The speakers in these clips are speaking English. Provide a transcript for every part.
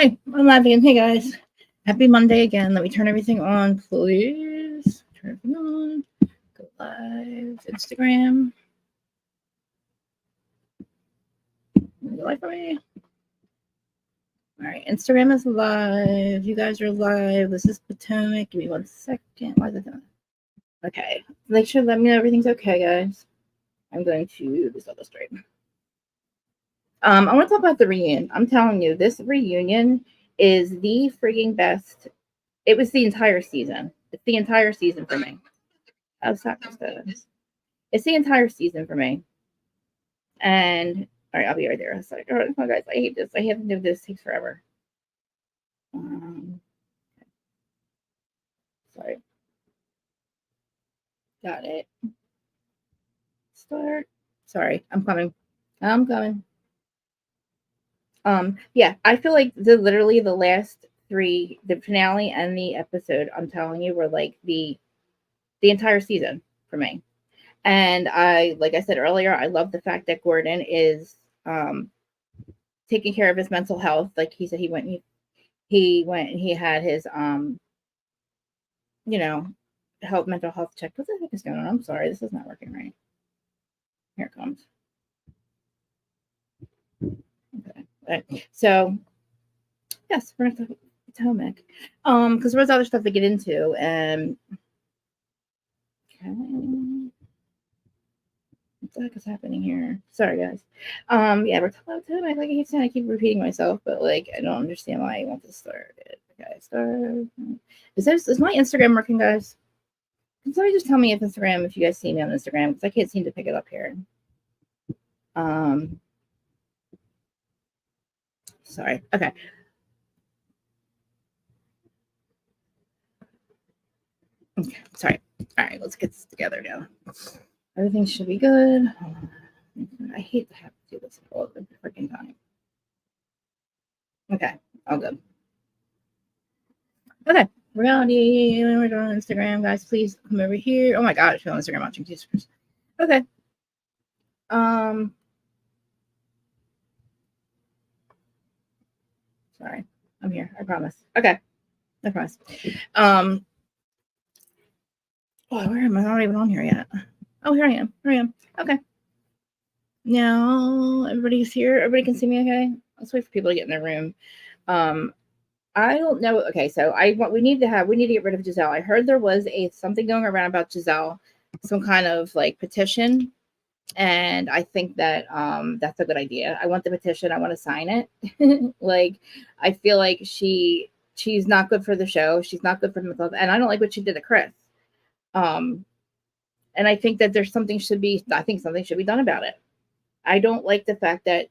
Hey, I'm laughing. Hey guys, happy Monday again. Let me turn everything on, please. Turn everything on. Go live. Instagram. Go live for me. All right, Instagram is live. You guys are live. This is Potomac. Give me 1 second. Why is it done? Okay. Make sure let me know everything's okay, guys. I'm going to do this other straight. I want to talk about the reunion. I'm telling you, this reunion is the freaking best. It was the entire season. It's the entire season for me. Oh, sorry. It's the entire season for me. And all right, I'll be right there. Sorry, oh, guys, I hate this. I have to do this. It takes forever. Sorry. Got it. Start. Sorry, I'm coming. Yeah, I feel like literally the last three, the finale and the episode, I'm telling you, were like the entire season for me. And like I said earlier, I love the fact that Gordon is taking care of his mental health. Like he said, he went and he had his mental health check. What the heck is going on? I'm sorry, this is not working right. Here it comes. Okay. Right. So yes, we're gonna talk Potomac. Because there's other stuff to get into. And okay. What the heck is happening here? Sorry, guys. Yeah, we're talking about Potomac. Like I keep repeating myself, but like I don't understand why I want to start it. Okay, start. Is my Instagram working, guys? Can somebody just tell me if you guys see me on Instagram, because I can't seem to pick it up here. Sorry. Okay. Okay. Sorry. All right. Let's get this together now. Everything should be good. I hate to have to do this all the freaking time. Okay. All good. Okay. Reality. We're on Instagram, guys. Please come over here. Oh my God, if you're on Instagram watching, Jesus. Okay. Sorry, I'm here. I promise. Okay, I promise. Oh, where am I? I'm not even on here yet. Oh, here I am. Okay. Now everybody's here. Everybody can see me. Okay. Let's wait for people to get in their room. I don't know. Okay, so we need to get rid of Giselle. I heard there was something going around about Giselle, some kind of like petition, and I think that that's a good idea. I want the petition. I want to sign it. Like, I feel like she's not good for the show. She's not good for mental, and I don't like what she did to Chris. And I think that something should be done about it. I don't like the fact that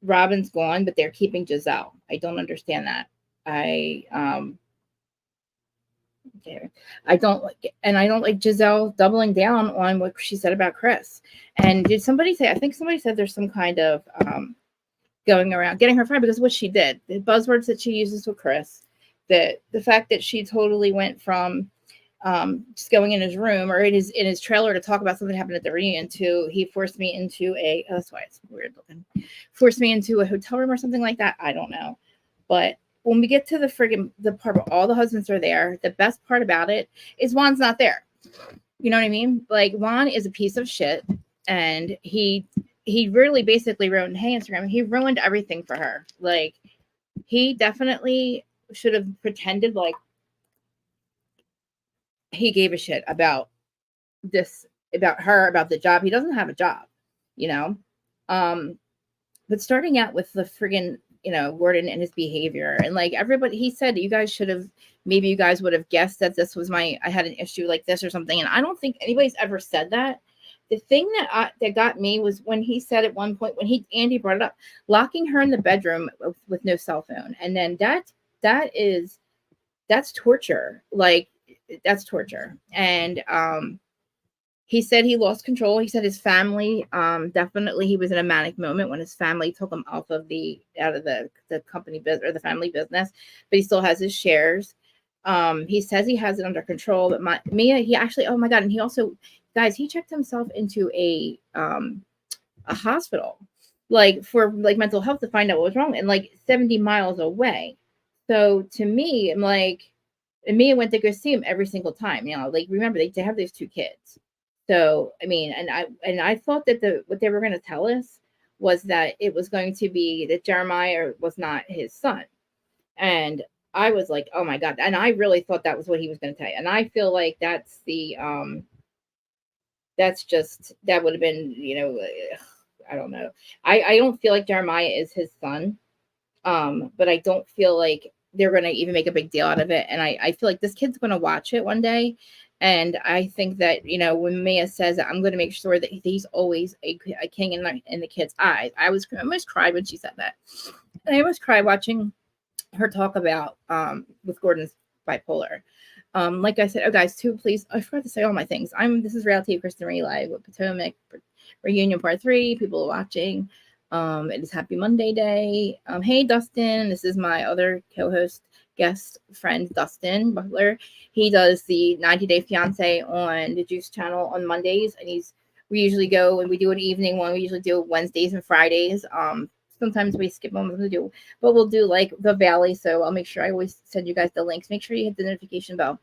Robin's gone, but they're keeping Giselle. I don't understand that. I don't like Giselle doubling down on what she said about Chris. And did somebody say? I think somebody said there's some kind of going around getting her fired because of what she did. The buzzwords that she uses with Chris, the fact that she totally went from just going in his room or in his trailer to talk about something that happened at the reunion to he forced me into that's why it's weird looking. Forced me into a hotel room or something like that. I don't know. But when we get to the part where all the husbands are there, the best part about it is Juan's not there. You know what I mean? Like, Juan is a piece of shit, and he really basically ruined Instagram. He ruined everything for her. Like, he definitely should have pretended like he gave a shit about this, about her, about the job. He doesn't have a job, you know? But starting out with the friggin', Gordon and his behavior, and like everybody, he said, you guys would have guessed that I had an issue like this or something. And I don't think anybody's ever said that. The thing that got me was when he said at one point, when Andy brought it up, locking her in the bedroom with no cell phone. And then that's torture. Like, that's torture. And he said he lost control. He said his family, definitely he was in a manic moment when his family took him out of the company business or the family business, but he still has his shares. He says he has it under control, but Mia, he actually, oh my God. And he also, guys, he checked himself into a hospital. like for like mental health to find out what was wrong, and like 70 miles away. So to me, I'm like, and Mia went to go see him every single time. You know, like remember they have those two kids. So I mean, and I thought that the what they were going to tell us was that it was going to be that Jeremiah was not his son, and I was like, oh my god, and I really thought that was what he was going to tell you, and I feel like that's just that would have been, you know, I don't know. I don't feel like Jeremiah is his son. But I don't feel like they're gonna even make a big deal out of it. And I feel like this kid's gonna watch it one day. And I think that, you know, when Mia says that, I'm gonna make sure that he's always a king in the kid's eyes. I almost cried when she said that. And I almost cried watching her talk about with Gordon's bipolar. Like I said, oh guys, too, please. I forgot to say all my things. This is Reality of Kristen Ray Live with Potomac Reunion Part 3. People are watching. It is Happy Monday Day. Hey Dustin, this is my other co-host guest friend Dustin Butler. He does the 90 Day Fiance on the Juice channel on Mondays, and we usually go and we do an evening one. We usually do Wednesdays and Fridays. Sometimes we skip them to do, but we'll do like the Valley. So I'll make sure I always send you guys the links. Make sure you hit the notification bell.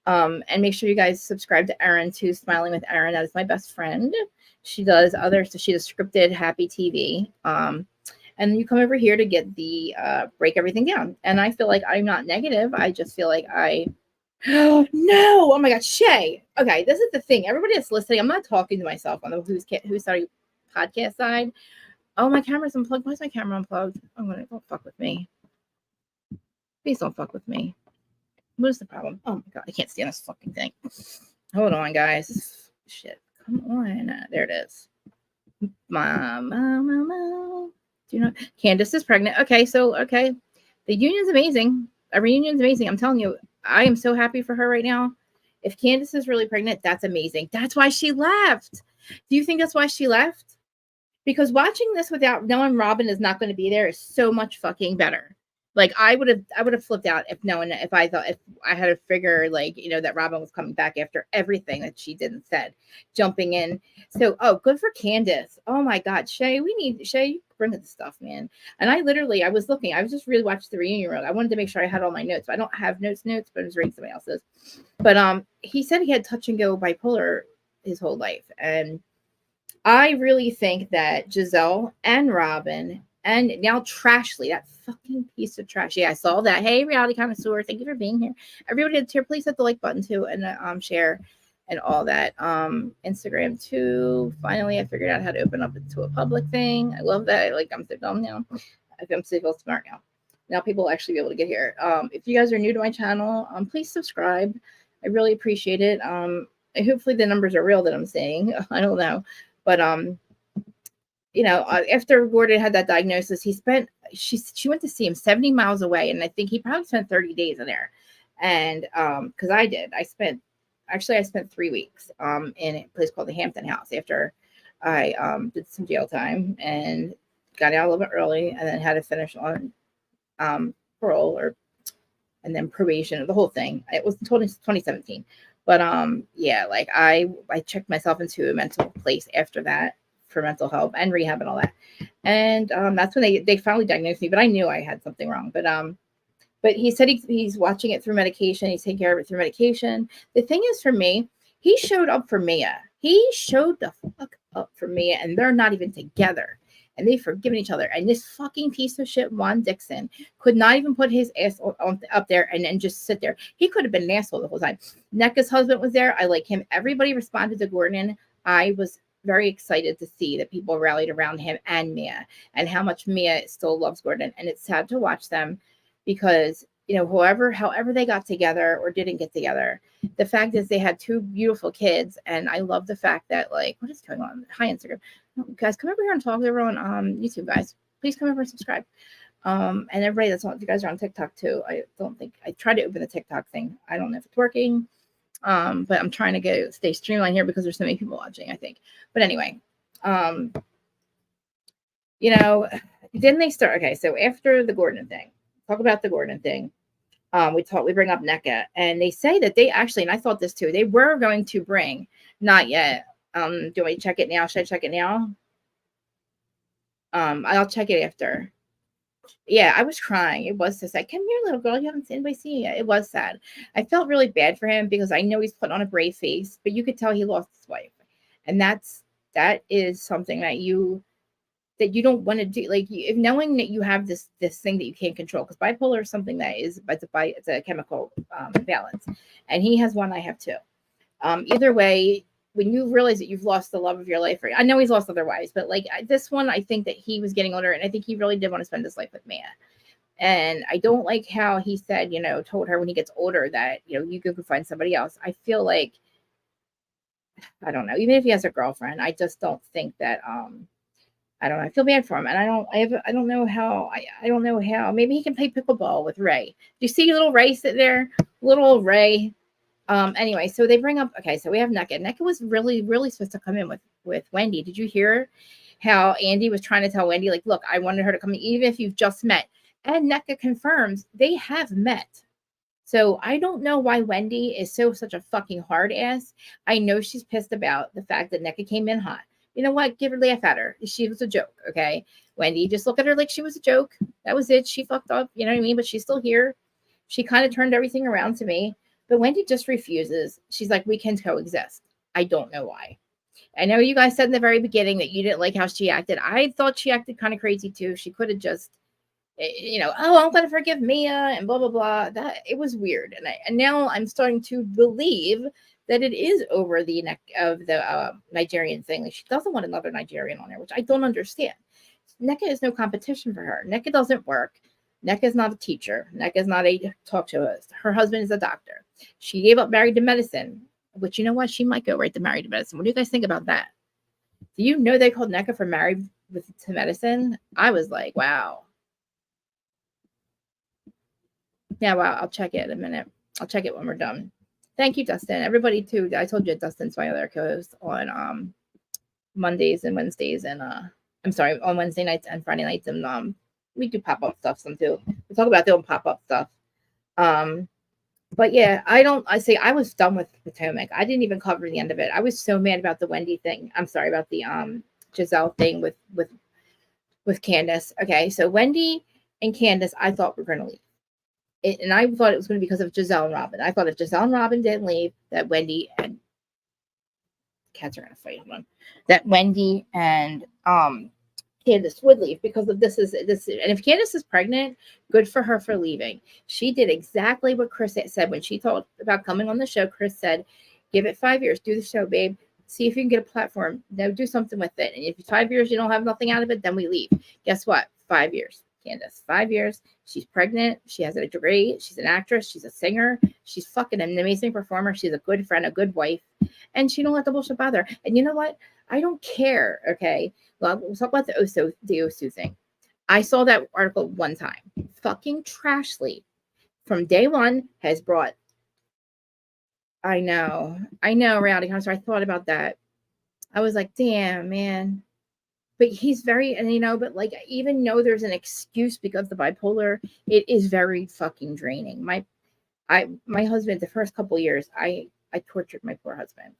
And make sure you guys subscribe to Erin too, Smiling with Erin. That is my best friend. She does so she does scripted Happy TV. And you come over here to get the break everything down. And I feel like I'm not negative. I just feel like oh no, oh my god, Shay. Okay, this is the thing. Everybody that's listening, I'm not talking to myself on the Who's Sorry podcast side. Oh, my camera's unplugged. Why is my camera unplugged? Don't fuck with me. Please don't fuck with me. What is the problem? Oh my god, I can't stand this fucking thing. Hold on, guys. Shit. Come on. There it is. Mama. Do you know Candace is pregnant? Okay, the union's amazing. A reunion's amazing. I'm telling you, I am so happy for her right now. If Candace is really pregnant, that's amazing. That's why she left. Do you think that's why she left? Because watching this without knowing Robin is not going to be there is so much fucking better. Like I would have flipped out if I had to figure like, you know, that Robin was coming back after everything that she did and said, jumping in. So, good for Candace. Oh my God, Shay, Shay, bring the stuff, man. And I was looking, I was just really watching the reunion road. I wanted to make sure I had all my notes. I don't have notes, but I was reading somebody else's. But he said he had touch and go bipolar his whole life, and I really think that Giselle and Robin and now Trashly, that fucking piece of trash. Yeah, I saw that. Hey, reality connoisseur, thank you for being here. Everybody that's here, please hit the like button too, and share and all that. Instagram too. Finally, I figured out how to open up to a public thing. I love that. Like I'm so dumb now. I'm so smart now. Now people will actually be able to get here. If you guys are new to my channel, please subscribe. I really appreciate it. Hopefully the numbers are real that I'm saying. I don't know. But you know, after Gordon had that diagnosis, she went to see him 70 miles away, and I think he probably spent 30 days in there. And because I spent 3 weeks in a place called the Hampton House after I did some jail time and got out a little bit early, and then had to finish on parole and then probation, the whole thing. It was 2017. But yeah, like I checked myself into a mental place after that for mental health and rehab and all that. And that's when they finally diagnosed me, but I knew I had something wrong. But he said he's watching it through medication. He's taking care of it through medication. The thing is, for me, he showed up for Mia. He showed the fuck up for Mia, and they're not even together. And they've forgiven each other. And this fucking piece of shit, Juan Dixon, could not even put his ass up there and just sit there. He could have been an asshole the whole time. NECA's husband was there. I like him. Everybody responded to Gordon. I was very excited to see that people rallied around him and Mia, and how much Mia still loves Gordon. And it's sad to watch them because, you know, however they got together or didn't get together, the fact is they had two beautiful kids. And I love the fact that, like, what is going on? Hi, Instagram. Guys, come over here and talk to everyone on YouTube, guys. Please come over and subscribe. And everybody that's on, you guys are on TikTok too. I tried to open the TikTok thing. I don't know if it's working. But I'm trying to stay streamlined here because there's so many people watching, I think. But anyway, you know, then they start. Okay, so after the Gordon thing, talk about the Gordon thing. We bring up NECA, and they say that they actually, and I thought this too, they were going to bring, not yet. Do I check it now? Should I check it now? I'll check it after. Yeah, I was crying. It was so sad. Come here, little girl. You haven't seen anybody see it. It was sad. I felt really bad for him because I know he's put on a brave face, but you could tell he lost his wife, and that is something that you don't want to do. Like if knowing that you have this thing that you can't control, because bipolar is something that is it's a chemical imbalance, and he has one. I have two. Either way, when you realize that you've lost the love of your life, I know he's lost other wives, but like this one, I think that he was getting older, and I think he really did want to spend his life with Mia. And I don't like how he said, told her when he gets older that, you could find somebody else. I feel like, I don't know, even if he has a girlfriend, I just don't think that, I don't know. I feel bad for him. And I don't know how, I don't know how, maybe he can play pickleball with Ray. Do you see little Ray sit there? Little Ray. Anyway, so they bring up, okay, so we have Nneka. Nneka was really, really supposed to come in with Wendy. Did you hear how Andy was trying to tell Wendy, like, look, I wanted her to come in, even if you've just met. And Nneka confirms they have met. So I don't know why Wendy is such a fucking hard ass. I know she's pissed about the fact that Nneka came in hot. You know what? Give her, laugh at her. She was a joke, okay? Wendy, just look at her like she was a joke. That was it. She fucked up, you know what I mean? But she's still here. She kind of turned everything around to me. But Wendy just refuses. She's like, we can coexist. I don't know why. I know you guys said in the very beginning that you didn't like how she acted. I thought she acted kind of crazy too. She could have just, oh, I'm going to forgive Mia and blah, blah, blah. That it was weird. And now I'm starting to believe that it is over the neck of the Nigerian thing. Like she doesn't want another Nigerian on there, which I don't understand. Nneka is no competition for her. Nneka doesn't work. Nneka is not a teacher. Nneka is not a talk show host. Her husband is a doctor. She gave up married to medicine, which, you know what? She might go right to married to medicine. What do you guys think about that? Do you know they called Nneka for married to medicine? I was like, wow. Yeah, wow. I'll check it in a minute. I'll check it when we're done. Thank you, Dustin. Everybody, too. I told you Dustin's my other co-host on Mondays and Wednesdays. And I'm sorry, on Wednesday nights and Friday nights. And we do pop-up stuff some too. We talk about doing pop-up stuff. But yeah, I was done with Potomac. I didn't even cover the end of it. I was so mad about the Wendy thing. I'm sorry about the Giselle thing with Candace. Okay, so Wendy and Candace, I thought were gonna leave. And I thought it was going to be because of Giselle and Robin. I thought if Giselle and Robin didn't leave, that Wendy and cats are going to fight one. That Wendy and Candace would leave because of this. And if Candace is pregnant, good for her for leaving. She did exactly what Chris said when she talked about coming on the show. Chris said, "Give it 5 years. Do the show, babe. See if you can get a platform. Now do something with it. And if 5 years you don't have nothing out of it, then we leave." Guess what? 5 years. Candace, 5 years. She's pregnant. She has a degree. She's an actress. She's a singer. She's fucking an amazing performer. She's a good friend, a good wife, and she don't let the bullshit bother her. And you know what? I don't care. Okay, well, we'll talk about the Osu thing. I saw that article one time. Fucking Trashly, from day one, has brought. I know, Rowdy. I'm sorry. I thought about that. I was like, damn, man. But he's very, and but like, even though there's an excuse because of the bipolar, it is very fucking draining. My husband, the first couple of years, I tortured my poor husband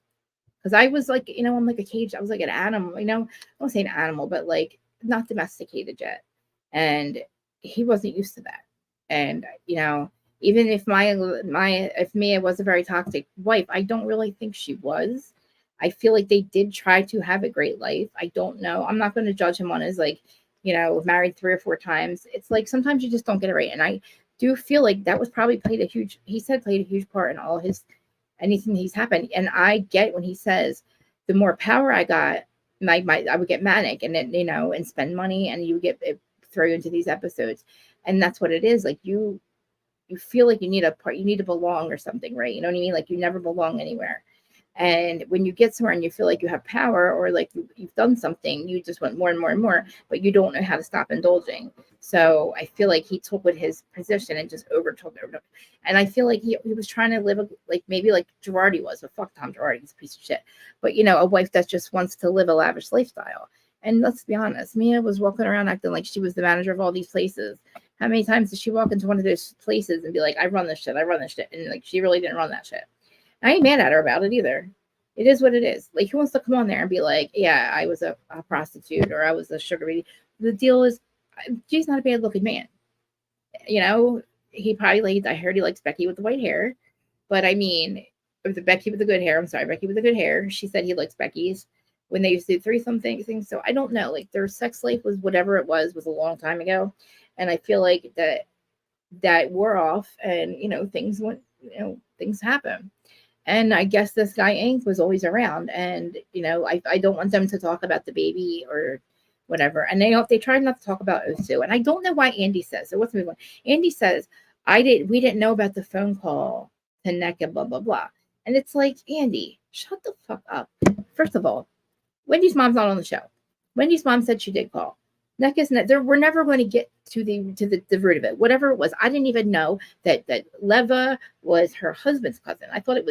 because I was like, I'm like a cage. I was like an animal, I won't say an animal, but like not domesticated yet. And he wasn't used to that. And, even if if Mia was a very toxic wife, I don't really think she was. I feel like they did try to have a great life. I don't know. I'm not going to judge him on his married 3 or 4 times. It's like sometimes you just don't get it right. And I do feel like that was probably played a huge part in all anything he's happened. And I get when he says the more power I got, I would get manic and then, and spend money and you get throw you into these episodes. And that's what it is. Like you feel like you need to belong or something, right? You know what I mean? Like you never belong anywhere. And when you get somewhere and you feel like you have power or like you've done something, you just want more and more and more, but you don't know how to stop indulging. So I feel like he took with his position and just overtook. And I feel like he was trying to live maybe like Girardi was, but fuck Tom Girardi, he's a piece of shit. But a wife that just wants to live a lavish lifestyle. And let's be honest, Mia was walking around acting like she was the manager of all these places. How many times did she walk into one of those places and be like, I run this shit. And like she really didn't run that shit. I ain't mad at her about it either. It is what it is. Like, who wants to come on there and be like, yeah, I was a prostitute or I was a sugar baby? the deal is, G's not a bad looking man. You know, he probably, I heard he likes Becky with the white hair, but I mean, or the Becky with the good hair. I'm sorry, Becky with the good hair. She said he likes Becky's when they used to do threesome things. So I don't know. Like their sex life was whatever it was a long time ago, and I feel like that wore off, and things went, things happen. And I guess this guy Ink was always around, and I don't want them to talk about the baby or whatever. And they tried not to talk about Osu, and I don't know why Andy says. So what's the one? Andy says we didn't know about the phone call to NECA, blah blah blah. And it's like, Andy, shut the fuck up. First of all, Wendy's mom's not on the show. Wendy's mom said she did call. NECA's there. We're never going to get to the root of it. Whatever it was, I didn't even know that Leva was her husband's cousin. I thought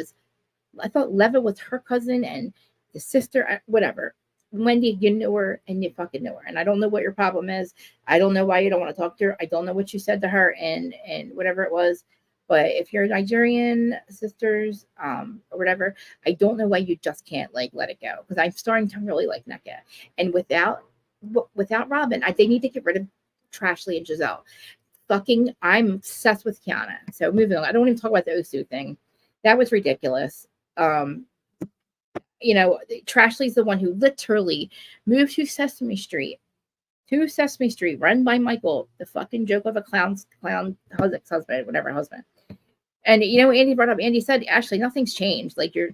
Leva was her cousin and the sister, whatever. Wendy, you knew her and you fucking knew her. And I don't know what your problem is. I don't know why you don't want to talk to her. I don't know what you said to her and whatever it was. But if you're Nigerian sisters, or whatever, I don't know why you just can't let it go. Because I'm starting to really like NECA. And without Robin, they need to get rid of Trashley and Giselle. I'm obsessed with Kiana. So moving on. I don't even talk about the Osu thing. That was ridiculous. Trashley's the one who literally moved to Sesame Street, run by Michael, the fucking joke of a clown husband, whatever husband. And Andy brought up. Andy said, Ashley, nothing's changed. Like you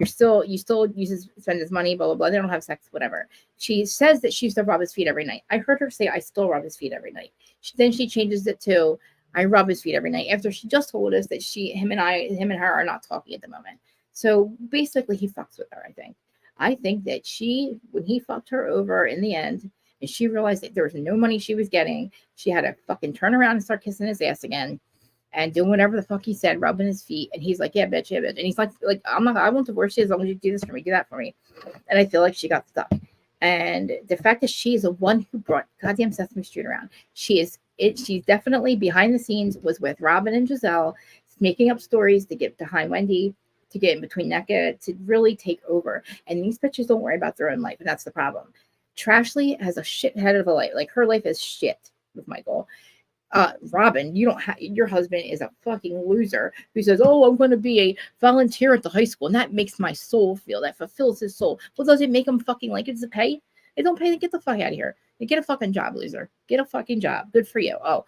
still spend his money, blah blah blah. They don't have sex, whatever. She says that she used to rub his feet every night. I heard her say, I still rub his feet every night. Then she changes it to, I rub his feet every night, after she just told us that him and her are not talking at the moment. So basically, he fucks with her. I think that when he fucked her over in the end, and she realized that there was no money she was getting, she had to fucking turn around and start kissing his ass again and doing whatever the fuck he said, rubbing his feet. And he's like, yeah, bitch, yeah, bitch. And he's like, I won't divorce you as long as you do this for me, do that for me. And I feel like she got stuck. And the fact that she's the one who brought goddamn Sesame Street around, she's definitely behind the scenes, was with Robin and Giselle, making up stories to get behind Wendy, to get in between NECA, to really take over. And these bitches don't worry about their own life, and that's the problem. Trashley has a shit head of a life. Like, her life is shit with Michael. Robin, your husband is a fucking loser who says, oh, I'm going to be a volunteer at the high school, and that makes my soul feel, that fulfills his soul. Well, does it make him fucking like it? Does it pay? It don't pay. Then get the fuck out of here. Get a fucking job, loser. Get a fucking job. Good for you. Oh,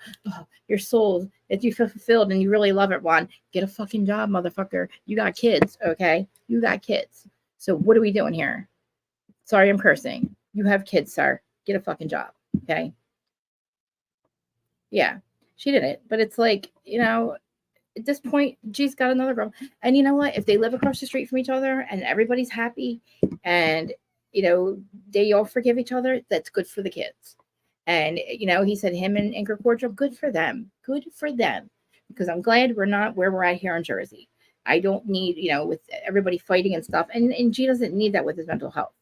your soul, if you feel fulfilled and you really love it, Juan, get a fucking job, motherfucker. You got kids, okay? You got kids. So what are we doing here? Sorry, I'm cursing. You have kids, sir. Get a fucking job, okay? Yeah, she did it. But it's like, at this point, G's got another girl. And you know what? If they live across the street from each other and everybody's happy and, they all forgive each other, that's good for the kids. And, he said him and Anchor Cordial, good for them. Good for them. Because I'm glad we're not where we're at here in Jersey. I don't need, with everybody fighting and stuff. And G doesn't need that with his mental health.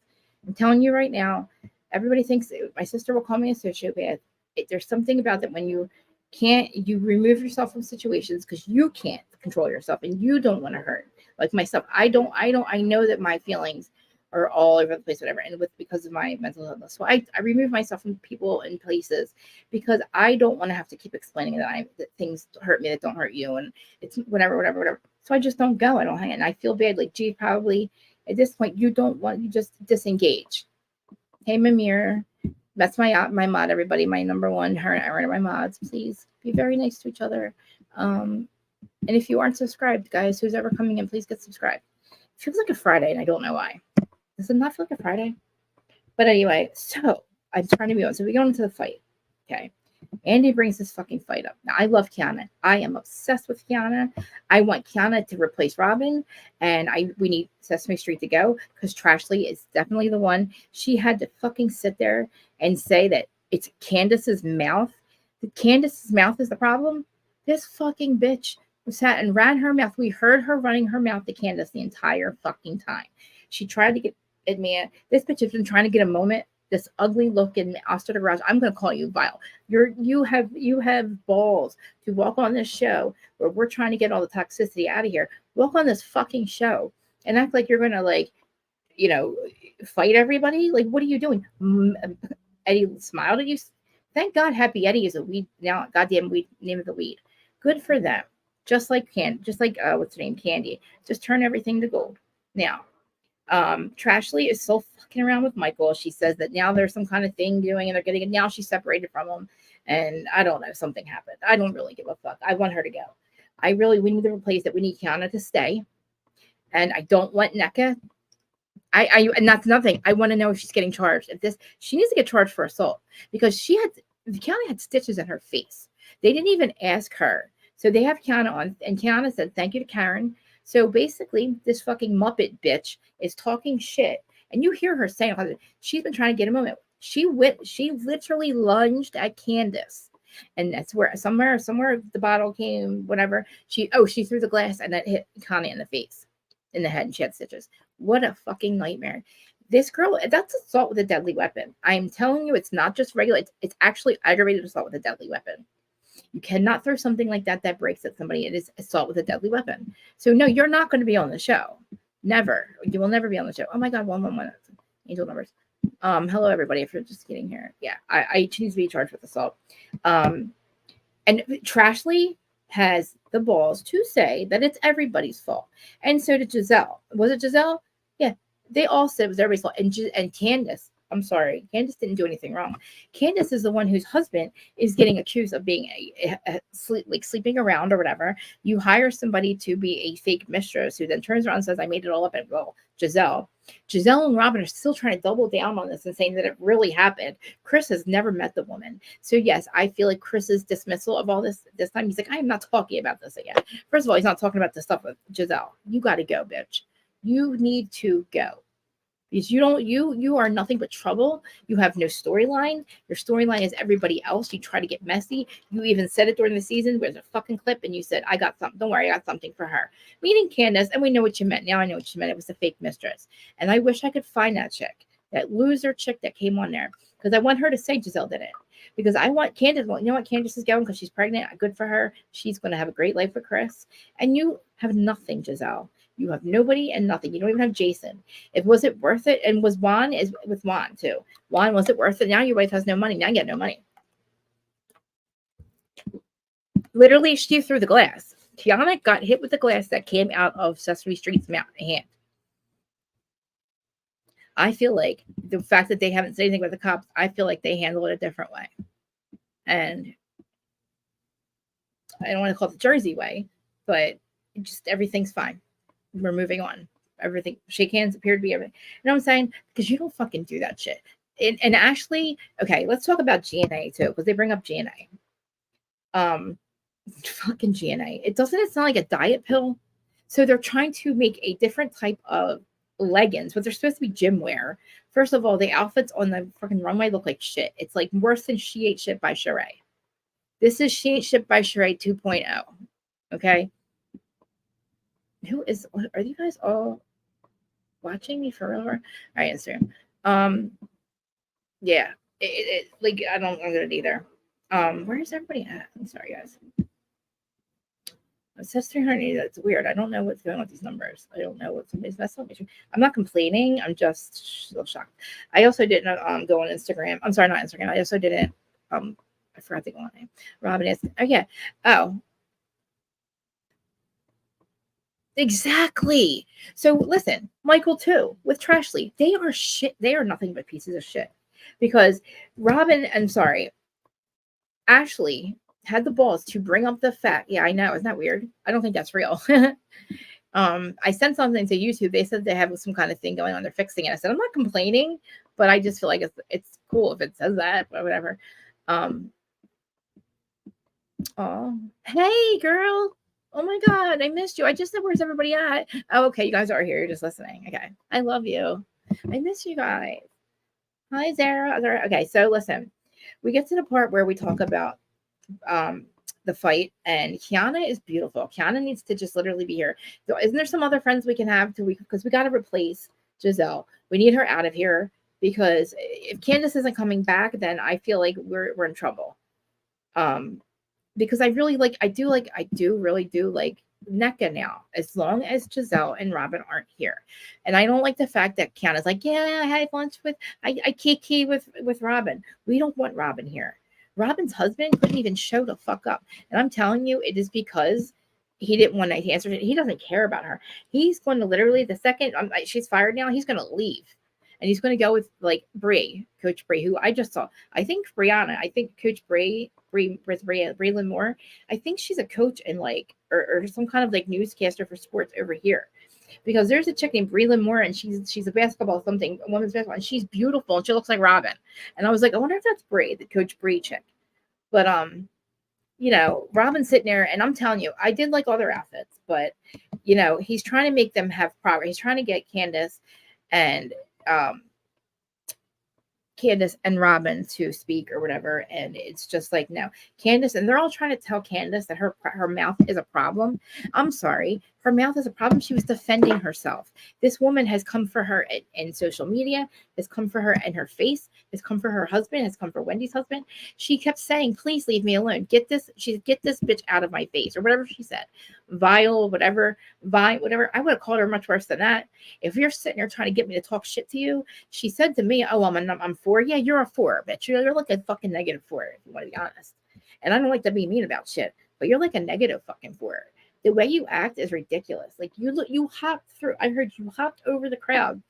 I'm telling you right now, everybody thinks, my sister will call me a sociopath. There's something about that when you remove yourself from situations because you can't control yourself and you don't want to hurt. Like myself, I know that my feelings are all over the place, whatever, and because of my mental illness. So I remove myself from people and places because I don't want to have to keep explaining that things hurt me that don't hurt you, and it's whatever. So I just don't go. I don't hang it. And I feel bad. Like, gee, probably at this point you just disengage. Hey, Mimir. That's my mod, everybody. My number one, her and Aaron are my mods. Please be very nice to each other. And if you aren't subscribed, guys, who's ever coming in, please get subscribed. It feels like a Friday, and I don't know why. Does it not feel like a Friday? But anyway, so I'm trying to be on. So we go into the fight. Okay. Andy brings this fucking fight up. Now, I love Kiana. I am obsessed with Kiana. I want Kiana to replace Robin, and we need Sesame Street to go because Trashley is definitely the one. She had to fucking sit there and say that it's Candace's mouth. Candace's mouth is the problem. This fucking bitch sat and ran her mouth. We heard her running her mouth to Candace the entire fucking time. She tried to get at me. This bitch has been trying to get a moment. This ugly looking Oster Garage. I'm going to call you vile. You have balls to walk on this show where we're trying to get all the toxicity out of here. Walk on this fucking show and act like you're going to fight everybody. Like, what are you doing? Eddie smiled at you. Thank God Happy Eddie is a weed now. Goddamn weed, name of the weed. Good for them. Just like what's her name? Candy. Just turn everything to gold. Now, Trashley is still fucking around with Michael. She says that now there's some kind of thing doing and they're getting it. Now she's separated from him. And I don't know, something happened. I don't really give a fuck. I want her to go. We need to replace it. We need Kiana to stay. And I don't want NECA. And that's nothing. I want to know if she's getting charged. She needs to get charged for assault because Kiana had stitches in her face. They didn't even ask her. So they have Kiana on, and Kiana said, thank you to Karen. So basically, this fucking Muppet bitch is talking shit. And you hear her saying, she's been trying to get a moment. She literally lunged at Candace. And that's where somewhere the bottle came, whatever. She threw the glass and that hit Connie in the face, in the head, and she had stitches. What a fucking nightmare. This girl, that's assault with a deadly weapon. I'm telling you, it's not just regular, it's actually aggravated assault with a deadly weapon. You cannot throw something like that breaks at somebody. It is assault with a deadly weapon. So no, you're not going to be on the show. Never. You will never be on the show. Oh my God, 111. Angel numbers. Hello everybody, if you're just getting here. Yeah, I choose to be charged with assault. And Trashley has the balls to say that it's everybody's fault. And so did Giselle. Was it Giselle? Yeah. They all said it was everybody's fault. And Candace, I'm sorry, Candace didn't do anything wrong. Candace is the one whose husband is getting accused of being sleeping around or whatever. You hire somebody to be a fake mistress who then turns around and says, I made it all up. And well, Giselle and Robin are still trying to double down on this and saying that it really happened. Chris has never met the woman. So yes, I feel like Chris's dismissal of all this time, he's like, I am not talking about this again. First of all, he's not talking about the stuff with Giselle. You got to go, bitch. You need to go. Because you are nothing but trouble. You have no storyline. Your storyline is everybody else. You try to get messy. You even said it during the season. There's a fucking clip, and you said, I got something. Don't worry, I got something for her. Meaning Candace, and we know what you meant. Now I know what you meant. It was a fake mistress. And I wish I could find that chick, that loser chick that came on there. Because I want her to say Giselle did it. Because I want Candace, well, you know what? Candace is going because she's pregnant. Good for her. She's going to have a great life with Chris. And you have nothing, Giselle. You have nobody and nothing. You don't even have Jason. Was it worth it? And was Juan is with Juan too. Juan, was it worth it? Now your wife has no money. Now you get no money. Literally, she threw the glass. Tiana got hit with the glass that came out of Sesame Street's hand. I feel like the fact that they haven't said anything about the cops, I feel like they handle it a different way. And I don't want to call it the Jersey way, but just everything's fine. We're moving on. Everything, shake hands, appear to be everything. You know what I'm saying? Because you don't fucking do that shit. And Ashley, okay, let's talk about GNA too, because they bring up GNA. Fucking GNA. It sound like a diet pill. So they're trying to make a different type of leggings, but they're supposed to be gym wear. First of all, the outfits on the fucking runway look like shit. It's like worse than She Ate Shit by Sheree. This is She Ate Shit by Sheree 2.0. Okay. Are you guys all watching me for real? All right, Instagram. Yeah, like I don't get it either. Where is everybody at? I'm sorry, guys. It says 380. That's weird. I don't know what's going on with these numbers. I don't know what somebody's messed up. I'm not complaining. I'm just a little shocked. I also didn't go on Instagram. I'm sorry, not Instagram. I also didn't. I forgot the go on name. Robin is. Oh yeah. Oh. Exactly. So listen, Michael too, with Trashley, they are shit. They are nothing but pieces of shit. Because Ashley had the balls to bring up the fact. Yeah, I know. Isn't that weird? I don't think that's real. I sent something to YouTube. They said they have some kind of thing going on. They're fixing it. I said, I'm not complaining, but I just feel like it's cool if it says that, or whatever. Oh, hey girl. Oh my God, I missed you. I just said, where's everybody at? Oh, okay, you guys are here. You're just listening. Okay. I love you. I miss you guys. Hi, Zara. Okay, so listen. We get to the part where we talk about the fight, and Kiana is beautiful. Kiana needs to just literally be here. So isn't there some other friends we can have because we got to replace Giselle. We need her out of here because if Candace isn't coming back, then I feel like we're in trouble. Because I do really do like NECA now, as long as Giselle and Robin aren't here. And I don't like the fact that Kiana's like, yeah, I had lunch with, I kiki with Robin. We don't want Robin here. Robin's husband couldn't even show the fuck up. And I'm telling you, it is because he didn't want to answer it. He doesn't care about her. He's going to literally, the second she's fired now, he's going to leave. And he's going to go with like Bree, Coach Bree, who I just saw. I think Coach Breland Moore. I think she's a coach and like, or some kind of like newscaster for sports over here. Because there's a chick named Breland Moore, and she's a basketball something, a women's basketball, and she's beautiful, and she looks like Robin. And I was like, I wonder if that's Bree, the Coach Bree chick. But Robin's sitting there, and I'm telling you, I did like all their outfits, but he's trying to make them have progress. He's trying to get and um Candace and Robin to speak or whatever, and it's just like no. Candace, and they're all trying to tell Candace that her mouth is a problem. I'm sorry, her mouth is a problem. She was defending herself. This woman has come for her in social media, has come for her in her face, has come for her husband, has come for Wendy's husband. She kept saying, please leave me alone. Get this bitch out of my face, or whatever she said. Vile, whatever, whatever. I would have called her much worse than that. If you're sitting there trying to get me to talk shit to you, she said to me, oh, I'm 4. Yeah, you're a 4, bitch. You're like a fucking -4, if you want to be honest. And I don't like to be mean about shit, but you're like a -4. The way you act is ridiculous. Like you hopped through. I heard you hopped over the crowd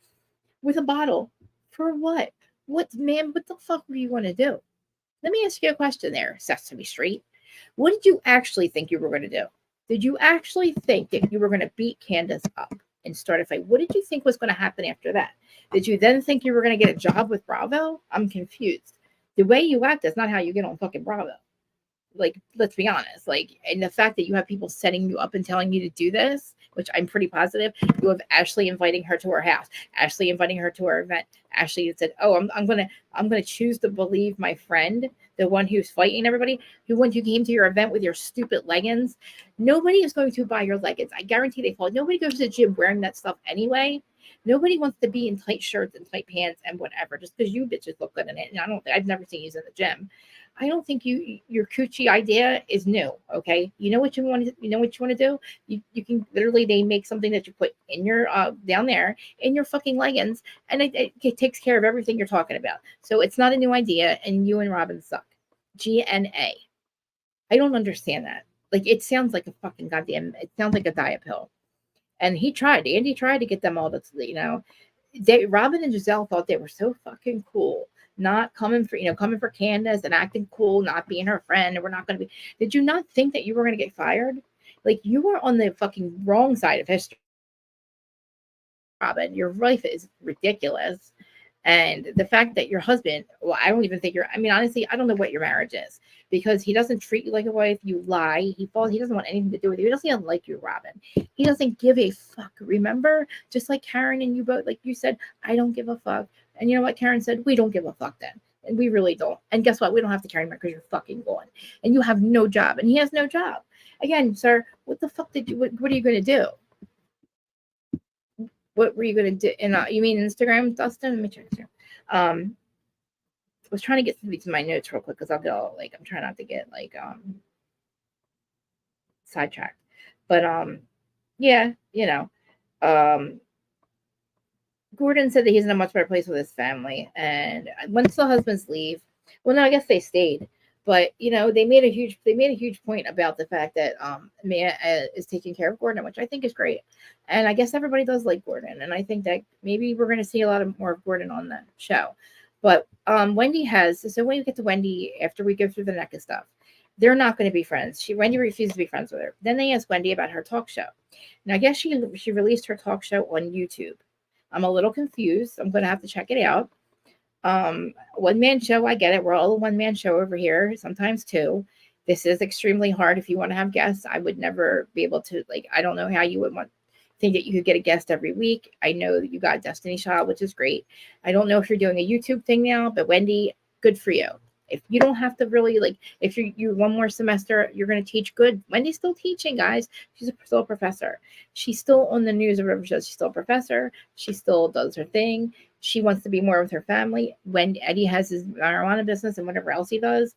with a bottle for what? What the fuck were you going to do? Let me ask you a question there, Sesame Street. What did you actually think you were going to do? Did you actually think that you were going to beat Candace up and start a fight? What did you think was going to happen after that? Did you then think you were going to get a job with Bravo? I'm confused. The way you act is not how you get on fucking Bravo. Like, let's be honest. Like, and the fact that you have people setting you up and telling you to do this, which I'm pretty positive, you have Ashley inviting her to her house, Ashley inviting her to her event. Ashley said, "Oh, I'm gonna choose to believe my friend, the one who's fighting everybody, who when you came to your event with your stupid leggings, nobody is going to buy your leggings. I guarantee they fall. Nobody goes to the gym wearing that stuff anyway. Nobody wants to be in tight shirts and tight pants and whatever, just because you bitches look good in it. And I've never seen you in the gym. I don't think your coochie idea is new. Okay, you know what you want to do. You can literally, they make something that you put in your down there in your fucking leggings, and it takes care of everything you're talking about. So it's not a new idea, and you and Robin suck. GNA. I don't understand that. Like, it sounds like a fucking goddamn. It sounds like a diet pill. And Andy tried to get them all to, Robin and Giselle thought they were so fucking cool, not coming for Candace and acting cool, not being her friend, and we're not going to be. Did you not think that you were going to get fired? Like, you were on the fucking wrong side of history, Robin. Your life is ridiculous. And the fact that your husband, well, I don't even think honestly, I don't know what your marriage is, because he doesn't treat you like a wife. You lie. He doesn't want anything to do with you. He doesn't even like you, Robin. He doesn't give a fuck. Remember? Just like Karen and you both, like you said, I don't give a fuck. And you know what Karen said? We don't give a fuck then. And we really don't. And guess what? We don't have to carry him because you're fucking gone. And you have no job. And he has no job. Again, sir, what the fuck what are you going to do? What were you going to do? And you mean Instagram, Dustin? Let me check here. I was trying to get through my notes real quick because I'll go I'm trying not to get sidetracked. But yeah, Gordon said that he's in a much better place with his family, and once the husbands leave, well, no, I guess they stayed. But they made a huge point about the fact that Mia is taking care of Gordon, which I think is great. And I guess everybody does like Gordon, and I think that maybe we're going to see a lot more of Gordon on the show. But Wendy so when you get to Wendy after we go through the NECA stuff, they're not going to be friends. Wendy refused to be friends with her. Then they asked Wendy about her talk show. Now I guess she released her talk show on YouTube. I'm a little confused. I'm going to have to check it out. One-man show, I get it. We're all a one-man show over here, sometimes two. This is extremely hard. If you want to have guests, I would never be able to, I don't know how you would think that you could get a guest every week. I know that you got Destiny Child, which is great. I don't know if you're doing a YouTube thing now, but Wendy, good for you. If you don't have to really, if you one more semester, you're going to teach good. Wendy's still teaching, guys. She's still a professor. She's still on the news or whatever shows. She's still a professor. She still does her thing. She wants to be more with her family. When Eddie has his marijuana business and whatever else he does,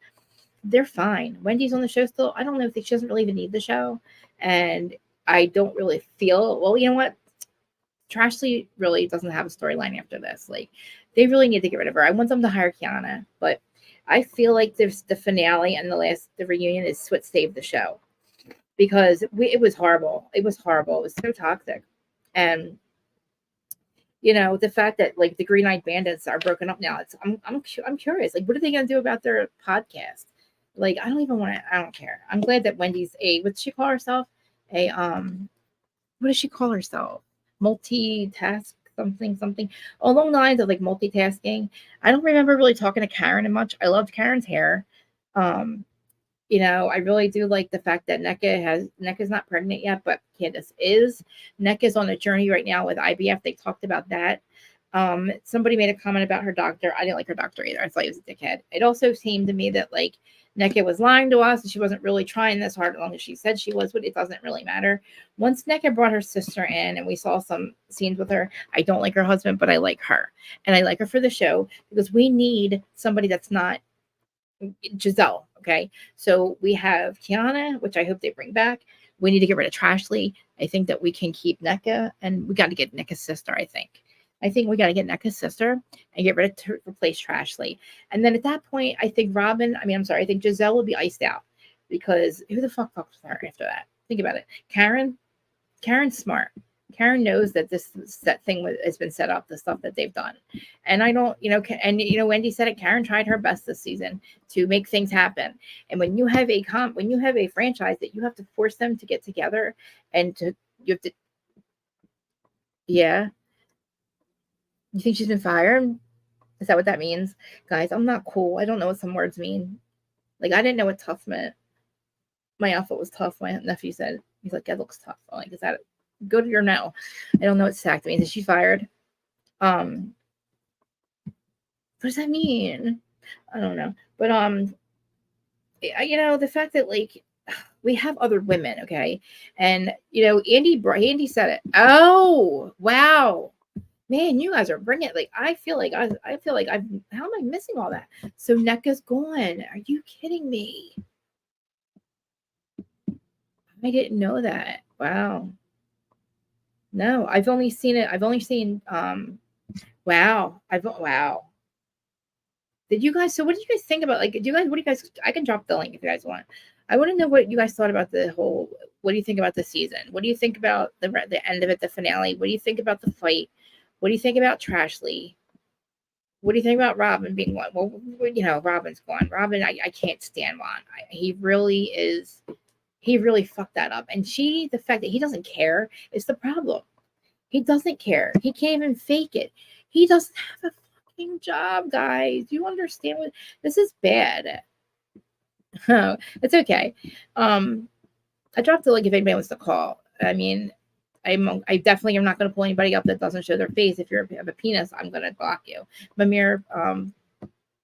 they're fine. Wendy's on the show still. I don't know if she doesn't really even need the show. And I don't really feel, well, you know what? Trashley really doesn't have a storyline after this. Like, they really need to get rid of her. I want them to hire Kiana, but I feel like there's the finale and the reunion is what saved the show, because it was horrible. It was horrible. It was so toxic. And the fact that like the Green Eyed Bandits are broken up now, I'm curious. Like, what are they gonna do about their podcast? Like, I don't even want to. I don't care. I'm glad that Wendy's what does she call herself? A what does she call herself? Multitask something along the lines of like multitasking. I don't remember really talking to Karen much. I loved Karen's hair. Um, I really do like the fact that NECA's not pregnant yet, but Candace is. NECA's on a journey right now with IVF. They talked about that. Somebody made a comment about her doctor. I didn't like her doctor either. I thought he was a dickhead. It also seemed to me that like NECA was lying to us and she wasn't really trying this hard as long as she said she was, but it doesn't really matter. Once NECA brought her sister in and we saw some scenes with her, I don't like her husband, but I like her. And I like her for the show because we need somebody that's not Giselle. Okay. So we have Kiana, which I hope they bring back. We need to get rid of Trashley. I think that we can keep NECA, and we got to get NECA's sister, I think. We got to get NECA's sister and get rid of to replace Trashley. And then at that point, I think I think Giselle will be iced out, because who the fuck fucks with her after that? Think about it. Karen's smart. Karen knows that that thing has been set up, the stuff that they've done. And I don't, Wendy said it. Karen tried her best this season to make things happen. And when you have a franchise that you have to force them to get together and you have to, yeah. You think she's been fired? Is that what that means? Guys, I'm not cool. I don't know what some words mean. Like, I didn't know what tough meant. My outfit was tough. My nephew said, he's like, that looks tough. I'm like, is that good or no? I don't know what sacked means. Is she fired? What does that mean? I don't know. But the fact that like we have other women, okay, and Andy said it. Oh wow, man, you guys are bringing it. Like I feel like I've. How am I missing all that? So NECA's gone. Are you kidding me? I didn't know that. Wow. No, I've only seen it. I've only seen wow. Wow. Did you guys? So, what do you guys think about? Like, what do you guys? I can drop the link if you guys want. I want to know what you guys thought about the whole. What do you think about the season? What do you think about the end of it, the finale? What do you think about the fight? What do you think about Trashley? What do you think about Robin being one? Well, Robin's gone. Robin, I can't stand Ron. He really is. He really fucked that up. And the fact that he doesn't care is the problem. He doesn't care. He can't even fake it. He doesn't have a fucking job, guys. You understand what this is bad. It's okay. I dropped the link if anybody wants to call. I mean, I definitely am not going to pull anybody up that doesn't show their face. If you have a penis, I'm going to block you. Mamir,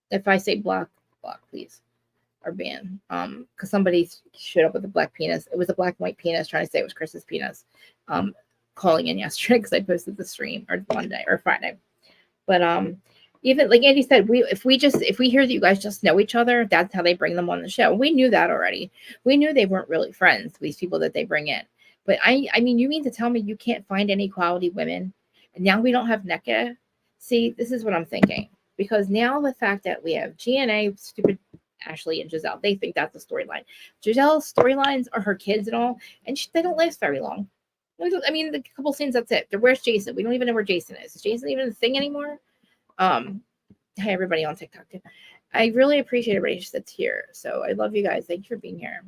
if I say block, please, or ban. Because somebody showed up with a black penis. It was a black and white penis trying to say it was Chris's penis. Calling in yesterday because I posted the stream or Monday or Friday. But even like Andy said, if we hear that you guys just know each other, that's how they bring them on the show. We knew that already. We knew they weren't really friends, these people that they bring in. But I mean, you mean to tell me you can't find any quality women? And now we don't have NECA? See, this is what I'm thinking. Because now the fact that we have GNA, stupid Ashley and Giselle, they think that's the storyline. Giselle's storylines are her kids and all, and they don't last very long. I mean, the couple scenes, that's it. Where's Jason? We don't even know where Jason is. Is Jason even a thing anymore? Hey, everybody on TikTok too. I really appreciate everybody that's here. So I love you guys. Thank you for being here.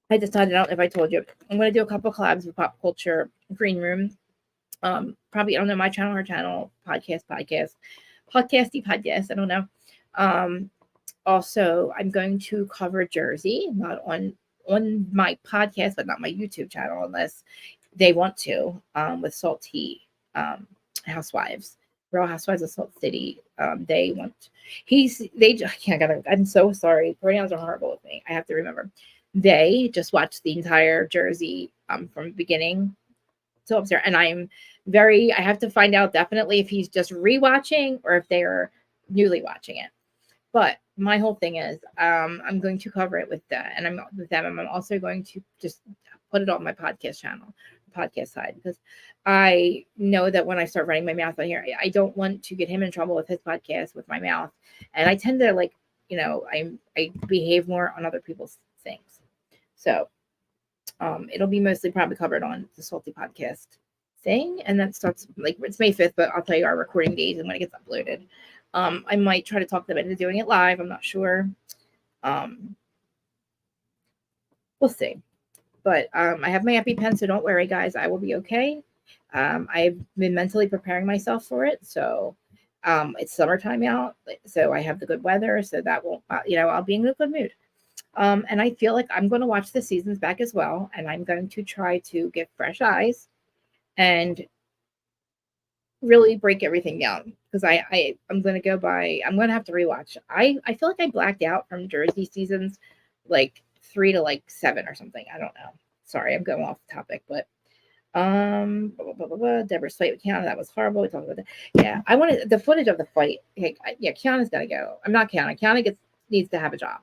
I decided, I don't know if I told you, I'm going to do a couple collabs with Pop Culture Green Room. Probably, I don't know, my channel, her channel, podcast, I don't know. Also, I'm going to cover Jersey, not on my podcast, but not my YouTube channel, unless they want to, with Salty Housewives, Real Housewives of Salt City. I'm so sorry. Pronouns are horrible with me. I have to remember. They just watched the entire Jersey from beginning to up there, and I have to find out definitely if he's just rewatching or if they are newly watching it. But my whole thing is, I'm going to cover it with that, and I'm with them. I'm also going to just put it on my podcast channel, podcast side, because I know that when I start running my mouth on here, I don't want to get him in trouble with his podcast with my mouth, and I tend to like, I behave more on other people's things, so it'll be mostly probably covered on the Salty Podcast thing, and that starts like it's May 5th, but I'll tell you our recording days and when it gets uploaded. I might try to talk them into doing it live. I'm not sure. Um, we'll see. But I have my EpiPen, so don't worry, guys. I will be okay. I've been mentally preparing myself for it, so it's summertime out, so I have the good weather, so that won't, I'll be in a good mood. And I feel like I'm going to watch the seasons back as well, and I'm going to try to get fresh eyes and really break everything down because I'm going to go by. I'm going to have to rewatch. I feel like I blacked out from Jersey seasons, like 3 to like 7 or something. I don't know. Sorry, I'm going off the topic, but blah, blah, blah, blah, blah. Deborah's fight with Kiana, that was horrible. We talked about that. Yeah, I wanted the footage of the fight. Hey, yeah, Kiana's got to go. I'm not Kiana. Kiana needs to have a job.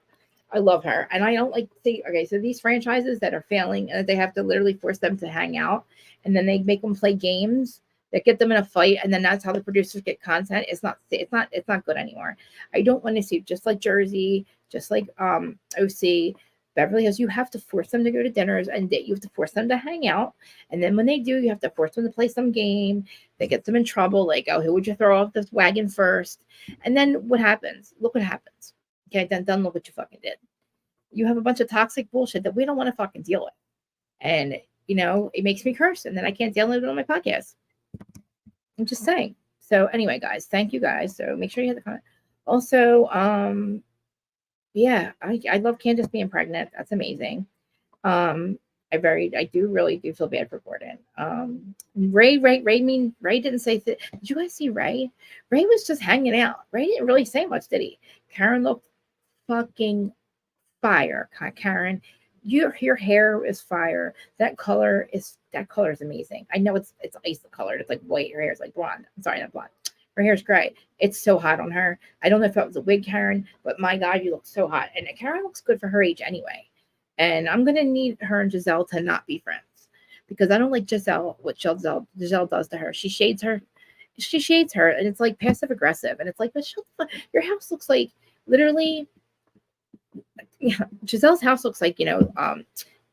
I love her, and I don't like see. Okay, so these franchises that are failing, and they have to literally force them to hang out, and then they make them play games that get them in a fight, and then that's how the producers get content. It's not good anymore. I don't want to see just like Jersey, just like OC, Beverly Hills. You have to force them to go to dinners, and you have to force them to hang out, and then when they do, you have to force them to play some game that gets them in trouble. Like, oh, who would you throw off this wagon first? And then what happens? Look what happens. Okay, then look what you fucking did. You have a bunch of toxic bullshit that we don't want to fucking deal with. And, it makes me curse. And then I can't download it on my podcast. I'm just saying. So anyway, guys, thank you guys. So make sure you hit the comment. Also, yeah, I love Candace being pregnant. That's amazing. I really do feel bad for Gordon. Ray didn't say did you guys see Ray? Ray was just hanging out. Ray didn't really say much, did he? Karen looked fucking fire, Karen. Your hair is fire. That color is amazing. I know it's ice colored. It's like white. Her hair is like blonde. I'm sorry, not blonde. Her hair's great. It's so hot on her. I don't know if that was a wig, Karen, but my God, you look so hot. And Karen looks good for her age anyway. And I'm gonna need her and Giselle to not be friends because I don't like what Giselle does to her. She shades her, and it's like passive aggressive. And it's like, but your house looks like literally. Yeah, Giselle's house looks like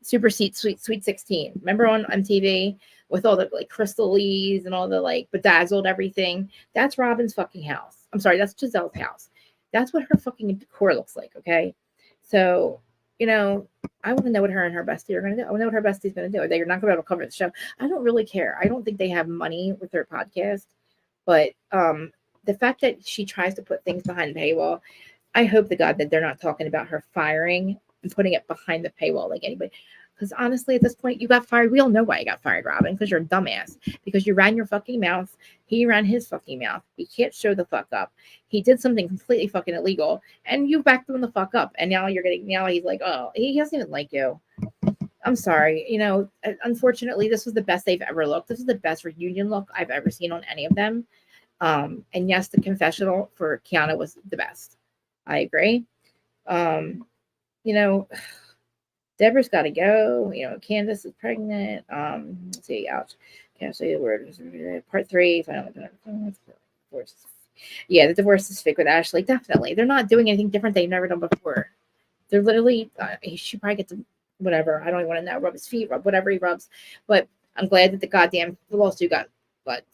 Super Sweet 16. Remember on MTV with all the like crystal leaves and all the like bedazzled everything? That's Robin's fucking house. I'm sorry, that's Giselle's house. That's what her fucking decor looks like. Okay, so I want to know what her and her bestie are going to do. I want to know what her bestie's going to do. They're not going to be able to cover the show. I don't really care. I don't think they have money with their podcast, but the fact that she tries to put things behind the paywall. I hope to God that they're not talking about her firing and putting it behind the paywall like anybody. Because honestly, at this point, you got fired. We all know why you got fired, Robin, because you're a dumbass. Because you ran your fucking mouth. He ran his fucking mouth. He can't show the fuck up. He did something completely fucking illegal, and you backed him the fuck up. And now he's like, oh, he doesn't even like you. I'm sorry. Unfortunately, this was the best they've ever looked. This is the best reunion look I've ever seen on any of them. And yes, the confessional for Kiana was the best. I agree. You know, Deborah's got to go. Candace is pregnant. Let's see. Ouch. Can't say the word. Part 3. Divorce. Yeah, the divorce is fake with Ashley. Definitely. They're not doing anything different they've never done before. They're literally, he should probably get to whatever. I don't even want to know. Rub his feet, rub whatever he rubs. But I'm glad that the lawsuit got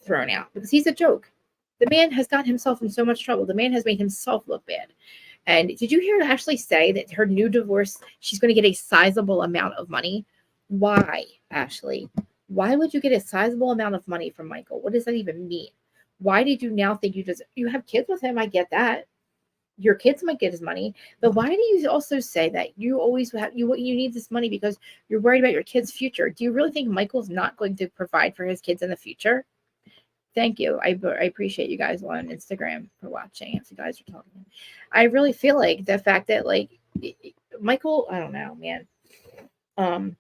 thrown out because he's a joke. The man has got himself in so much trouble. The man has made himself look bad. And did you hear Ashley say that her new divorce, she's going to get a sizable amount of money? Why, Ashley? Why would you get a sizable amount of money from Michael? What does that even mean? Why did you now think you have kids with him? I get that. Your kids might get his money, but why do you also say that you always you need this money because you're worried about your kids' future? Do you really think Michael's not going to provide for his kids in the future? Thank you. I appreciate you guys on Instagram for watching. If you guys are talking, I really feel like the fact that Michael, I don't know, man. I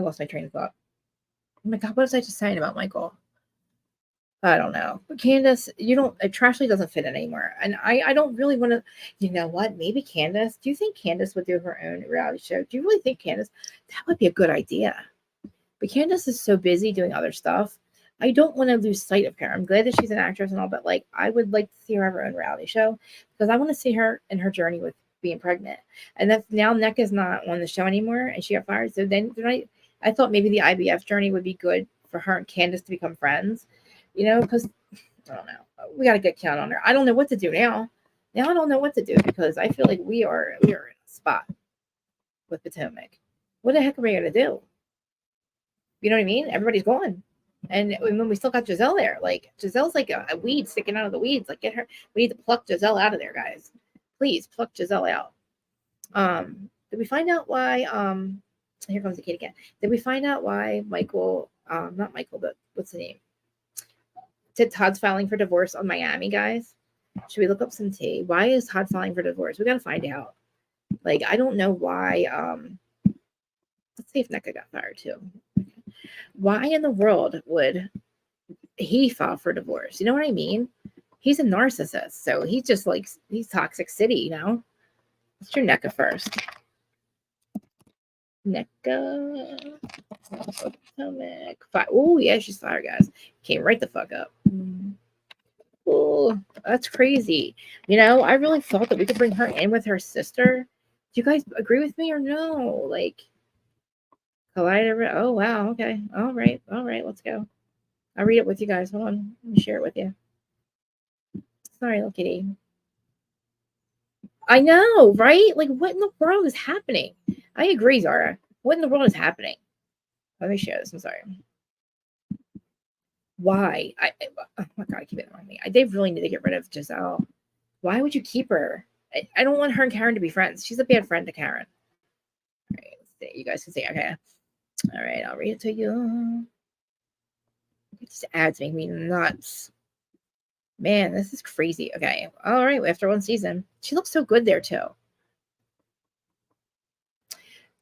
lost my train of thought. Oh my God, what was I just saying about Michael? I don't know. But Candace, you don't, Trashly doesn't fit in anymore. And I don't really want to, you know what? Maybe Candace, do you think Candace would do her own reality show? Do you really think Candace, that would be a good idea? But Candace is so busy doing other stuff. I don't want to lose sight of her. I'm glad that she's an actress and all, but like, I would like to see her have her own reality show because I want to see her in her journey with being pregnant. And that's now NECA's not on the show anymore and she got fired. So then I thought maybe the IVF journey would be good for her and Candace to become friends, you know, because I don't know. We got to get count on her. I don't know what to do now. Now I don't know what to do because I feel like we are in a spot with Potomac. What the heck are we gonna do? You know what I mean? Everybody's gone. And when we still got Giselle there, like Giselle's like a weed sticking out of the weeds. Like get her. We need to pluck Giselle out of there, guys. Please pluck Giselle out. Did we find out why? Here comes the kid again. Did we find out why Michael? Not Michael, but what's the name? Todd's filing for divorce on Miami, guys. Should we look up some tea? Why is Todd filing for divorce? We gotta find out. Like I don't know why. Let's see if NECA got fired too. Why in the world would he file for divorce? You know what I mean? He's a narcissist, so he's just like he's toxic city, you know. Let's do NECA first. NECA. Oh yeah, she's fired, guys. Came right the fuck up. Oh, that's crazy. You know, I really thought that we could bring her in with her sister. Do you guys agree with me or no? Like, Collider. Oh wow. Okay. All right. Let's go. I'll read it with you guys. Hold on. Let me share it with you. Sorry, little kitty. I know, right? Like, what in the world is happening? I agree, Zara. What in the world is happening? Let me share this. I'm sorry. Why? Oh my god, I keep it on me. They really need to get rid of Giselle. Why would you keep her? I don't want her and Karen to be friends. She's a bad friend to Karen. All right, let's see. You guys can see. Okay. All right, I'll read it to you. These ads make me nuts. Man, this is crazy. Okay. All right. After one season, she looks so good there too.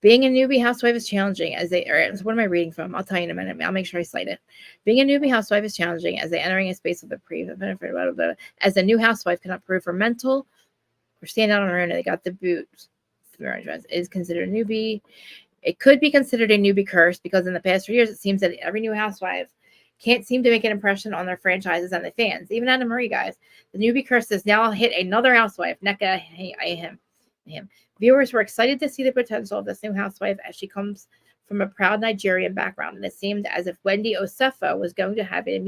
Being a newbie housewife is challenging as they. All right, so what am I reading from? I'll tell you in a minute. I'll make sure I cite it. Being a newbie housewife is challenging as they entering a space with a as a new housewife cannot prove her mental or stand out on her own. They got the boot. Is considered a newbie. It could be considered a newbie curse because in the past 3 years, it seems that every new housewife can't seem to make an impression on their franchises and the fans. Even Anna Marie, guys. The newbie curse has now hit another housewife, NECA. Him. Viewers were excited to see the potential of this new housewife as she comes from a proud Nigerian background, and it seemed as if Wendy Osefo was going to have a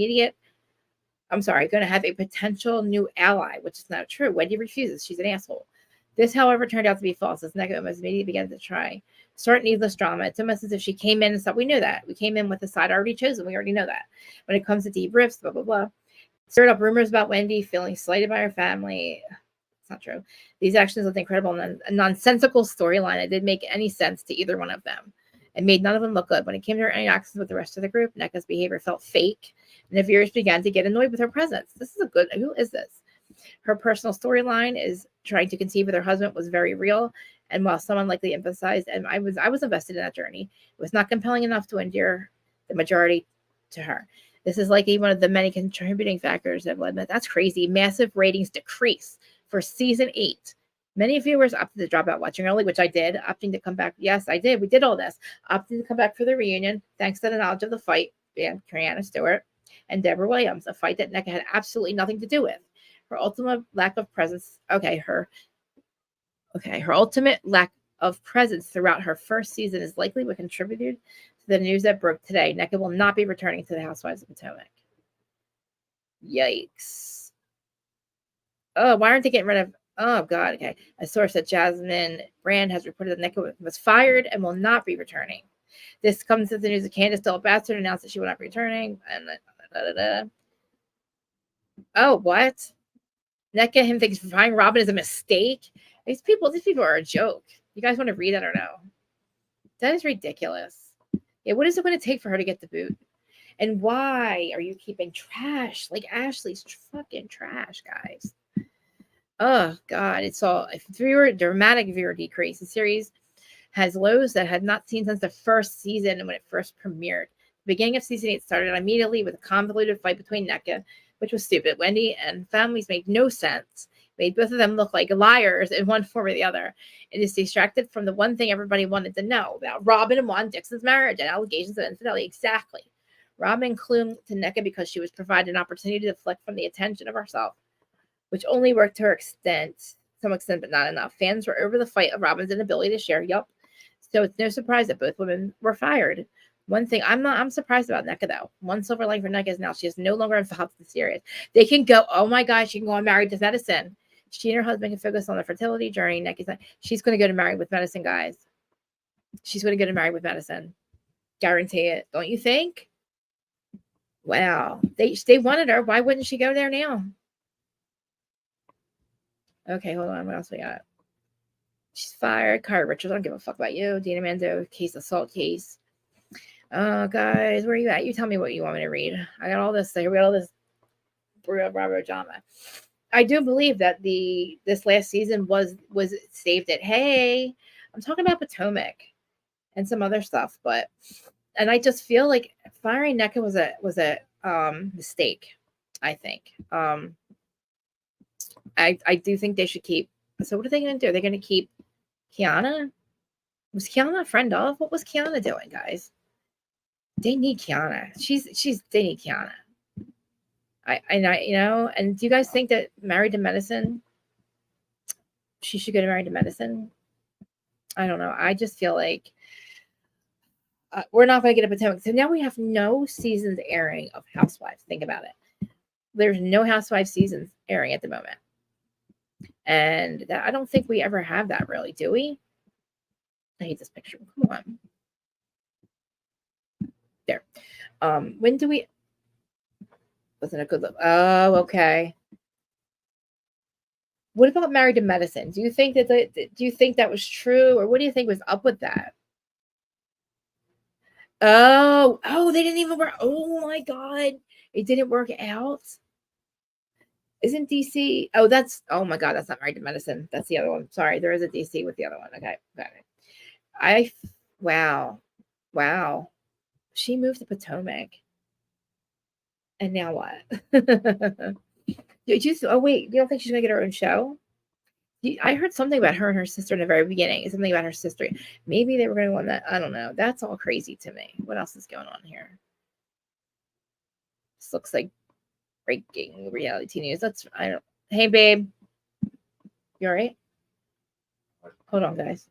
potential new ally, which is not true. Wendy refuses. She's an asshole. This, however, turned out to be false as NECA almost immediately began to start needless drama. It's almost as if she came in and said, we knew that. We came in with the side already chosen. We already know that. When it comes to deep rifts, blah, blah, blah. Stirred up rumors about Wendy feeling slighted by her family. It's not true. These actions looked incredible and a nonsensical storyline. It didn't make any sense to either one of them. It made none of them look good. When it came to her interactions with the rest of the group, NECA's behavior felt fake, and the viewers began to get annoyed with her presence. Who is this? Her personal storyline is trying to conceive with her husband was very real, and while someone likely emphasized, and I was invested in that journey, it was not compelling enough to endear the majority to her. This is likely one of the many contributing factors that led. That's crazy. Massive ratings decrease for season 8. Many viewers opted to drop out watching early, which I did, opting to come back. Yes, I did. We did all this. Opted to come back for the reunion, thanks to the knowledge of the fight, Brianna Stewart and Deborah Williams, a fight that NECA had absolutely nothing to do with. Her ultimate lack of presence. Her ultimate lack of presence throughout her first season is likely what contributed to the news that broke today. NECA will not be returning to the Housewives of Potomac. Yikes. Oh, why aren't they getting rid of... Oh, God. Okay. A source at Jasmine Brand has reported that NECA was fired and will not be returning. This comes as the news of Candace Bastard announced that she will not be returning. And oh, what? NECA, him thinks firing Robin is a mistake. These people are a joke. You guys want to read that or no? That is ridiculous. Yeah, what is it going to take for her to get the boot? And why are you keeping trash? Like Ashley's fucking trash, guys. Oh, God. It's all dramatic viewer decrease. The series has lows that had not seen since the first season and when it first premiered. Beginning of season 8 started immediately with a convoluted fight between NECA, which was stupid. Wendy and families made no sense. Made both of them look like liars in one form or the other. It is distracted from the one thing everybody wanted to know about Robin and Juan Dixon's marriage and allegations of infidelity. Exactly. Robin clung to NECA because she was provided an opportunity to deflect from the attention of herself, which only worked to her extent, some extent, but not enough. Fans were over the fight of Robin's inability to share. Yup. So it's no surprise that both women were fired. One thing I'm surprised about NECA though. One silver lining for NECA is now she is no longer involved in the series. They can go, oh my gosh, she can go on Married to Medicine. She and her husband can focus on their fertility journey. She's going to go to Married with Medicine, guys. She's going to go to Married with Medicine. Guarantee it. Don't you think? Wow. They wanted her. Why wouldn't she go there now? Okay, hold on. What else we got? She's fired. Kyra Richards, I don't give a fuck about you. Dina Mando, case assault case. Guys, where are you at? You tell me what you want me to read. I got all this. I read all this Robert drama. I do believe that this last season was saved it. Hey, I'm talking about Potomac and some other stuff, and I just feel like firing NECA was a mistake. I think. I do think they should keep. So what are they going to do? They're going to keep Kiana? Was Kiana a friend of? What was Kiana doing, guys? They need Kiana. They need Kiana. And do you guys think that Married to Medicine, she should go to Married to Medicine? I don't know. I just feel like we're not going to get a Potomac. So now we have no seasons airing of Housewives. Think about it. There's no Housewives seasons airing at the moment. And I don't think we ever have that, really, do we? I hate this picture. Come on. There. When do we... Wasn't a good look. Oh, okay. What about Married to Medicine? Do you think that was true, or what do you think was up with that? Oh, they didn't even work. Oh my God, it didn't work out. Isn't DC? Oh, oh my God, that's not Married to Medicine. That's the other one. Sorry, there is a DC with the other one. Okay, got it. Wow. She moved to Potomac. And now what? Oh wait, you don't think she's gonna get her own show? I heard something about her and her sister in the very beginning. Something about her sister. Maybe they were gonna want that. I don't know. That's all crazy to me. What else is going on here? This looks like breaking reality news. Hey babe. You all right? Hold on, guys.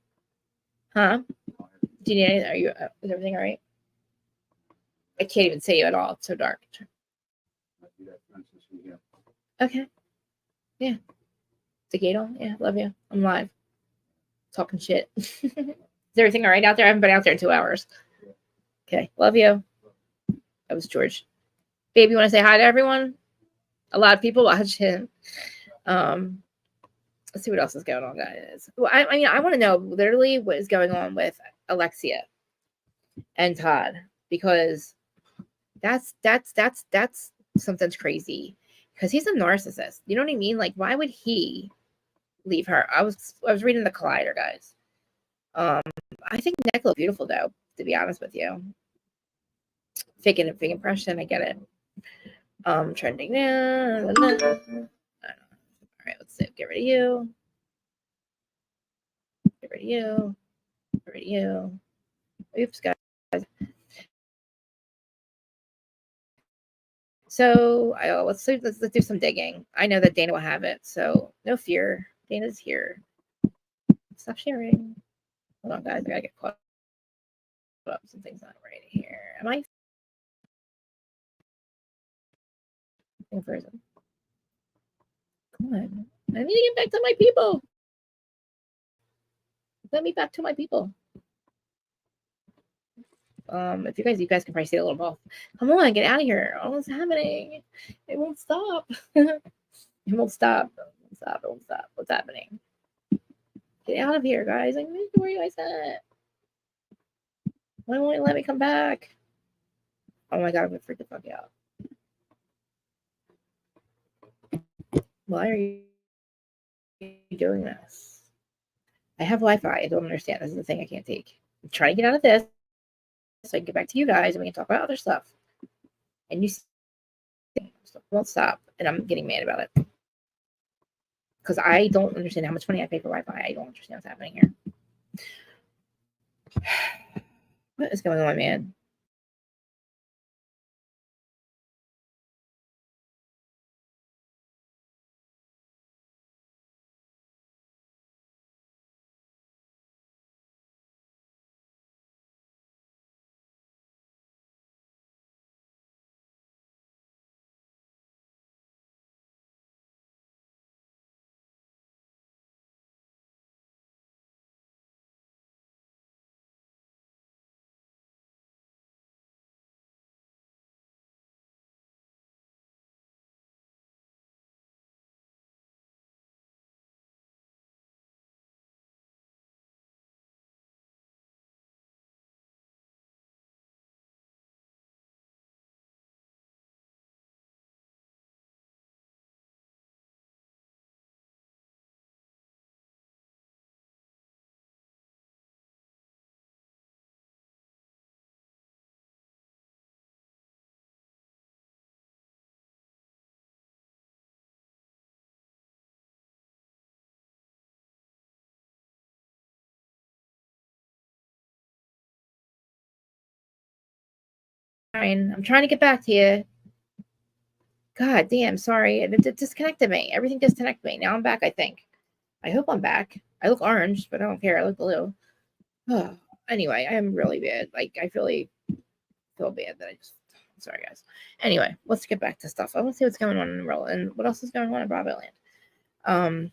Huh? Do you need anything? Is everything all right? I can't even see you at all. It's so dark. Okay. Yeah. The gate on? Yeah, love you. I'm live. Talking shit. Is everything all right out there? I haven't been out there in 2 hours. Okay. Love you. That was George. Babe, you want to say hi to everyone? A lot of people watching. Let's see what else is going on, guys. Well, I want to know literally what is going on with Alexia and Todd, because that's something's crazy, because he's a narcissist. You know what I mean? Like, why would he leave her? I was reading the Collider, guys. I think Nick looked beautiful though, to be honest with you. Fake impression, I get it. Trending now. All right, let's see. Get rid of you. Get rid of you. Get rid of you. Oops, guys. So let's do some digging. I know that Dana will have it, so no fear. Dana's here. Stop sharing. Hold on, guys. I gotta get caught up. Something's not right here. Am I? Frozen. Come on. I need to get back to my people. Let me back to my people. If you guys can probably see a little both. Come on, get out of here. Oh, what's happening? It won't stop. It won't stop. It won't stop. What's happening? Get out of here, guys. Like, where are you guys at? Why won't you let me come back? Oh my God, I'm gonna freak the fuck out. Why are you doing this? I have Wi-Fi. I don't understand. This is the thing I can't take. I'm trying to get out of this. so I can get back to you guys and we can talk about other stuff. And you won't stop, and I'm getting mad about it because I don't understand how much money I pay for Wi-Fi. I don't understand what's happening here. What is going on, man? I'm trying to get back to you. God damn, sorry. It disconnected me. Everything disconnected me. Now I'm back, I think. I hope I'm back. I look orange, but I don't care. I look blue. Oh, anyway, I am really bad. Like, I really feel bad that sorry, guys. Anyway, let's get back to stuff. I want to see what's going on in Rhom and what else is going on in Bravo Land.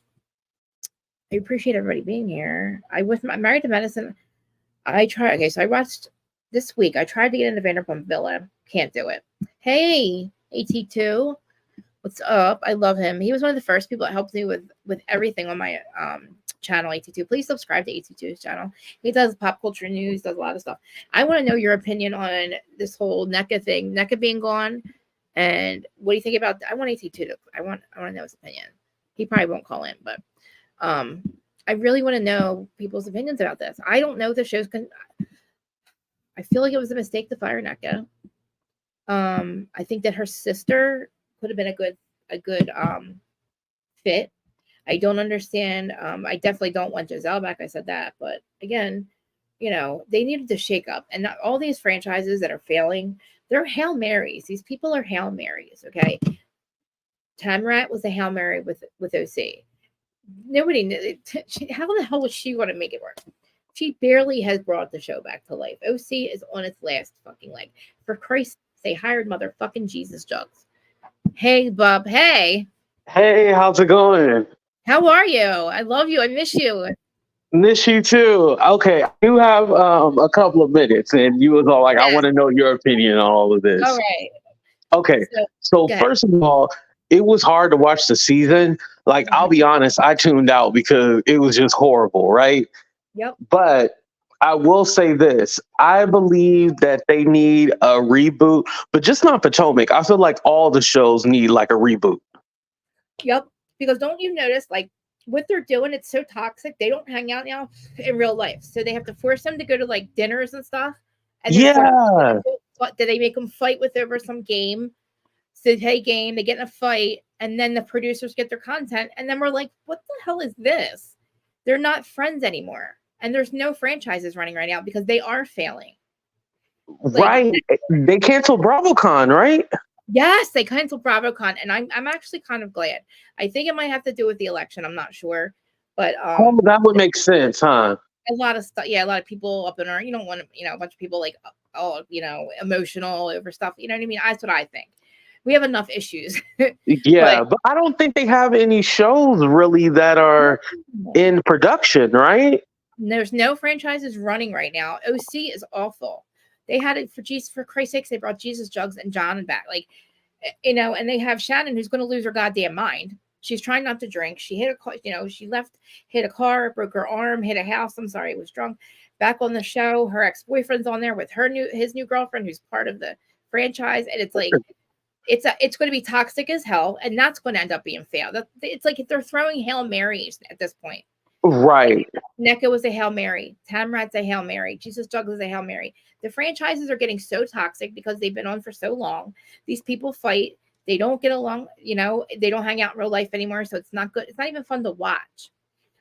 I appreciate everybody being here. I'm married to medicine. Okay, so I watched this week. I tried to get into Vanderpump Villa. Can't do it. Hey, AT2. What's up? I love him. He was one of the first people that helped me with everything on my channel, AT2. Please subscribe to AT2's channel. He does pop culture news, does a lot of stuff. I want to know your opinion on this whole NECA thing, NECA being gone, and what do you think about I want AT2 to I want to know his opinion. He probably won't call in, but I really want to know people's opinions about this. I don't know if the show's I feel like it was a mistake to fire NECA. I think that her sister could have been a good fit. I don't understand. I definitely don't want Giselle back. I said that, but again, they needed to shake up. And not all these franchises that are failing, they're Hail Marys. These people are Hail Marys. Okay, Tamrat was a Hail Mary with OC. Nobody knew. How the hell was she going to make it work? She barely has brought the show back to life. OC is on its last fucking leg. For Christ's sake, they hired motherfucking Jesus Jugs. Hey, Bub. Hey. Hey, how's it going? How are you? I love you. I miss you. Miss you too. Okay, you have a couple of minutes, and you was all like, "I Yes. want to know your opinion on all of this." All right. Okay, so first of all, it was hard to watch the season. Like, I'll be honest, I tuned out because it was just horrible, right? Yep. But I will say this: I believe that they need a reboot, but just not Potomac. I feel like all the shows need like a reboot. Yep. Because don't you notice, like, what they're doing, it's so toxic. They don't hang out now in real life. So they have to force them to go to, like, dinners and stuff. And then Yeah. do they make them fight with over some game? So, hey, game, they get in a fight. And then the producers get their content. And then we're like, what the hell is this? They're not friends anymore. And there's no franchises running right now because they are failing. Right. They canceled BravoCon, right? Yes, they canceled BravoCon, and I'm actually kind of glad. I think it might have to do with the election. I'm not sure, but that would make sense, huh? A lot of stuff. Yeah, a lot of people up in our. You don't want a bunch of people like emotional over stuff. You know what I mean? That's what I think. We have enough issues. Yeah, but I don't think they have any shows really that are in production, right? There's no franchises running right now. OC is awful. They had it for Christ's sakes, they brought Jesus Jugs and John back. Like, and they have Shannon who's going to lose her goddamn mind. She's trying not to drink. She hit a car, she hit a car, broke her arm, hit a house. I'm sorry, was drunk. Back on the show, her ex-boyfriend's on there with his new girlfriend who's part of the franchise. And it's like, it's going to be toxic as hell. And that's going to end up being failed. It's like they're throwing Hail Marys at this point. Right. NECA was a Hail Mary. Tamrat's a Hail Mary. Jesus Juggles is a Hail Mary. The franchises are getting so toxic because they've been on for so long. These people fight. They don't get along. They don't hang out in real life anymore. So it's not good. It's not even fun to watch.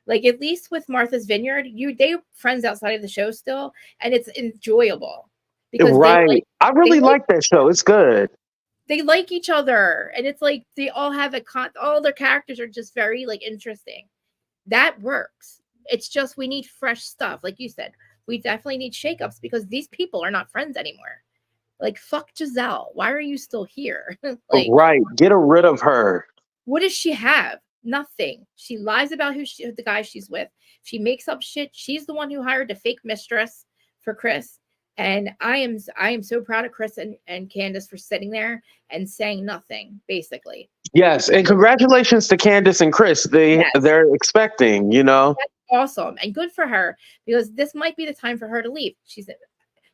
Like, at least with Martha's Vineyard, they're friends outside of the show still, and it's enjoyable because Right. I they really like like that show. It's good. they like each other, and it's like they all have all their characters are just very like interesting. That works. It's just we need fresh stuff. Like you said, we definitely need shakeups because these people are not friends anymore. Like, fuck Giselle. Why are you still here? Like, Right. Get rid of her. what does she have? Nothing. She lies about the guy she's with. She makes up shit. She's the one who hired the fake mistress for Chris. And I am so proud of Chris and Candace for sitting there and saying nothing, basically. Yes, and congratulations to Candace and Chris. Yes. They're expecting, That's awesome. And good for her, because this might be the time for her to leave. She said,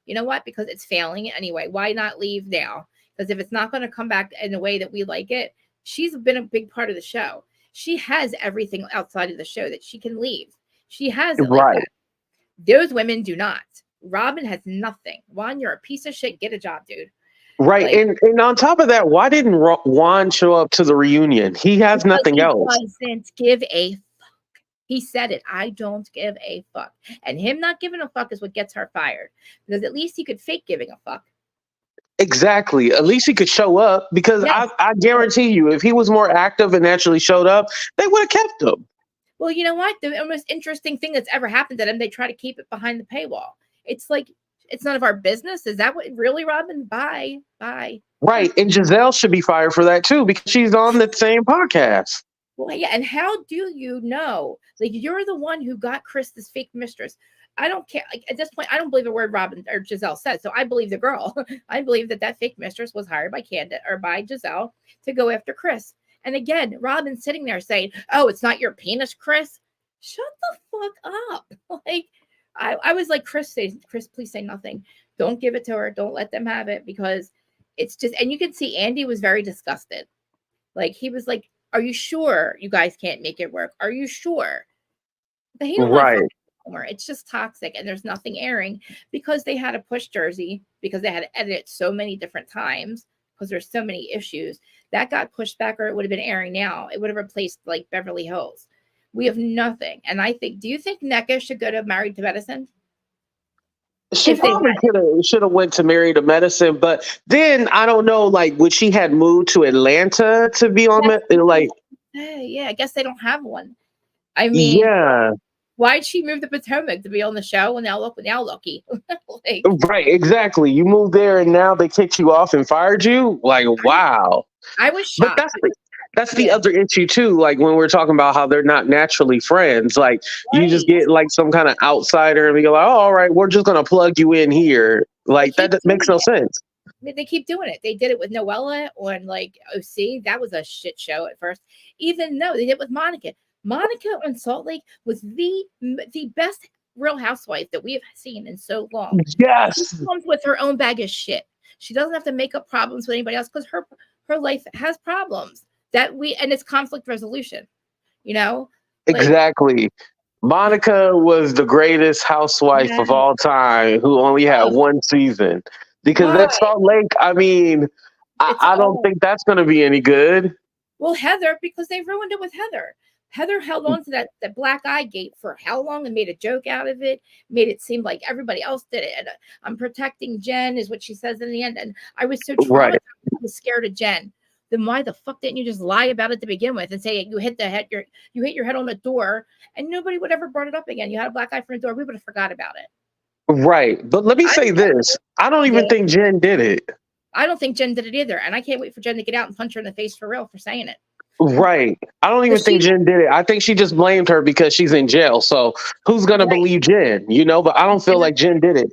you know what? Because it's failing anyway. Why not leave now? Because if it's not going to come back in the way that we like it, she's been a big part of the show. She has everything outside of the show that she can leave. She has it like that. Those women do not. Robin has nothing. Juan, you're a piece of shit. Get a job, dude. Right. Like, and on top of that, why didn't Juan show up to the reunion? He has nothing else. He doesn't give a fuck. He said it. I don't give a fuck. And him not giving a fuck is what gets her fired. Because at least he could fake giving a fuck. Exactly. At least he could show up, because yes. I guarantee you, if he was more active and actually showed up, they would have kept him. Well, you know what? The most interesting thing that's ever happened to them, they try to keep it behind the paywall. It's like, it's none of our business. Is that what really, Robin? Bye. Right. And Giselle should be fired for that too, because she's on the same podcast. Well, yeah. And how do you know? Like, you're the one who got Chris this fake mistress. I don't care. Like, at this point, I don't believe a word Robin or Giselle said. So I believe the girl. I believe that fake mistress was hired by Candace or by Giselle to go after Chris. And again, Robin's sitting there saying, "Oh, it's not your penis, Chris." Shut the fuck up. Like, I was like, Chris, please say nothing. Don't give it to her. Don't let them have it, because it's just, and you can see Andy was very disgusted. Like, he was like, "Are you sure you guys can't make it work? Are you sure?" But he don't want to anymore. It's just toxic, and there's nothing airing because they had to push Jersey, because they had to edit it so many different times because there's so many issues. That got pushed back, or it would have been airing now. It would have replaced like Beverly Hills. We have nothing. And I think, do you think NECA should go to Married to Medicine? She probably should have went to Married to Medicine, but then I don't know, like, would she had moved to Atlanta to be on like? Yeah, I guess they don't have one. I mean, yeah. Why'd she move to Potomac to be on the show? And now lucky. Like, right, exactly. You moved there and now they kicked you off and fired you. Like, wow. I was shocked. But that's the other issue too. Like, when we're talking about how they're not naturally friends, like you just get like some kind of outsider and we go like, "Oh, all right, we're just gonna plug you in here." Like, that makes no sense. They keep doing it. They did it with Noella on like OC. That was a shit show at first. Even though they did it with Monica. Monica on Salt Lake was the best Real Housewife that we have seen in so long. Yes. She comes with her own bag of shit. She doesn't have to make up problems with anybody else because her life has problems and it's conflict resolution, Like, exactly. Monica was the greatest housewife of all time who only had one season, because that Salt Lake, I mean, I don't think that's going to be any good. Well, Heather, because they ruined it with Heather. Heather held on to that black eye gate for how long and made a joke out of it, made it seem like everybody else did it. And I'm protecting Jen is what she says in the end. And I was so traumatized. I was scared of Jen. Then why the fuck didn't you just lie about it to begin with and say you hit your head on the door and nobody would ever brought it up again? You had a black eye for the door. We would have forgot about it. Right. But let me say this. I don't even think Jen did it. I don't think Jen did it either. And I can't wait for Jen to get out and punch her in the face for real for saying it. Right. I don't even think Jen did it. I think she just blamed her because she's in jail. So who's going to believe Jen, But I don't feel like Jen did it.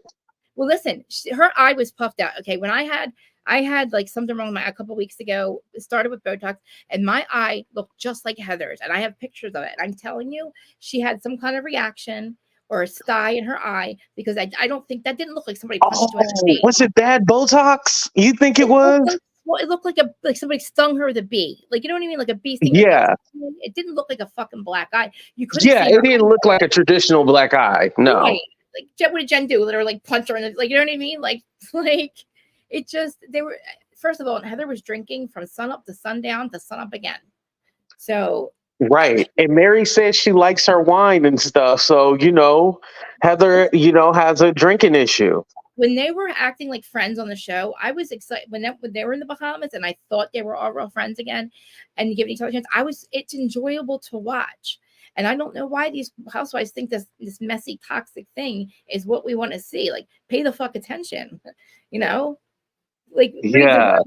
Well, listen, her eye was puffed out. Okay. When I had like something wrong with my eye a couple of weeks ago. It started with Botox and my eye looked just like Heather's. And I have pictures of it. And I'm telling you, she had some kind of reaction or a sty in her eye because I don't think that didn't look like somebody punched you in the face. Was it bad Botox? You think it was? Well, it looked like somebody stung her with a bee. Like, you know what I mean? Like a bee sting. Yeah. It didn't look like a fucking black eye. You couldn't Yeah, see it her didn't look like a traditional black eye. No. right. Like, what did Jen do? Let her like punch her in the, like, you know what I mean? Like it just, they were, first of all, Heather was drinking from sun up to sundown to sun up again. So Right. And Mary says she likes her wine and stuff. So, Heather, has a drinking issue. when they were acting like friends on the show, I was excited when they were in the Bahamas and I thought they were all real friends again and giving each other a chance. It's enjoyable to watch. And I don't know why these housewives think this messy, toxic thing is what we want to see. Like, pay the fuck attention, like Yeah.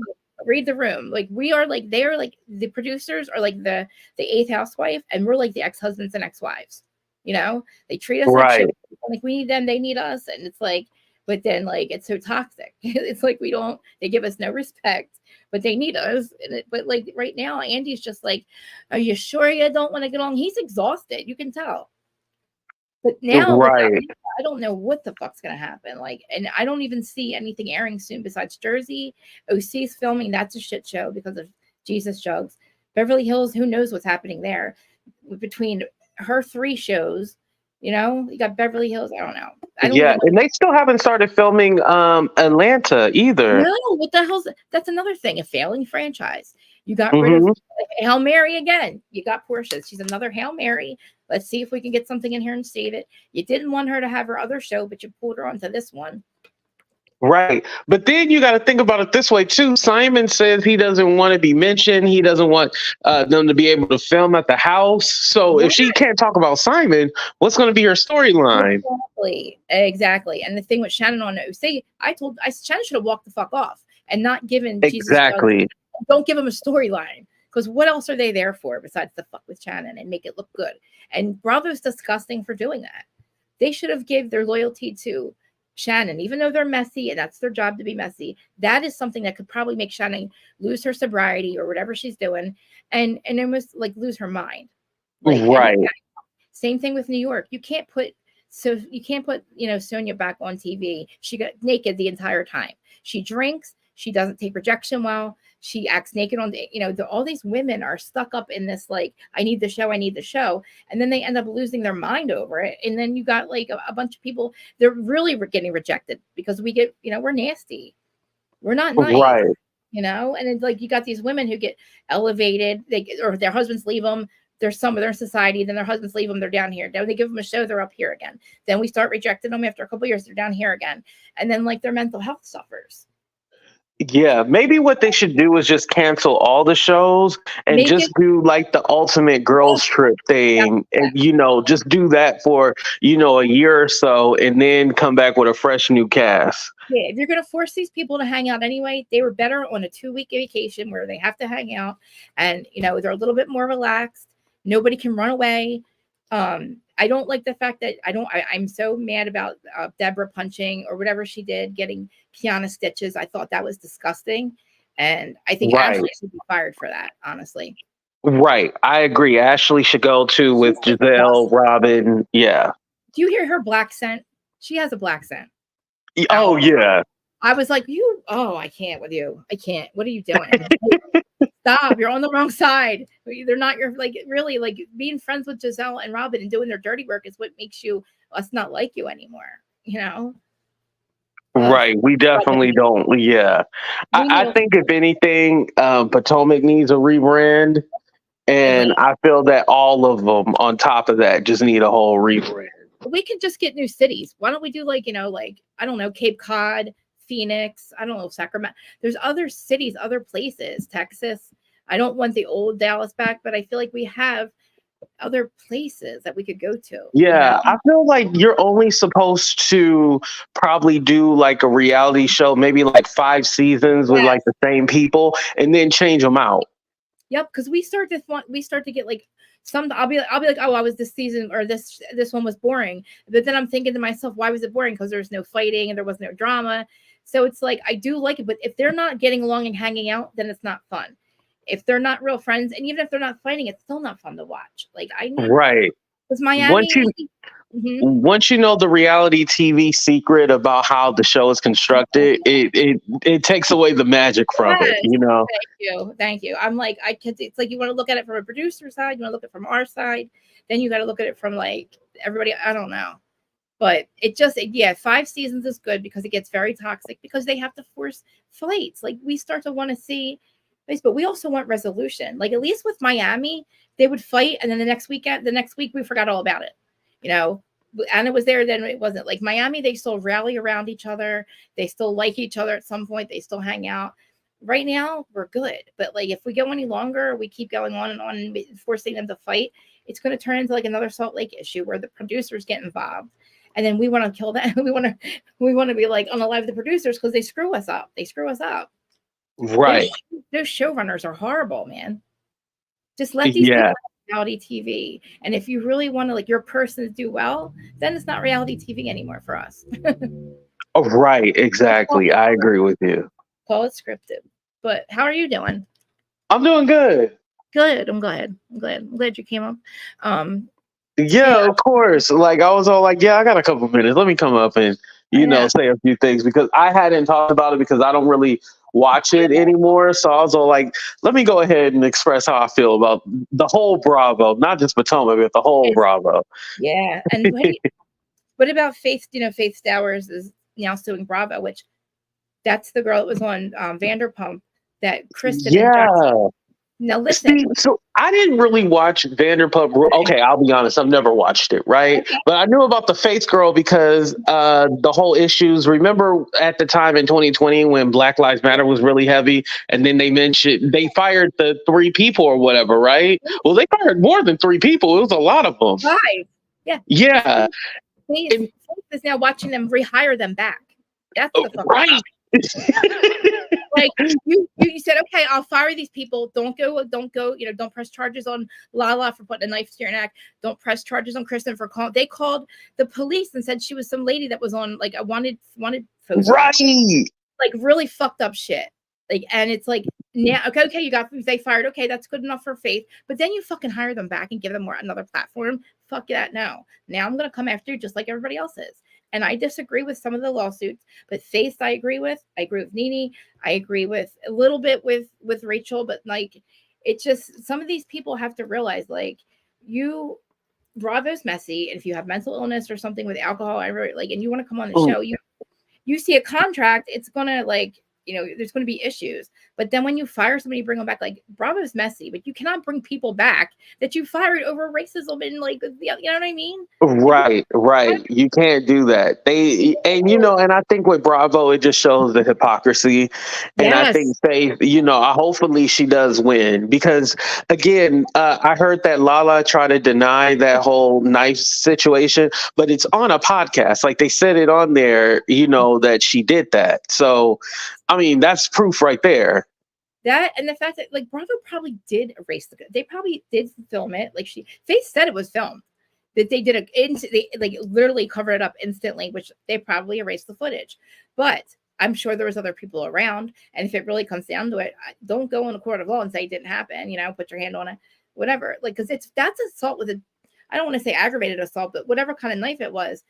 read the room. Like, we are like, they're like, the producers are like the eighth housewife, and we're like the ex-husbands and ex-wives. They treat us like shit. Like, we need them, they need us. And it's like, but then like, it's so toxic. It's like, they give us no respect, but they need us. But like right now, Andy's just like, are you sure you don't want to get along? He's exhausted. You can tell. But now, right. I don't know what the fuck's gonna happen. Like, and I don't even see anything airing soon besides Jersey. OC's filming. That's a shit show because of Jesus Jugs. Beverly Hills, who knows what's happening there? Between her 3 shows, you got Beverly Hills. I don't know. And they still haven't started filming Atlanta either. No, what the hell's that's another thing, a failing franchise. You got rid of Hail Mary again. You got Portia. She's another Hail Mary. Let's see if we can get something in here and save it. You didn't want her to have her other show, but you pulled her onto this one. Right. But then you got to think about it this way, too. Simon says he doesn't want to be mentioned. He doesn't want them to be able to film at the house. So if she can't talk about Simon, what's going to be her storyline? Exactly. And the thing with Shannon on it, Shannon should have walked the fuck off and not given Exactly. Jesus, don't give him a storyline. Because what else are they there for besides to fuck with Shannon and make it look good? And Bravo's disgusting for doing that. They should have gave their loyalty to Shannon, even though they're messy and that's their job to be messy. That is something that could probably make Shannon lose her sobriety or whatever she's doing, and almost like lose her mind. Like, right. Same thing with New York. You can't put Sonia back on TV. She got naked the entire time. She drinks. She doesn't take rejection well. She acts naked on all these women are stuck up in this, like, I need the show. And then they end up losing their mind over it. And then you got like a bunch of people, they're really getting rejected because we get, we're nasty. We're not nice, right. And it's like, you got these women who get elevated, or their husbands leave them. There's some of their society, then their husbands leave them, they're down here. Then they give them a show, they're up here again. Then we start rejecting them after a couple of years, they're down here again. And then like their mental health suffers. Yeah, maybe what they should do is just cancel all the shows and just do like the ultimate girls trip thing. And, just do that for, a year or so and then come back with a fresh new cast. Yeah, if you're going to force these people to hang out anyway, they were better on a 2-week vacation where they have to hang out and, they're a little bit more relaxed. Nobody can run away. I don't like the fact that I'm so mad about Deborah punching or whatever she did, getting Kiana stitches. I thought that was disgusting. And I think Ashley should be fired for that, honestly. Right. I agree. Ashley should go too with Giselle, Robin. Yeah. Do you hear her black scent? She has a black scent. Oh, yeah. I was like, I can't with you. I can't. What are you doing? Stop. You're on the wrong side. They're not your, like, really, like, being friends with Giselle and Robin and doing their dirty work is what makes us not like you anymore, Right. We definitely don't. Yeah. I think if anything, Potomac needs a rebrand. And I feel that all of them on top of that just need a whole rebrand. We could just get new cities. Why don't we do like, I don't know, Cape Cod, Phoenix, I don't know, Sacramento. There's other cities, other places, Texas. I don't want the old Dallas back, but I feel like we have other places that we could go to. Yeah, I feel like you're only supposed to probably do like a reality show, maybe like 5 seasons with like the same people, and then change them out. Yep, because we start to get like some. I'll be like, oh, I was this season or this one was boring, but then I'm thinking to myself, why was it boring? Because there's no fighting and there was no drama. So it's like, I do like it, but if they're not getting along and hanging out, then it's not fun. If they're not real friends, and even if they're not fighting, it's still not fun to watch. Like, I need, right. Because Miami, once you know the reality TV secret about how the show is constructed, it takes away the magic from it, you know. Thank you. I'm like, it's like you want to look at it from a producer side, you want to look at it from our side, then you got to look at it from like everybody. I don't know, but it just 5 seasons is good because it gets very toxic because they have to force fights. Like we start to want to see this, but we also want resolution. Like at least with Miami, they would fight, and then the next week we forgot all about it, you know. And it was there, then it wasn't. Like Miami, they still rally around each other. They still like each other at some point. They still hang out. Right now, we're good. But like if we go any longer, we keep going on and forcing them to fight, it's going to turn into like another Salt Lake issue where the producers get involved. And then we want to kill them. we want to be like unalive the producers because they screw us up. Right. Those showrunners are horrible, man. Just let these people reality TV. And if you really want to like your person to do well, then it's not reality TV anymore for us. Oh, right, exactly. I agree with you. Call it scripted. But how are you doing? I'm doing good. Good. I'm glad you came up. Yeah, of course. Like I was all like, yeah, I got a couple minutes. Let me come up and say a few things because I hadn't talked about it because I don't really watch it anymore. So I was all like, let me go ahead and express how I feel about the whole Bravo, not just Potomac, but the whole Bravo. Yeah. And what about Faith? You know, Faith Stowers is now suing Bravo, which that's the girl that was on Vanderpump that Kristen. Yeah. Now listen. See, so I didn't really watch Vanderpump. Okay, I'll be honest, I've never watched it, right? Okay. But I knew about the Faith girl because the whole issues. Remember at the time in 2020 when Black Lives Matter was really heavy, and then they fired the 3 people or whatever, right? Well, they fired more than 3 people. It was a lot of them. 5. Yeah. Yeah. Faith is now watching them rehire them back. That's the fuck right. Like you said, okay, I'll fire these people. Don't go, don't press charges on Lala for putting a knife to your neck. Don't press charges on Kristen for calling. They called the police and said she was some lady that was on like a wanted poster. Right. Like really fucked up shit. Like, and it's like, now, okay, they fired. Okay, that's good enough for Faith. But then you fucking hire them back and give them another platform. Fuck that. No. Now I'm going to come after you just like everybody else is. And I disagree with some of the lawsuits, but Faith, I agree with Nene. I agree with a little bit with Rachel, but like, it's just, some of these people have to realize like Bravo's messy. And if you have mental illness or something with alcohol, and you want to come on the show, you see a contract, it's going to like, there's going to be issues. But then when you fire somebody, bring them back, like Bravo's messy, but you cannot bring people back that you fired over racism and like, you know what I mean? Right. You can't do that. And I think with Bravo, it just shows the hypocrisy. And I think Faith, hopefully she does win because again, I heard that Lala tried to deny that whole knife situation, but it's on a podcast. Like they said it on there, that she did that. So, I mean, that's proof right there. That and the fact that like Bravo probably did erase they probably did film it. Like Faith said it was filmed. That they did they like literally covered it up instantly, which they probably erased the footage. But I'm sure there was other people around. And if it really comes down to it, don't go in a court of law and say it didn't happen, put your hand on it, whatever. Like, because that's assault with I don't want to say aggravated assault, but whatever kind of knife it was,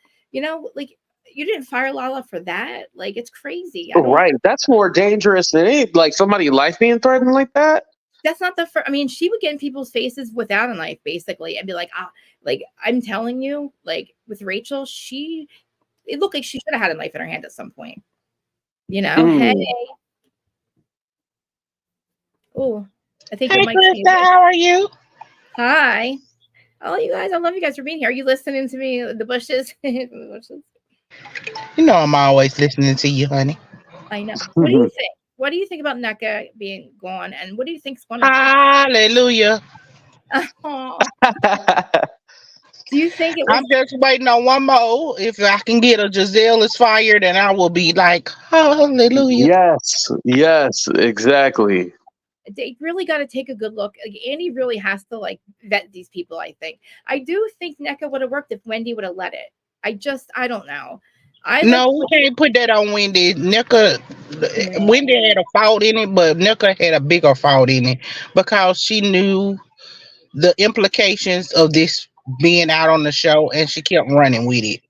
like you didn't fire Lala for that. Like, it's crazy. Right. That's more dangerous than like somebody's life being threatened like that. That's not the first. I mean, she would get in people's faces without a knife, basically, and be like, like, I'm telling you, like with Rachel, it looked like she should have had a knife in her hand at some point. Hey. Oh, I think hey, Krista, how are you? Hi. Oh, you guys, I love you guys for being here. Are you listening to me? The bushes. I'm always listening to you, honey. I know. What do you think? What do you think about Nneka being gone? And what do you think's going to happen? Hallelujah. Do you think I'm just waiting on one more. If I can get a Giselle is fired, and I will be like, hallelujah. Yes, exactly. They really got to take a good look. Like, Andy really has to like vet these people, I think. I do think Nneka would have worked if Wendy would have let it. I don't know. We can't put that on Wendy. Wendy had a fault in it, but Nneka had a bigger fault in it because she knew the implications of this being out on the show, and she kept running with it.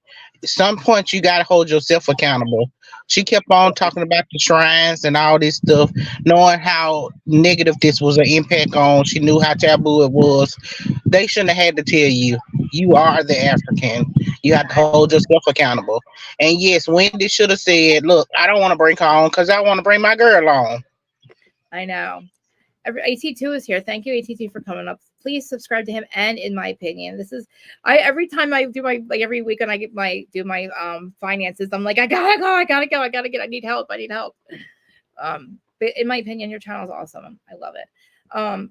At some point, you got to hold yourself accountable. She kept on talking about the shrines and all this stuff, knowing how negative this was an impact on. She knew how taboo it was. They shouldn't have had to tell you, you are the African. You have to hold yourself accountable. And yes, Wendy should have said, look, I don't want to bring her on because I want to bring my girl on. I know. AT2 is here. Thank you, AT2, for coming up. Please subscribe to him. And in my opinion, this is every time I do my every weekend I get my finances, I'm like, I gotta go, I need help. But in my opinion, your channel is awesome. I love it.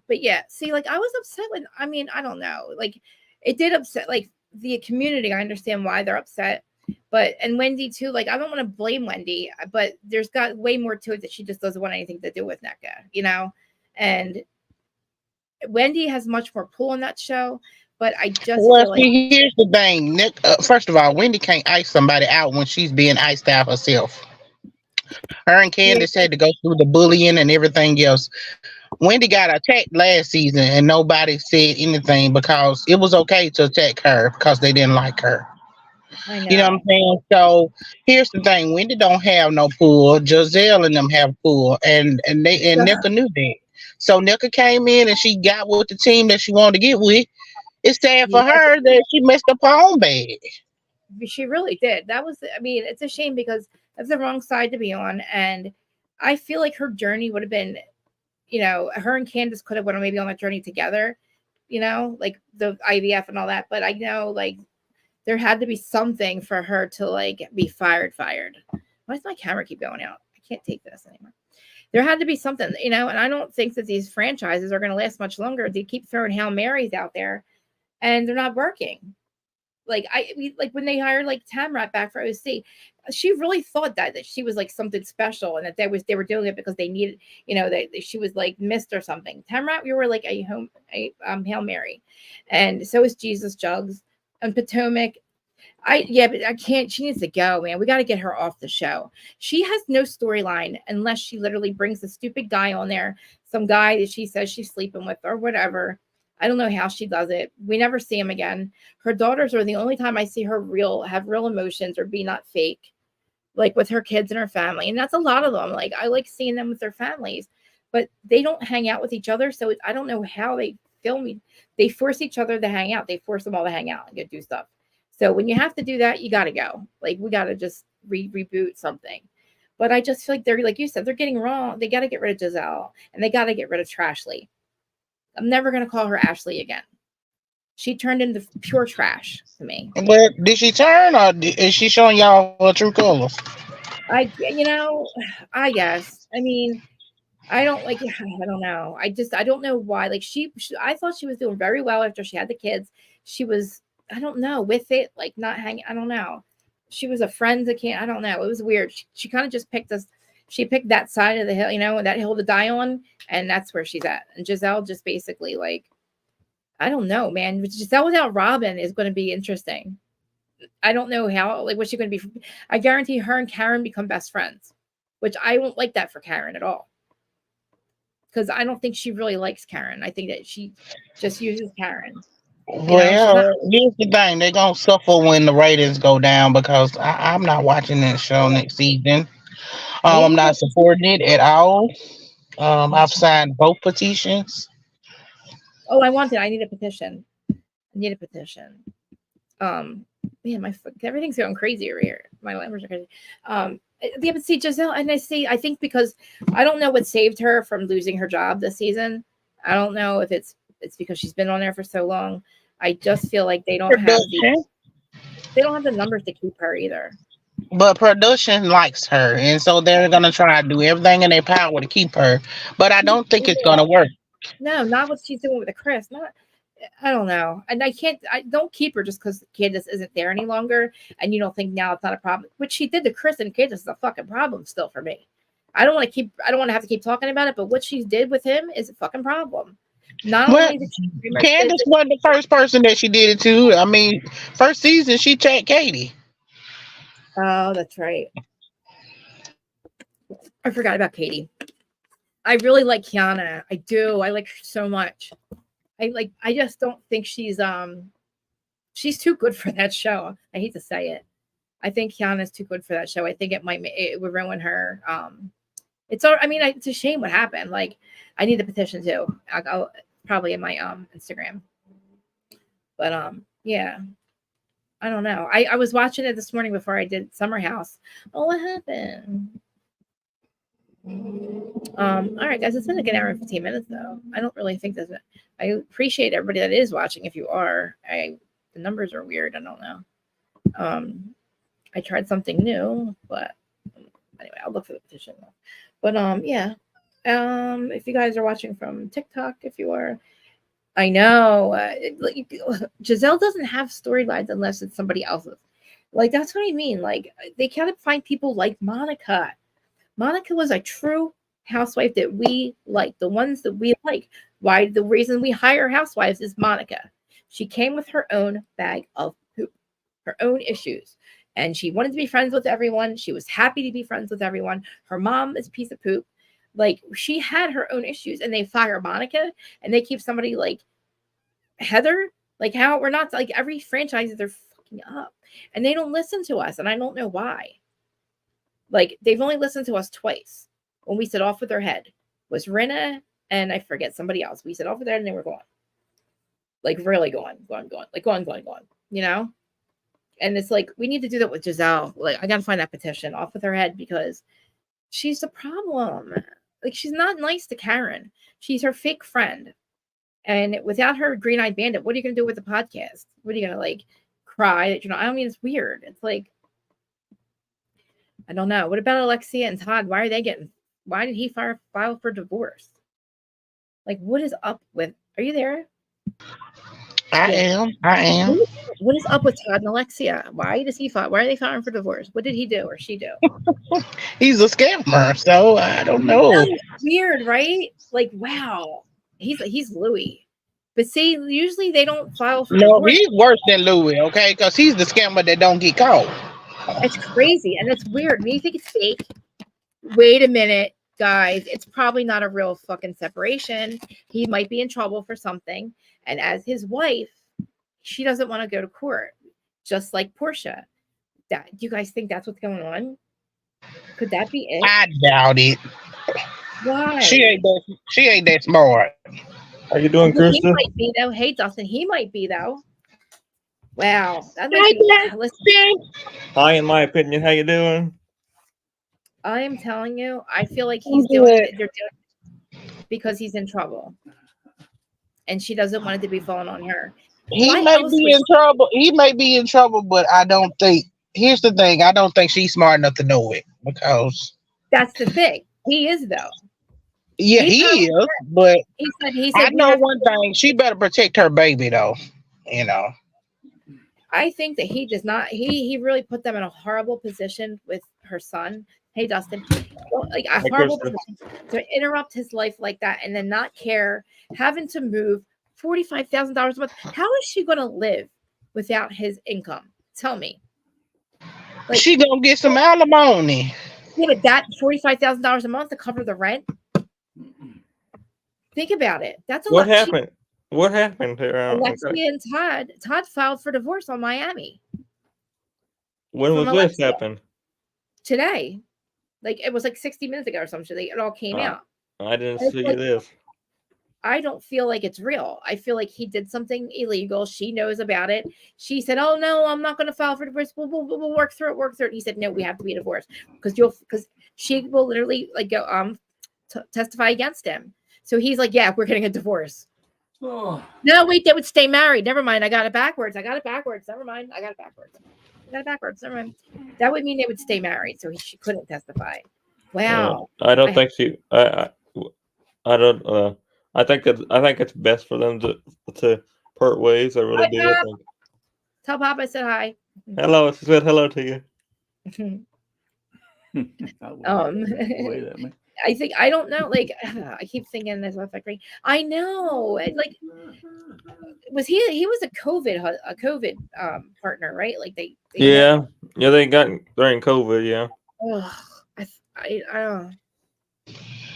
But yeah, see, like I was upset with, I don't know, like it did upset like the community. I understand why they're upset. But and Wendy too, like I don't want to blame Wendy, but there's got way more to it that she just doesn't want anything to do with NECA, and Wendy has much more pull on that show, but I just Well, feel like see, here's the thing. First of all, Wendy can't ice somebody out when she's being iced out herself. Her and yeah, Candace had to go through the bullying and everything else. Wendy got attacked last season, and nobody said anything because it was okay to attack her because they didn't like her. I You know what I'm know. saying? So here's the thing: Wendy don't have no pool. Giselle and them have pool, and Nika knew that. So Nika came in and she got with the team that she wanted to get with. It's sad for Yeah, her that she messed up her own bed. she really did. That was, it's a shame because that's the wrong side to be on. And I feel like her journey would have been, her and Candace could have went maybe on that journey together, like the IVF and all that. But I know like there had to be something for her to like be fired. Why does my camera keep going out? I can't take this anymore. There had to be something, and I don't think that these franchises are going to last much longer. They keep throwing Hail Marys out there and they're not working. Like like when they hired like Tamrat back for OC, she really thought that she was like something special and that they were doing it because they needed, that she was like missed or something. Tamrat, we were like a Hail Mary, and so is Jesus Jugs and Potomac. But I can't. She needs to go, man. We got to get her off the show. She has no storyline unless she literally brings the stupid guy on there, some guy that she says she's sleeping with or whatever. I don't know how she does it. We never see him again. Her daughters are the only time I see her have real emotions or be not fake, like with her kids and her family. And that's a lot of them. Like I like seeing them with their families, but they don't hang out with each other. So I don't know how they film. They force each other to hang out. They force them all to hang out and go do stuff. So when you have to do that, you got to go. Like we got to just reboot something. But I just feel like they're, like you said, they're getting wrong. They got to get rid of Giselle and they got to get rid of Trashley. I'm never going to call her Ashley again. She turned into pure trash to me. But did she turn, or is she showing y'all her true colors? I guess. I don't like, I don't know. I don't know why. Like I thought she was doing very well after she had the kids. She was, I don't know, with it, like not hanging. I don't know. She was a friend that can't, I don't know. It was weird. She kind of just picked us. She picked that side of the hill, that hill to die on. And that's where she's at. And Giselle just basically like, I don't know, man. Giselle without Robin is going to be interesting. I don't know how, like, what's she going to be? I guarantee her and Karen become best friends, which I won't like that for Karen at all. Because I don't think she really likes Karen. I think that she just uses Karen. Well, here's the thing: they're gonna suffer when the ratings go down because I'm not watching that show next season. Me I'm not either. supporting it at all. I've signed both petitions. Oh, I need a petition. I need a petition. Um, Man, everything's going crazy over here. My numbers are crazy. Yeah, but see Giselle, and I think because I don't know what saved her from losing her job this season. I don't know if it's because she's been on there for so long. I just feel like they don't have Production, the numbers to keep her either. but production likes her, and so they're gonna try to do everything in their power to keep her. But I don't think it's gonna work. No, not what she's doing with the Chris. Not, I don't know. And I don't keep her just because Candace isn't there any longer. And you don't think now it's not a problem. What she did to Chris and Candace is a fucking problem still for me. I don't want to have to keep talking about it, but what she did with him is a fucking problem. Not Well, only did she pretty much did Candace wasn't the first person that she did it to. I mean, first season she checked Katie. oh, that's right. I forgot about Katie. I really like Kiana. I do. I like her so much. I just don't think she's she's too good for that show. I hate to say it. I think Kiana's too good for that show. I think it would ruin her. It's all. I mean, it's a shame what happened. Like, I need the petition too. I'll probably in my Instagram. But yeah. I don't know. I was watching it this morning before I did Summer House. Oh, what happened? All right, guys, it's been like an hour and 15 minutes though. I don't really think that's it. I appreciate everybody that is watching. If you are, the numbers are weird. I don't know. I tried something new, but anyway, I'll look for the petition. But yeah. If you guys are watching from TikTok, if you are, I know Giselle doesn't have storylines unless it's somebody else's. Like, that's what I mean. Like, they can't find people like Monica. Monica was a true housewife that we like, the ones that we like. Why? The reason we hire housewives is Monica. She came with her own bag of poop, her own issues. And she wanted to be friends with everyone. She was happy to be friends with everyone. Her mom is a piece of poop. Like, she had her own issues, and they fire Monica, and they keep somebody like Heather. Like, how we're not like every franchise they're fucking up, and they don't listen to us, and I don't know why. Like, they've only listened to us twice. When we said off with their head was Rinna, and I forget somebody else. We said off with their head, and they were gone. Like, really gone. Like, gone. You know. And it's like, we need to do that with Giselle. Like, I gotta find that petition off with her head because she's the problem. Like, she's not nice to Karen. She's her fake friend. And without her green-eyed bandit, what are you going to do with the podcast? What are you going to, like, cry? That, I mean, it's weird. It's like, I don't know. What about Alexia and Todd? Why did he file for divorce? Like, what is up with, are you there? I am. What is up with Todd and Alexia? Why does he file? Why are they filing for divorce? What did he do or she do? He's a scammer, so I don't know. That's weird, right? Like, wow. He's Louis. But see, usually they don't file for divorce. He's worse than Louis, okay? Because he's the scammer that don't get caught. It's crazy, and it's weird. When you think it's fake, wait a minute, guys. It's probably not a real fucking separation. He might be in trouble for something. And as his wife, she doesn't want to go to court, just like Portia. Do you guys think that's what's going on? Could that be it? I doubt it. Why? She ain't that smart. How you doing, Krista? He might be though. Hey, Dustin, he might be though. Wow, that Hi, in my opinion. How you doing? I am telling you, I feel like he's doing it. They're doing it because he's in trouble, and she doesn't want it to be falling on her. He may be in trouble. He may be in trouble, but I don't think. Here's the thing: I don't think she's smart enough to know it because that's the thing. He is though. Yeah, he is. But he said, I know one thing: she better protect her baby, though. You know. I think that he does not. He really put them in a horrible position with her son. Hey, Dustin, like a horrible position to interrupt his life like that, and then not care, having to move $45,000 a month. How is she going to live without his income? Tell me. Like, she gonna get some alimony. Yeah, but that $45,000 a month to cover the rent. Think about it. That's a what lot. Happened? What happened to Alexia and Todd? Todd filed for divorce on Miami. When was this happen? Today. Like, it was like 60 minutes ago or something. It all came out. I didn't see this. I don't feel like it's real. I feel like he did something illegal. She knows about it. She said, "Oh no, I'm not going to file for divorce. We'll work through it. And he said, "No, we have to be divorced because she will literally like go testify against him." So he's like, "Yeah, we're getting a divorce." Oh. No, wait, they would stay married. Never mind. I got it backwards. Never mind. I got it backwards. Never mind. That would mean they would stay married. So she couldn't testify. Wow. I don't think she. I don't. I think it's best for them to part ways. I really do. I think. Tell Pop I said hi. Hello. She said hello to you. I think I don't know. Like I keep thinking this with like I know. Like was he was a COVID partner, right? Like they they got during COVID. Yeah. I don't know.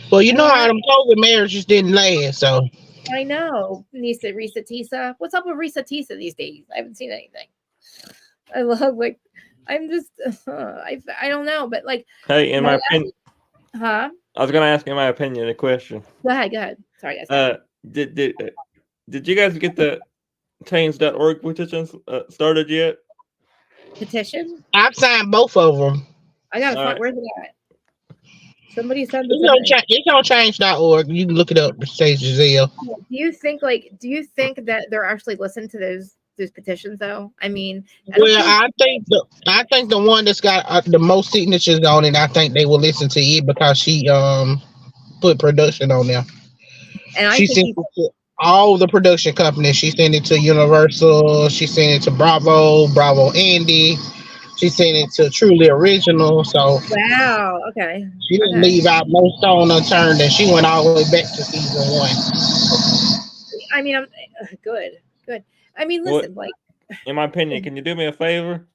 Well, you know how them COVID marriages didn't last, so I know. Risa Tisa. What's up with Risa Tisa these days? I haven't seen anything. I love like I'm just I don't know, but like Hey, in my opinion, huh? I was gonna ask in my opinion a question. Go ahead. Sorry, guys. Did you guys get the change.org petitions started yet? Petition? I've signed both of them. I gotta find Right. where's it at? Somebody sent It's on change.org. You can look it up. It says Giselle. Do you think that they're actually listening to those petitions though? I mean, Well, I think the one that's got the most signatures on it, I think they will listen to it because she put production on there. and I She think sent it to all the production companies. She sent it to Universal. She sent it to Bravo Andy. She sent it to Truly Original. So wow, okay. she didn't leave out no stone unturned, and she went all the way back to season 1. I mean, I'm good. I mean, listen, like in my opinion, can you do me a favor?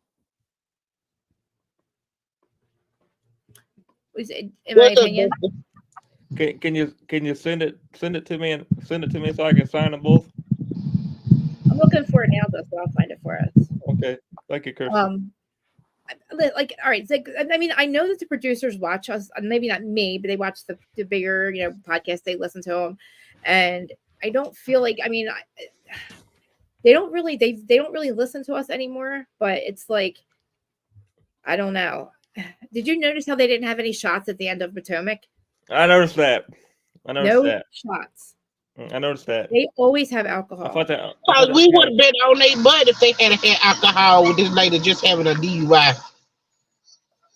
in my opinion, Can you send it to me and send it to me so I can sign them both? I'm looking for it now, though, so I'll find it for us. Okay, thank you, Kirsten. Like, all right, like, I mean, I know that the producers watch us, maybe not me, but they watch the bigger, podcasts. They listen to them, and I don't feel like, I mean, they don't really listen to us anymore. But it's like, I don't know. Did you notice how they didn't have any shots at the end of Potomac? I noticed that. No shots. I noticed that. They always have alcohol. Because we would have been on their butt if they had alcohol with this lady just having a DUI.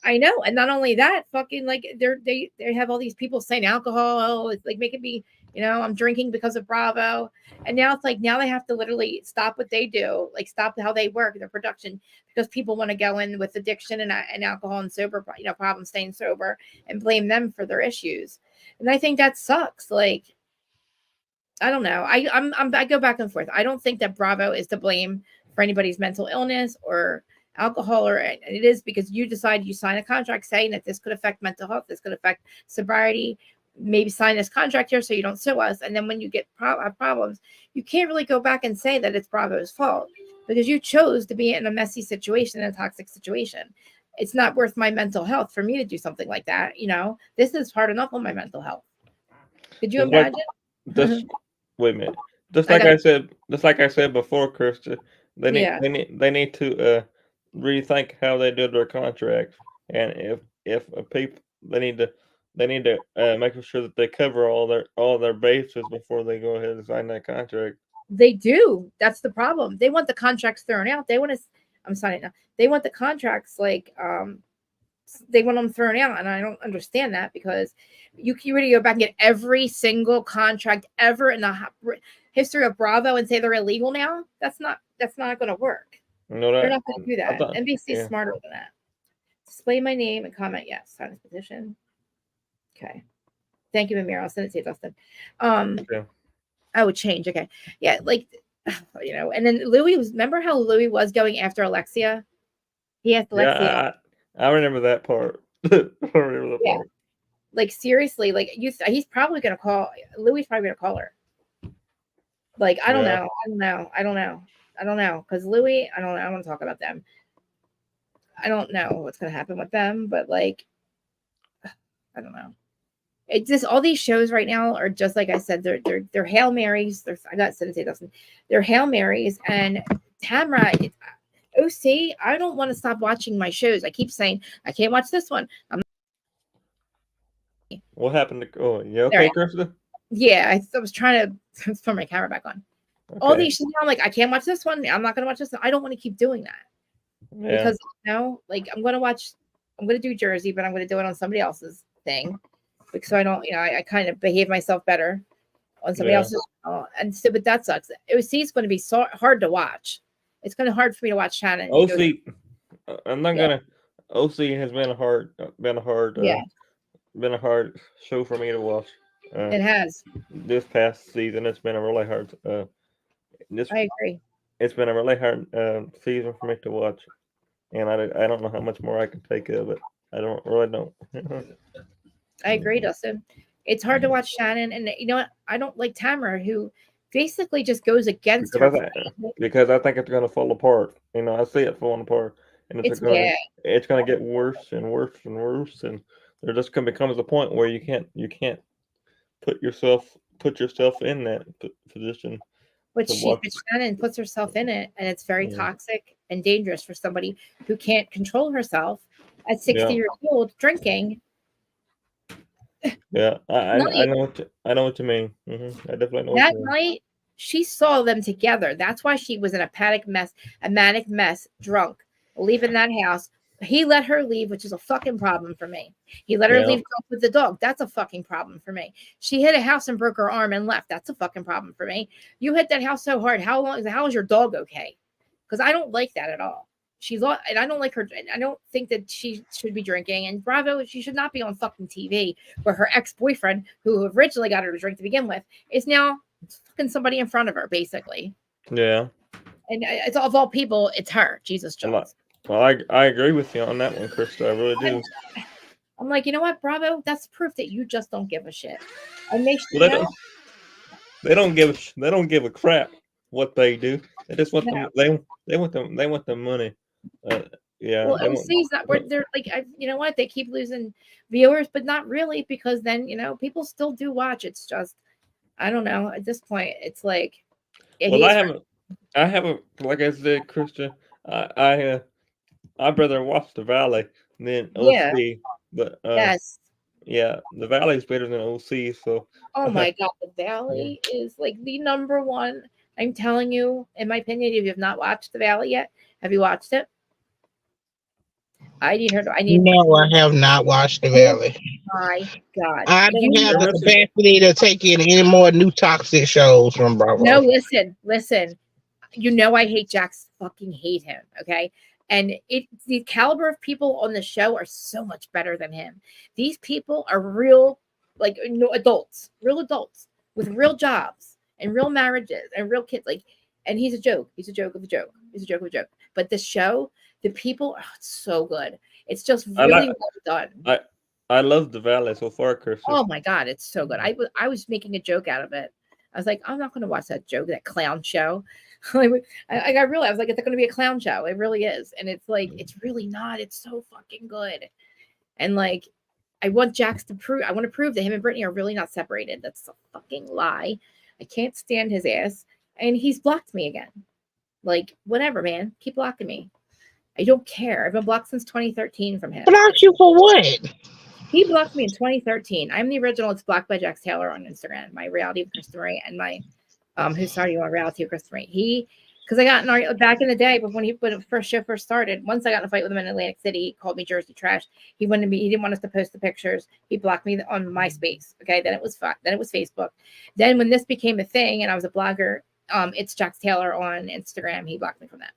I know, and not only that, fucking like they have all these people saying alcohol. It's like making me, I'm drinking because of Bravo, and now it's like now they have to literally stop what they do, like stop how they work their production because people want to go in with addiction and alcohol and sober, problems staying sober and blame them for their issues, and I think that sucks. Like, I don't know. I go back and forth. I don't think that Bravo is to blame for anybody's mental illness or alcohol, or it is because you decide you sign a contract saying that this could affect mental health, this could affect sobriety. Maybe sign this contract here so you don't sue us. And then when you get problems, you can't really go back and say that it's Bravo's fault because you chose to be in a messy situation, in a toxic situation. It's not worth my mental health for me to do something like that. This is hard enough on my mental health. Could you imagine? Wait a minute. Just like I said before, Krista, they need to rethink how they do their contracts, and if people they need to make sure that they cover all their bases before they go ahead and sign that contract. They do. That's the problem. They want the contracts thrown out. They want to. I'm signing now. They want the contracts like they want them thrown out, and I don't understand that because you can really go back and get every single contract ever in the history of Bravo and say they're illegal now. That's not going to work. They're not going to do that. NBC's smarter than that. Display my name and comment yes. Sign this petition. Okay. Thank you, Amir. I'll send it to you, Dustin. Okay. I would change. Okay. Yeah, like and then remember how Louis was going after Alexia? He asked Alexia. Yeah, I remember that part. I remember the part. Like seriously, like he's probably gonna call Louis. Probably gonna call her. Like I don't know, because Louis, I don't know. I don't want to talk about them. I don't know what's gonna happen with them, but like, I don't know. It's just all these shows right now are just like I said. They're Hail Marys. I got to say Dustin. They're Hail Marys and Tamra. OC. I don't want to stop watching my shows. I keep saying I can't watch this one. What happened to? Oh, you okay, Krista? Yeah, I was trying to put my camera back on. Okay. All these shows, I'm like, I can't watch this one. I'm not going to watch this one. I don't want to keep doing that because like I'm going to do Jersey, but I'm going to do it on somebody else's thing because I don't, I kind of behave myself better on somebody else's. And so, but that sucks. OC is going to be so hard to watch. It's going to be hard for me to watch Shannon. OC, I'm not gonna. OC has been a hard show for me to watch. It has. This past season, it's been a really hard. I agree. It's been a really hard season for me to watch, and I don't know how much more I can take of it. I really don't. I agree, Dustin. It's hard to watch Shannon, and you know what? I don't like Tamara, who basically just goes against her. Because I think it's going to fall apart. You know, I see it falling apart, and it's going to get worse and worse and worse, and there just becomes a point where you can't put yourself in that position. But Shannon puts herself in it, and it's very toxic and dangerous for somebody who can't control herself at 60 years old drinking. Yeah, I know what you mean. I definitely know that night. She saw them together. That's why she was in a manic mess, drunk, leaving that house. He let her leave, which is a fucking problem for me. He let her leave with the dog. That's a fucking problem for me. She hit a house and broke her arm and left. That's a fucking problem for me. You hit that house so hard. How is your dog okay? Because I don't like that at all. And I don't like her. I don't think that she should be drinking. And Bravo, she should not be on fucking TV where her ex-boyfriend, who originally got her to drink to begin with, is now fucking somebody in front of her, basically. Yeah. And it's of all people, it's her. Jesus Jones. Well, I agree with you on that one, Krista. I really do. I'm like, you know what, Bravo? That's proof that you just don't give a shit. And they don't give a crap what they do. They just want they want the money. Yeah. Well, OC's they're like, you know what? They keep losing viewers, but not really, because then people still do watch. It's just, I don't know. At this point, it's like. Well, I haven't, like I said, Krista. I'd rather watch the Valley than OC. But yes. Yeah, the Valley is better than OC. So. Oh my God, the Valley is like the number one. I'm telling you, in my opinion, if you have not watched the Valley yet, have you watched it? I need her to. No, I have not watched the Valley. Oh my God, I don't have the capacity to take in any more new toxic shows from Bravo. No, listen. I hate Jax. Fucking hate him. Okay. And the caliber of people on the show are so much better than him. These people are real, real adults with real jobs and real marriages and real kids. And he's a joke. He's a joke of a joke. He's a joke of a joke. But the show, the people, it's so good. It's just really well done. I love the Valley so far, Chris. Oh my God, it's so good. I was making a joke out of it. I was like, I'm not going to watch that joke, that clown show. I realized, it's going to be a clown show. It really is. And it's like, it's really not. It's so fucking good. And I want Jax to prove, I want to prove that him and Brittany are really not separated. That's a fucking lie. I can't stand his ass. And he's blocked me again. Whatever, man. Keep blocking me. I don't care. I've been blocked since 2013 from him. Blocked you for what? He blocked me in 2013. I'm the original. It's blocked by Jax Taylor on Instagram. My reality of Krista Marie and my who started you on reality of Krista Marie. Because I got in back in the day, but when the first show first started, once I got in a fight with him in Atlantic City, he called me Jersey trash. He didn't want us to post the pictures. He blocked me on MySpace. Okay, then it was Facebook. Then when this became a thing, and I was a blogger, it's Jax Taylor on Instagram. He blocked me from that.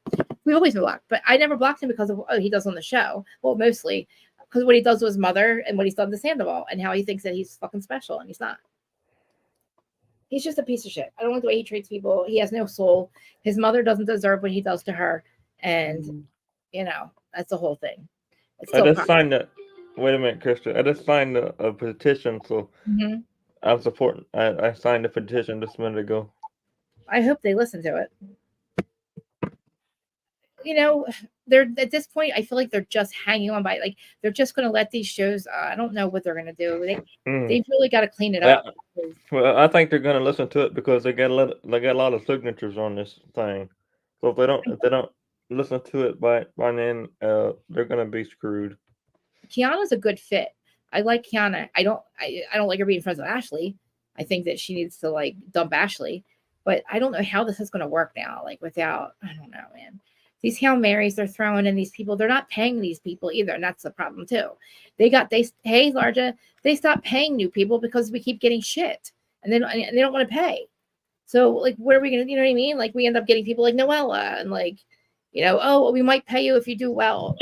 We've always been blocked, but I never blocked him because of what he does on the show. Well, mostly because what he does to his mother and what he's done to Sandoval and how he thinks that he's fucking special, and he's not. He's just a piece of shit. I don't like the way he treats people. He has no soul. His mother doesn't deserve what he does to her, and that's the whole thing. I just signed it. Wait a minute, Krista. I just signed a petition, so I'm supporting. I signed a petition just a minute ago. I hope they listen to it. They're at this point, I feel like they're just hanging on by, they're just going to let these shows. I don't know what they're going to do. They've really got to clean it up. Well, I think they're going to listen to it because they got a lot of signatures on this thing. So if they don't listen to it by then, they're going to be screwed. Kiana's a good fit. I like Kiana. I don't like her being friends with Ashley. I think that she needs to dump Ashley, but I don't know how this is going to work now. Without, I don't know, man. These Hail Marys they're throwing in these people, they're not paying these people either, and that's the problem too. Hey Larja, they stopped paying new people because we keep getting shit, and they don't want to pay. So what are we gonna, you know what I mean? We end up getting people like Noella and we might pay you if you do well.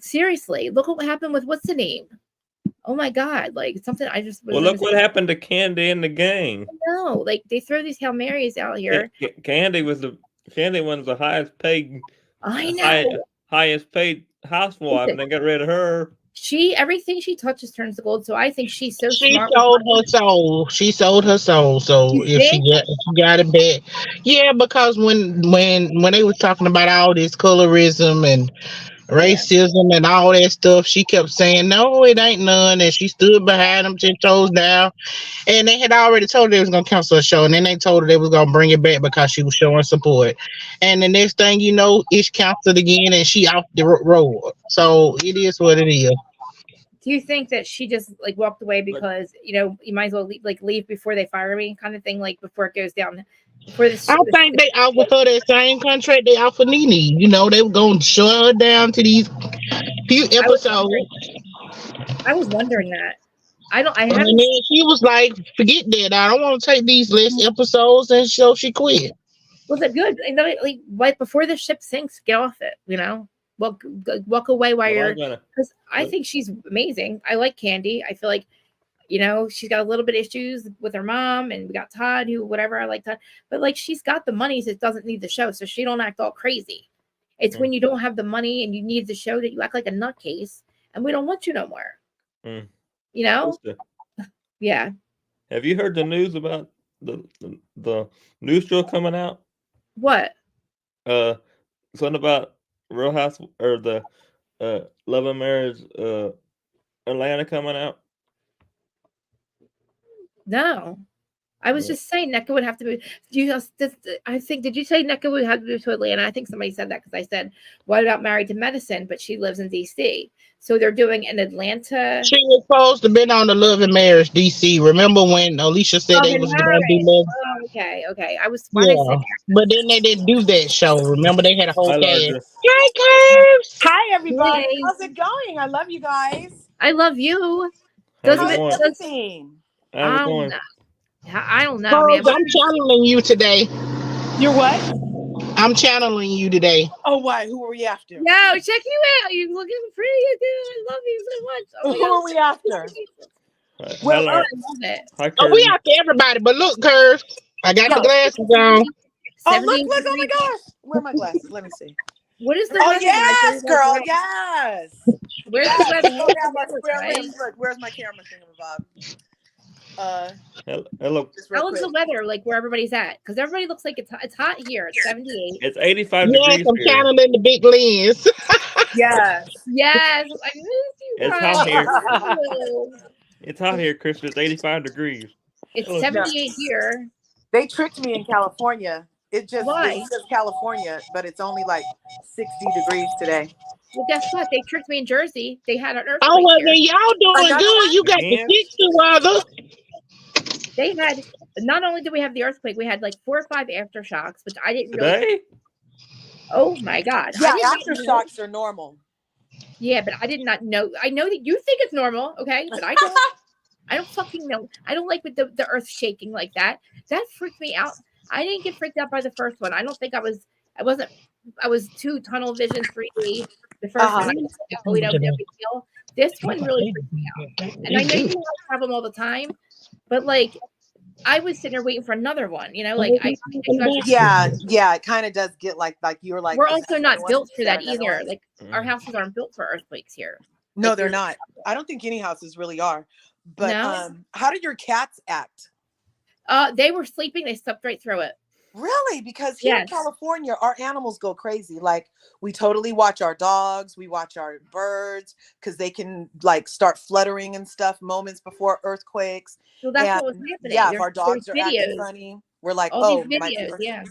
Seriously, look what happened with what's the name? Oh my God, something I just well, look what happened to Candy and the gang. No, they throw these Hail Marys out here. Candy was the highest paid. I know. Highest paid housewife, and they got rid of her. everything she touches turns to gold. So I think she's so She smart. sold her soul. She sold her soul. So You if think? she got it back, yeah, because when they was talking about all this colorism and racism and all that stuff, she kept saying no, it ain't none, and she stood behind them 10 toes down. And they had already told her they was gonna cancel the show, and then they told her they was gonna bring it back because she was showing support. And the next thing you know, it's canceled again, and she off the road. So it is what it is. Do you think that she just like walked away because you might as well leave before they fire me, kind of thing, like before it goes down, before this? I think they offered her that same contract they offered Nene. They were gonna shut her down to these few episodes. I was wondering that. I And haven't. then she was like, "Forget that. I don't want to take these less episodes," and so she quit. Was it good? Like before the ship sinks, get off it. Walk away while you're. Because I think she's amazing. I like Candy. I feel like, she's got a little bit of issues with her mom, and we got Todd, who whatever. I like Todd, but like she's got the money, so it doesn't need the show, so she don't act all crazy. It's when you don't have the money and you need the show that you act like a nutcase, and we don't want you no more. Yeah. Have you heard the news about the new show coming out? What? Something about Real House or the Love and Marriage Atlanta coming out? No. I was just saying NECA would have to move. Did you say NECA would have to move to Atlanta? I think somebody said that because I said, what about Married to Medicine? But she lives in DC. So they're doing an Atlanta. She was supposed to have been on the Love and Marriage DC. Remember when Alicia said they was going to do Love? Oh, okay. I was but then they didn't do that show. Remember they had a whole cast. Hi, Curves. Hi, everybody. Hey. How's it going? I love you guys. I love you. How's everything? I don't know. Curves, I'm channeling you today. You're what? I'm channeling you today. Oh, why? Who are we after? Yo, check you out. You're looking pretty, dude. I love you so much. Oh, who are we after? Well, I love it. We after everybody, but look, Curves, I got the glasses on. Oh, look, oh my gosh. Where are my glasses? Let me see. What is the weather? Yes, girl, yes. Where's the weather? Look, where's my camera thing, Bob? Hello. How looks the weather like where everybody's at? Because everybody looks like it's hot here. It's 78. It's 85 degrees. Yes, I'm counting in the big lens. Yes. I miss you. It's hot here. It's hot here, Chris. It's 85 degrees. It's 78 here. They tricked me in California. It says California, but it's only like 60 degrees today. Well, guess what? They tricked me in Jersey. They had an earthquake. Oh, well, then y'all doing good. You got the 60 weather. They had, not only did we have the earthquake, we had like 4 or 5 aftershocks, which I didn't really. Oh my God. Yeah, aftershocks are normal. Yeah, but I did not know. I know that you think it's normal, okay? But I don't. I don't fucking know. I don't like with the earth shaking like that. That freaked me out. I didn't get freaked out by the first one. I don't think I was too tunnel vision 3D. The first one, this one really freaked me out. And I know you have a problem all the time, but like I was sitting there waiting for another one, like it kind of does get like you were like. We're also not built for that either. Like our houses aren't built for earthquakes here. No, they're not. I don't think any houses really are. But how did your cats act? They were sleeping. They slept right through it. Really? Because here in California, our animals go crazy. Like we totally watch our dogs. We watch our birds because they can like start fluttering and stuff moments before earthquakes. Well, that's what was happening. Yeah, if our dogs are acting funny, we're like, all these videos,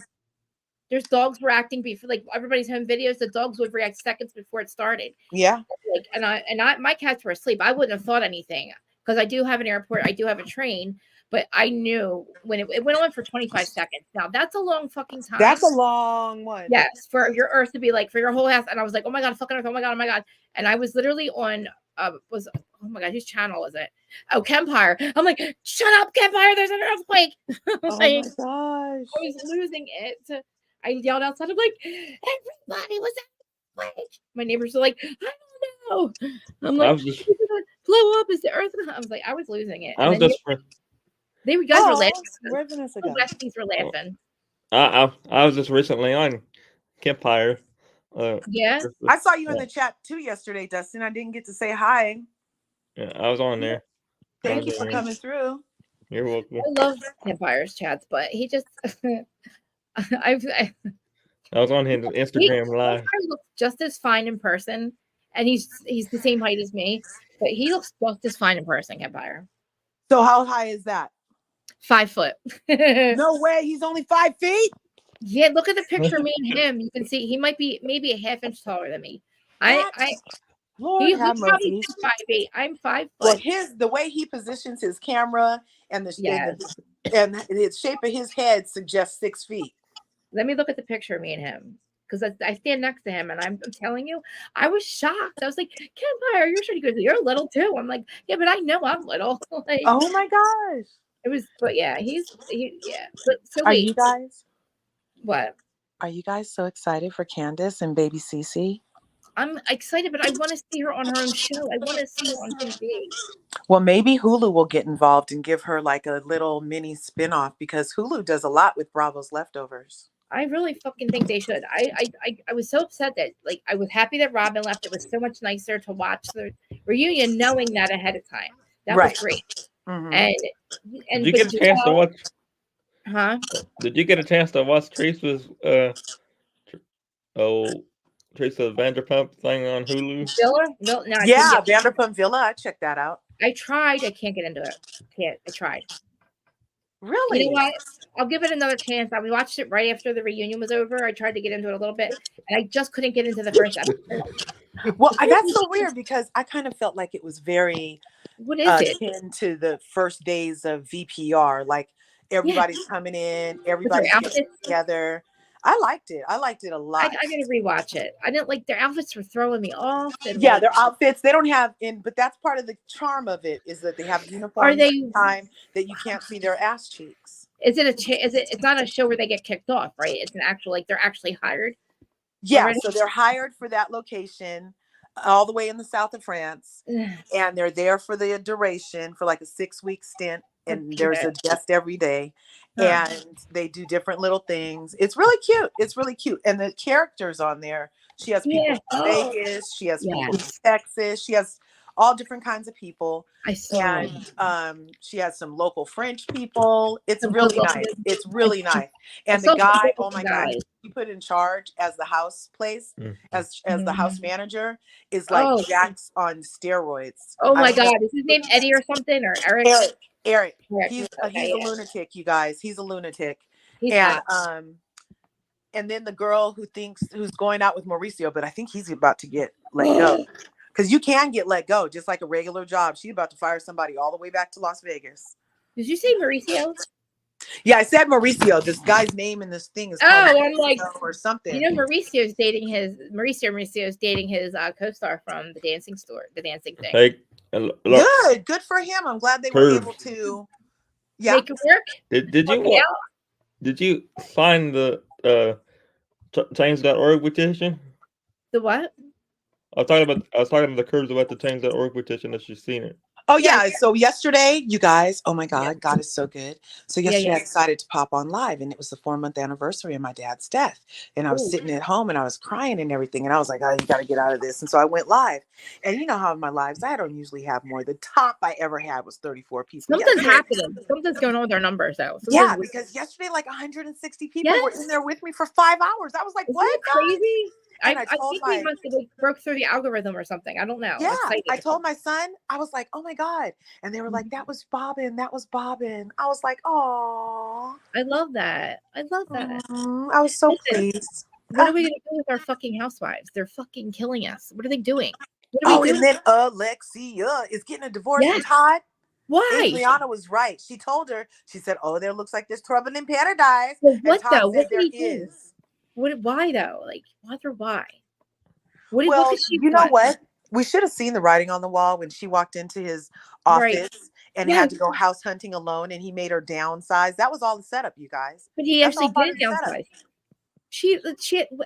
There's dogs reacting before, like everybody's home videos. The dogs would react seconds before it started. Yeah. Like, and I, my cats were asleep. I wouldn't have thought anything because I do have an airport. I do have a train. But I knew when it went on for 25 seconds. Now that's a long fucking time. That's a long one. Yes, for your earth to be like for your whole house. And I was like, oh my God, fucking earth, oh my God. And I was literally on oh my God, whose channel is it? Oh, Kempire. I'm like, shut up, Kempire, there's an earthquake. Oh my gosh. I was losing it. I yelled outside. I'm like, everybody was earthquake. My neighbors were like, I don't know. I'm like, it's gonna blow up. Is the earth? I was like, I was losing it. You guys were laughing. The Westies were laughing. I was just recently on Kempire, Yeah. I saw you in the chat too yesterday, Dustin. I didn't get to say hi. Yeah, I was on there. Thank you for coming through. You're welcome. I love Campfire's chats, but he just I was on his Instagram live. Campfire looks just as fine in person, and he's the same height as me, but he looks just as fine in person, Campfire. So how high is that? 5 foot. No way, he's only 5 feet. Yeah, look at the picture of me and him. You can see he might be maybe a half inch taller than me. Lord have mercy. 5'8". I'm 5 Well, foot. the way he positions his camera and the shape of his head suggests 6 feet. Let me look at the picture of me and him, because I stand next to him, and I'm telling you, I was shocked. I was like, Campfire, you're pretty good. You're little too. I'm like, yeah, but I know I'm little. Like, oh my gosh. It was, but yeah, yeah. But so are you guys? What? Are you guys so excited for Candace and baby Cece? I'm excited, but I want to see her on her own show. I want to see her on TV. Well, maybe Hulu will get involved and give her like a little mini spinoff, because Hulu does a lot with Bravo's Leftovers. I really fucking think they should. I was so upset that, like, I was happy that Robin left. It was so much nicer to watch the reunion knowing that ahead of time. That was great. Mm-hmm. And did you get a chance to watch? Huh? Did you get a chance to watch Teresa's Teresa Vanderpump thing on Hulu? Villa? No, yeah, Vanderpump Villa. I checked that out. I tried. I can't get into it. I tried. Really? You know what? I'll give it another chance. I watched it right after the reunion was over. I tried to get into it a little bit, and I just couldn't get into the first episode. Well, that's so weird, because I kind of felt like it was very akin to the first days of VPR. Like, everybody's coming in, everybody's getting together. I liked it a lot. I gotta rewatch it. I didn't like their outfits were throwing me off. Yeah, their outfits, they don't have but that's part of the charm of it, is that they have uniforms at the time that you can't see their ass cheeks. Is it it's not a show where they get kicked off, right? It's an actual, like, they're actually hired. Yeah, already? So they're hired for that location all the way in the south of France, and they're there for the duration, for like a 6-week stint, and there's a guest every day. And they do different little things. It's really cute. And the characters on there, she has people from Vegas, she has people from Texas, she has all different kinds of people. And she has some local French people. It's really nice. It's really nice. And the guy, oh my God, he put in charge as the house place, as the house manager, is like Jax on steroids. Oh my God, is his name Eddie or something, or Eric? Eric. He's a lunatic, you guys. He's a lunatic. And then the girl who's going out with Mauricio, but I think he's about to get let go. Because you can get let go, just like a regular job. She's about to fire somebody all the way back to Las Vegas. Did you say Mauricio? Yeah, I said Mauricio. This guy's name in this thing is called I'm like, or something. You know, Mauricio is dating his co-star from the dancing thing. Hey, good for him. I'm glad they were able to make it work. Did you find the change.org petition? The what? I was talking to the Curbs about the change.org petition, that she's seen it. Oh yeah. So yesterday, you guys, oh my God, God is so good. So yesterday I decided to pop on live, and it was the 4-month anniversary of my dad's death. And I was sitting at home and I was crying and everything. And I was like, oh, you got to get out of this. And so I went live. And you know how in my lives, I don't usually have more. The top I ever had was 34 people. Something's happening. Something's going on with their numbers though. Because yesterday, like 160 people were in there with me for 5 hours. I was like, what? Crazy? I think we must have broke through the algorithm or something. I don't know. Yeah, I told my son, I was like, oh my God. And they were like, that was Bobbin. I was like, oh. I love that. I was so pleased. What are we going to do with our fucking housewives? They're fucking killing us. What are they doing? And then Alexia is getting a divorce from Todd. Why? Adriana was right. She told her, she said, oh, there looks like there's trouble in paradise. Well, what though? What did he do? Why though? Like, why? Well, you know what? We should have seen the writing on the wall when she walked into his office and had to go house hunting alone, and he made her downsize. That was all the setup, you guys. But he actually did downsize.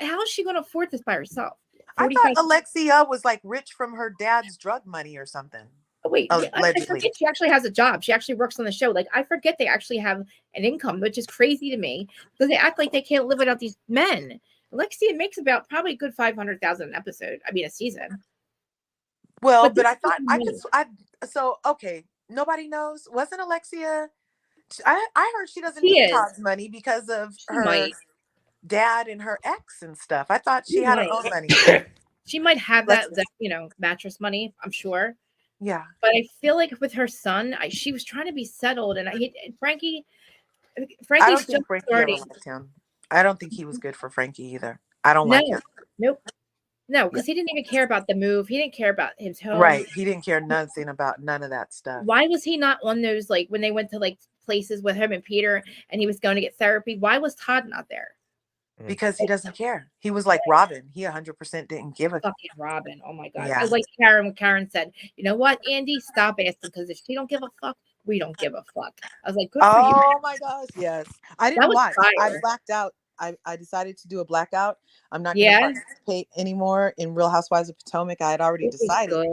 How is she going to afford this by herself? I thought Alexia was like rich from her dad's drug money or something. Wait, I forget she actually has a job. She actually works on the show. Like, I forget they actually have an income, which is crazy to me, because they act like they can't live without these men. Alexia makes about probably a good 500,000 an episode. I mean, a season. Well, but I thought okay. Nobody knows. Wasn't Alexia? I heard she doesn't need Todd's money because of her dad and her ex and stuff. I thought she had her own money. She might have that mattress money, I'm sure. Yeah. But I feel like with her son, she was trying to be settled, and Frankie's I don't think just Frankie starting. ever liked him. I don't think he was good for Frankie either. I don't like him. Nope. No, because he didn't even care about the move. He didn't care about his home. Right. He didn't care nothing about none of that stuff. Why was he not on those, like, when they went to, like, places with him and Peter and he was going to get therapy? Why was Todd not there? Because he doesn't care. He was like Robin. He 100% didn't give a fucking Robin. Oh my God. Yeah. I was like Karen when Karen said, you know what, Andy, stop asking, because if she don't give a fuck, we don't give a fuck. I was like, good for you. Oh my gosh, yes. I didn't watch. I blacked out. I decided to do a blackout. I'm not going to participate anymore in Real Housewives of Potomac. I had already decided.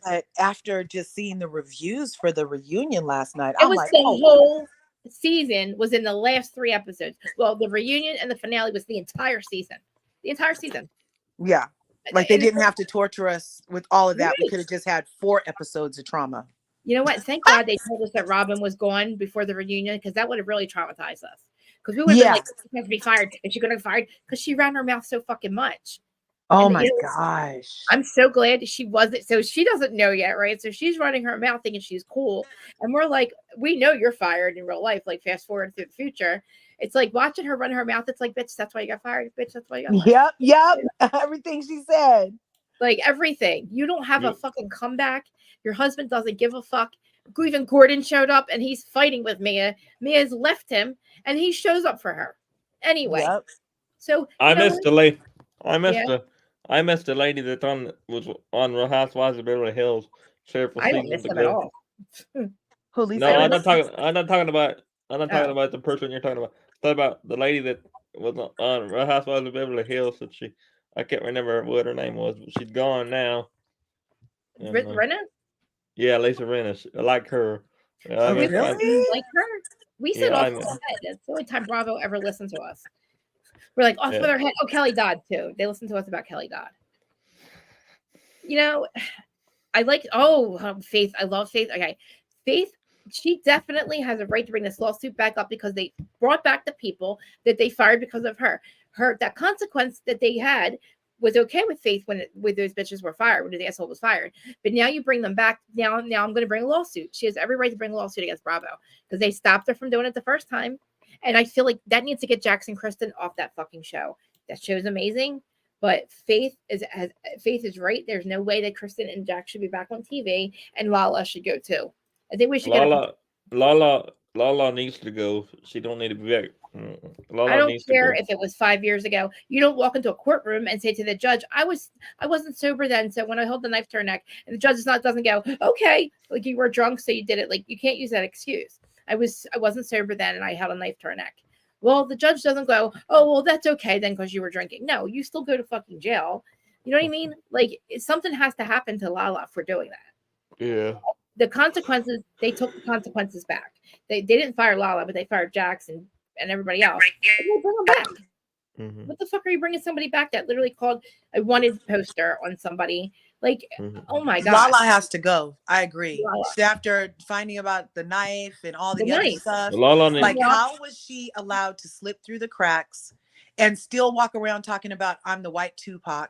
But after just seeing the reviews for the reunion last night, I'm like, the whole season was in the last 3 episodes. Well, the reunion and the finale was the entire season. The entire season. Yeah. Like they didn't have to torture us with all of that. We could have just had 4 episodes of trauma. You know what? Thank God they told us that Robin was gone before the reunion, because that would have really traumatized us. Because we would have been like, she has to be fired. And she could have fired because she ran her mouth so fucking much. Oh my gosh. I'm so glad she wasn't. So she doesn't know yet, right? So she's running her mouth thinking she's cool. And we're like, we know you're fired in real life. Like, fast forward through the future. It's like watching her run her mouth. It's like, bitch, that's why you got fired. Bitch, that's why you got fired. Yep. Everything she said. Like, everything. You don't have a fucking comeback. Your husband doesn't give a fuck. Even Gordon showed up and he's fighting with Mia. Mia's left him and he shows up for her. Anyway. So I missed the lady. I missed the lady that was on Real Housewives of Beverly Hills. I don't miss them at all. Who, Lisa? No, I'm not talking about the person you're talking about. I'm talking about the lady that was on Real Housewives of Beverly Hills. That I can't remember what her name was, but she's gone now. Rinna? Yeah, Lisa Rinna. I like her. Really? Like her? We said off with our head. That's the only time Bravo ever listened to us. We're like, off with our head. Oh, Kelly Dodd, too. They listened to us about Kelly Dodd. You know, I like, Faith. I love Faith. Okay. Faith, she definitely has a right to bring this lawsuit back up because they brought back the people that they fired because of her. That consequence that they had was okay with Faith when those bitches were fired, when the asshole was fired. But now you bring them back. Now I'm going to bring a lawsuit. She has every right to bring a lawsuit against Bravo because they stopped her from doing it the first time. And I feel like that needs to get Jackson Kristen off that fucking show. That show's amazing, but Faith is right. There's no way that Kristen and Jack should be back on TV, and Lala should go too. I think we should Lala needs to go. She don't need to be back. I don't care if it was 5 years ago. You don't walk into a courtroom and say to the judge, I wasn't sober then, so when I hold the knife to her neck, and the judge doesn't go, okay, like you were drunk, so you did it. Like, you can't use that excuse. I wasn't sober then, and I held a knife to her neck. Well, the judge doesn't go, oh, well, that's okay then because you were drinking. No, you still go to fucking jail. You know what I mean? Like, something has to happen to Lala for doing that. Yeah. The consequences, they took the consequences back. They didn't fire Lala, but they fired Jackson and everybody else. We'll bring them back. Mm-hmm. What the fuck are you bringing somebody back that literally called a wanted poster on somebody? Like, oh my God. Lala has to go. I agree. After finding about the knife and all the other stuff, how was she allowed to slip through the cracks and still walk around talking about I'm the white Tupac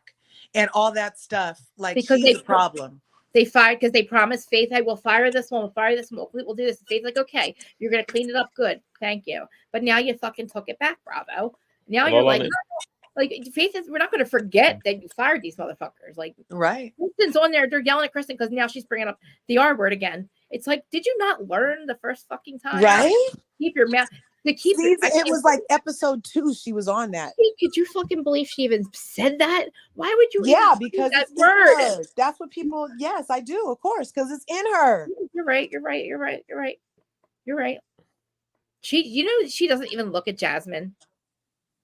and all that stuff? Like, because she's a problem. They fired because they promised Faith, hey, we'll fire this one, we'll fire this one, we'll do this. Faith's like, okay, you're going to clean it up. Good. Thank you. But now you fucking took it back, Bravo. Now you're like Faith is, we're not going to forget that you fired these motherfuckers. Like, right. Kristen's on there. They're yelling at Kristen because now she's bringing up the R word again. It's like, did you not learn the first fucking time? Right. Keep your mouth. It was like episode 2. She was on that. Could you fucking believe she even said that? Why would you? Yeah, because that word. That's what people. Yes, I do. Of course, because it's in her. You're right. She doesn't even look at Jasmine.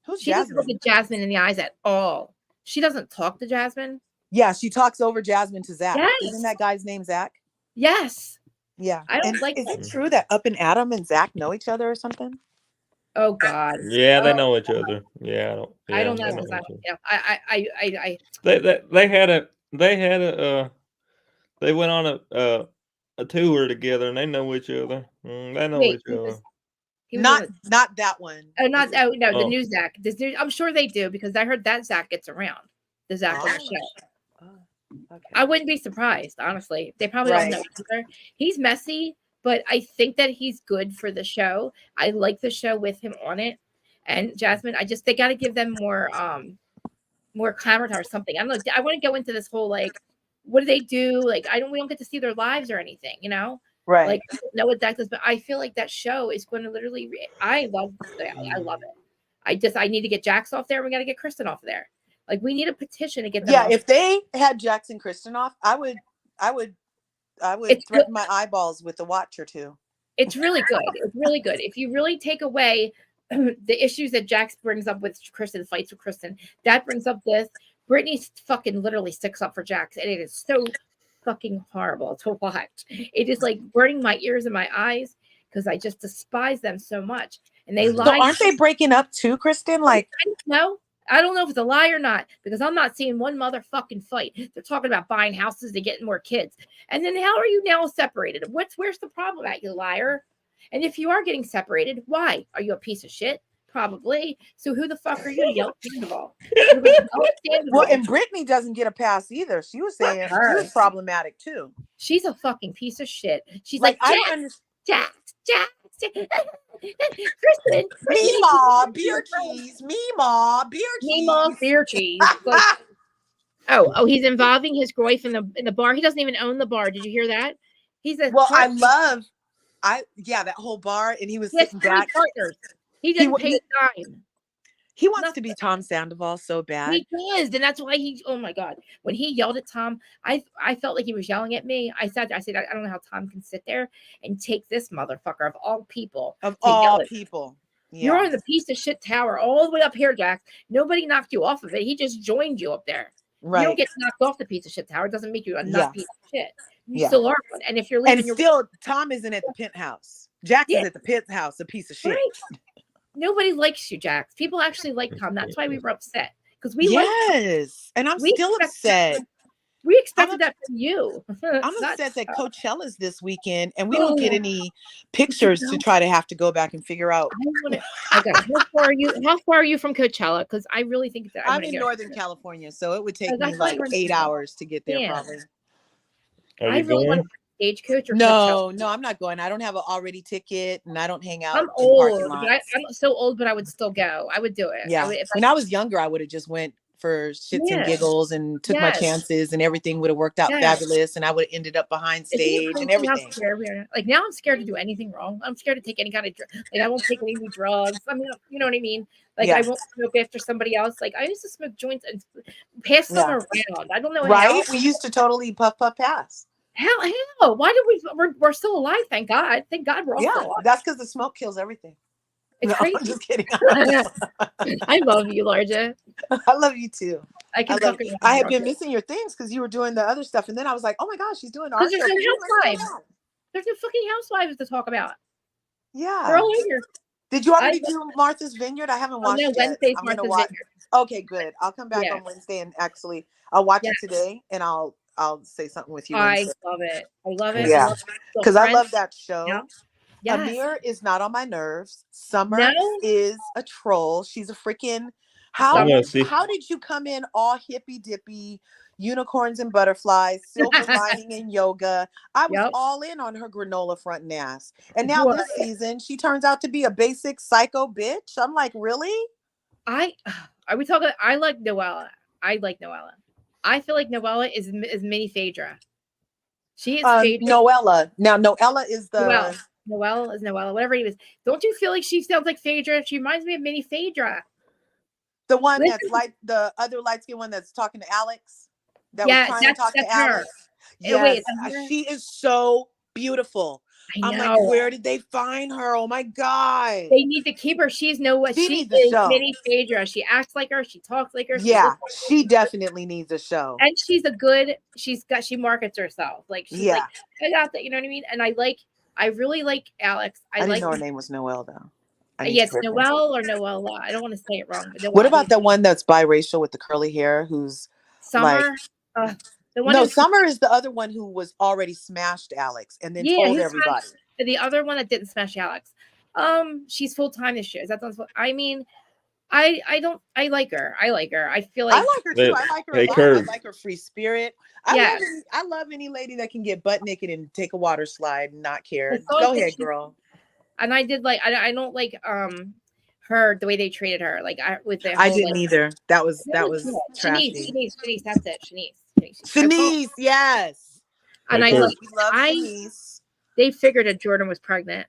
Who's she Jasmine? Doesn't look at Jasmine in the eyes at all. She doesn't talk to Jasmine. Yeah, she talks over Jasmine to Zach. Yes. Isn't that guy's name Zach? Yes. Yeah. I don't Is it true that Up and Adam and Zach know each other or something? Oh God. Yeah, they know each other. Yeah, I don't know they know because each other. I They went on a tour together and they know each other. They know wait. each other. He was Not that one. Oh, not This is- no, the Oh. new Zach. I'm sure they do because I heard that Zach gets around. The Zach on the Oh. show. Okay. I wouldn't be surprised, honestly. They probably don't know each other. He's messy, but I think that he's good for the show. I like the show with him on it. And Jasmine, they got to give them more clamor or something. I don't know. I want to go into this whole like, what do they do? Like, we don't get to see their lives or anything, you know? Right. Like, I don't know what that does, but I feel like that show is going to literally. I love it. I need to get Jax off there. We got to get Kristen off there. Like, we need a petition to get them off. If they had Jax and Kristen off, I would threaten my eyeballs with a watch or two. It's really good. It's really good. If you really take away the issues that Jax brings up with Kristen, fights with Kristen, that brings up this. Brittany fucking literally sticks up for Jax, and it is so fucking horrible to watch. It is like burning my ears and my eyes because I just despise them so much. And they lie. So aren't they breaking up too, Kristen? Like, no. I don't know if it's a lie or not because I'm not seeing one motherfucking fight. They're talking about buying houses to get more kids. And then how are you now separated? Where's the problem at, you liar? And if you are getting separated, why? Are you a piece of shit? Probably. So who the fuck are you to yell Sandoval? Well, and Brittany doesn't get a pass either. She was saying she was problematic too. She's a fucking piece of shit. She's like I don't understand. Jax. Kristen, Meemaw, beer cheese. Meemaw, beer cheese. Meemaw, beer cheese. Like, oh, he's involving his wife in the bar. He doesn't even own the bar. Did you hear that? He's a that whole bar, and he was sitting back. Partners. He didn't pay a dime. He wants to be Tom Sandoval so bad. He does, and that's why oh my God. When he yelled at Tom, I felt like he was yelling at me. I said, I don't know how Tom can sit there and take this motherfucker of all people. Yeah. You're on the piece of shit tower all the way up here, Jax. Nobody knocked you off of it. He just joined you up there. Right. You don't get knocked off the piece of shit tower. It doesn't make you a nut piece of shit. You still are one. And if you're leaving, Tom isn't at the penthouse. Jax is at the penthouse, a piece of shit. Right. Nobody likes you, Jax. People actually like Tom. That's why we were upset. Because we and I'm still upset. We expected that from you. I'm upset that Coachella's this weekend and we don't get any pictures to try to have to go back and figure out. Okay, how far are you from Coachella? Because I really think that I'm in Northern California, so it would take me like 8 hours to get there probably. Are you going? Stagecoach or no, I'm not going. I don't have an already ticket and I don't hang out. I'm old. I'm so old, but I would still go. I would do it. Yeah. When I was younger, I would have just went for shits and giggles and took my chances, and everything would have worked out fabulous, and I would have ended up behind stage and everything. Like now I'm scared to do anything wrong. I'm scared to take any kind of I won't take any drugs. I mean, you know what I mean? Like I won't smoke after somebody else. Like I used to smoke joints and pass them around. I don't know. Right? We used to totally puff pass. Hell, why did we're still alive? Thank God we're all still alive. That's because the smoke kills everything. It's crazy. I'm just kidding. I love you, Larja. I love you too. I had been missing your things because you were doing the other stuff, and then I was like, oh my gosh, she's doing art. There's no housewives. There's no fucking housewives to talk about. Yeah. They're all here. Did you already do Martha's Vineyard? I haven't watched it. Wednesday's Martha's Vineyard. Okay, good. I'll come back on Wednesday and actually I'll watch it today, and I'll say something with you. I love it. Yeah, because I love that show. Yeah. Yes. Amir is not on my nerves. Summer is a troll. She's a freaking. How did you come in all hippy dippy, unicorns and butterflies, silver lining and yoga? I was all in on her granola front and ass, and now this season she turns out to be a basic psycho bitch. I'm like, really? I like Noella. I feel like Noella is mini Phaedra. She is Phaedra. Noella. Now Noella is the Noella, whatever it is. Don't you feel like she sounds like Phaedra? She reminds me of mini Phaedra. The one that's like the other light skinned one that's talking to Alex. That was trying to talk to Alex. Yes, she is so beautiful. I'm like, where did they find her? Oh my God. They need to keep her. She is mini Phaedra. She acts like her. She talks like her. She definitely needs a show. And she markets herself. Like she's like, I got that. You know what I mean? And I really like Alex. I didn't know her name was Noelle though. Yes, Noelle or Noella. I don't want to say it wrong. But what about the one that's biracial with the curly hair? Who's Summer? The one no, Summer is the other one who was already smashed Alex and then told everybody. The other one that didn't smash Alex. She's full time this year. Is that I mean, I like her. I feel like I like her too. I like her a lot. I like her free spirit. I love any lady that can get butt naked and take a water slide and not care. Go ahead, girl. And I did like I don't like her the way they treated her. Like with their I didn't either. That was trashy. Shanice, that's it. Shanice, yes. And we love Shanice. They figured that Jordan was pregnant.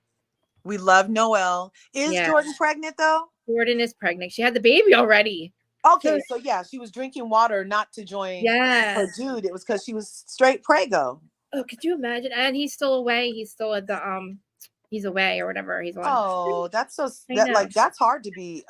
We love Noelle. Is Jordan pregnant though? Jordan is pregnant. She had the baby already. Okay, so she was drinking water not to join her dude. It was because she was straight prego. Oh, could you imagine? And he's still away. He's still at the he's away or whatever. He's on. Oh, that's so that's hard to be.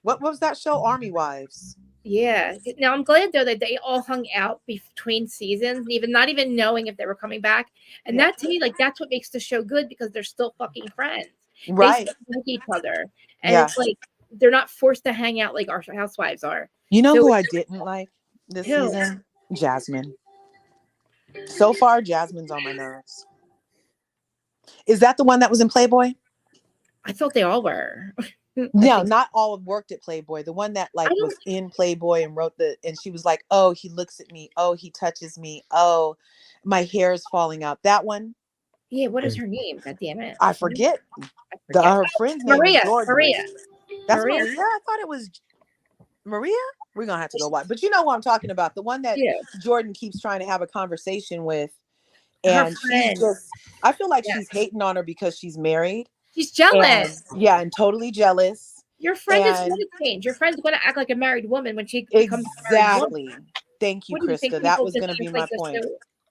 What was that show? Army Wives. Yeah. Now I'm glad though that they all hung out between seasons, not even knowing if they were coming back. And that to me, like that's what makes the show good because they're still fucking friends. Right. They still like each other. And it's like they're not forced to hang out like our housewives are. You know who I didn't like this season? Jasmine. So far, Jasmine's on my nerves. Is that the one that was in Playboy? I thought they all were. No, not all worked at Playboy. The one that was in Playboy and wrote and she was like, oh, he looks at me. Oh, he touches me. Oh, my hair is falling out. That one. Yeah. What is her name? God damn it. I forget. Her friend's name is Jordan. Maria. That's Maria. I thought it was Maria. We're going to have to go watch. But you know what I'm talking about. The one that Jordan keeps trying to have a conversation with. And she's just, I feel like she's hating on her because she's married. She's jealous. And totally jealous. Your friend is going to change. Your friend's going to act like a married woman when she becomes a married woman. Thank you, Krista. That was going to be my point.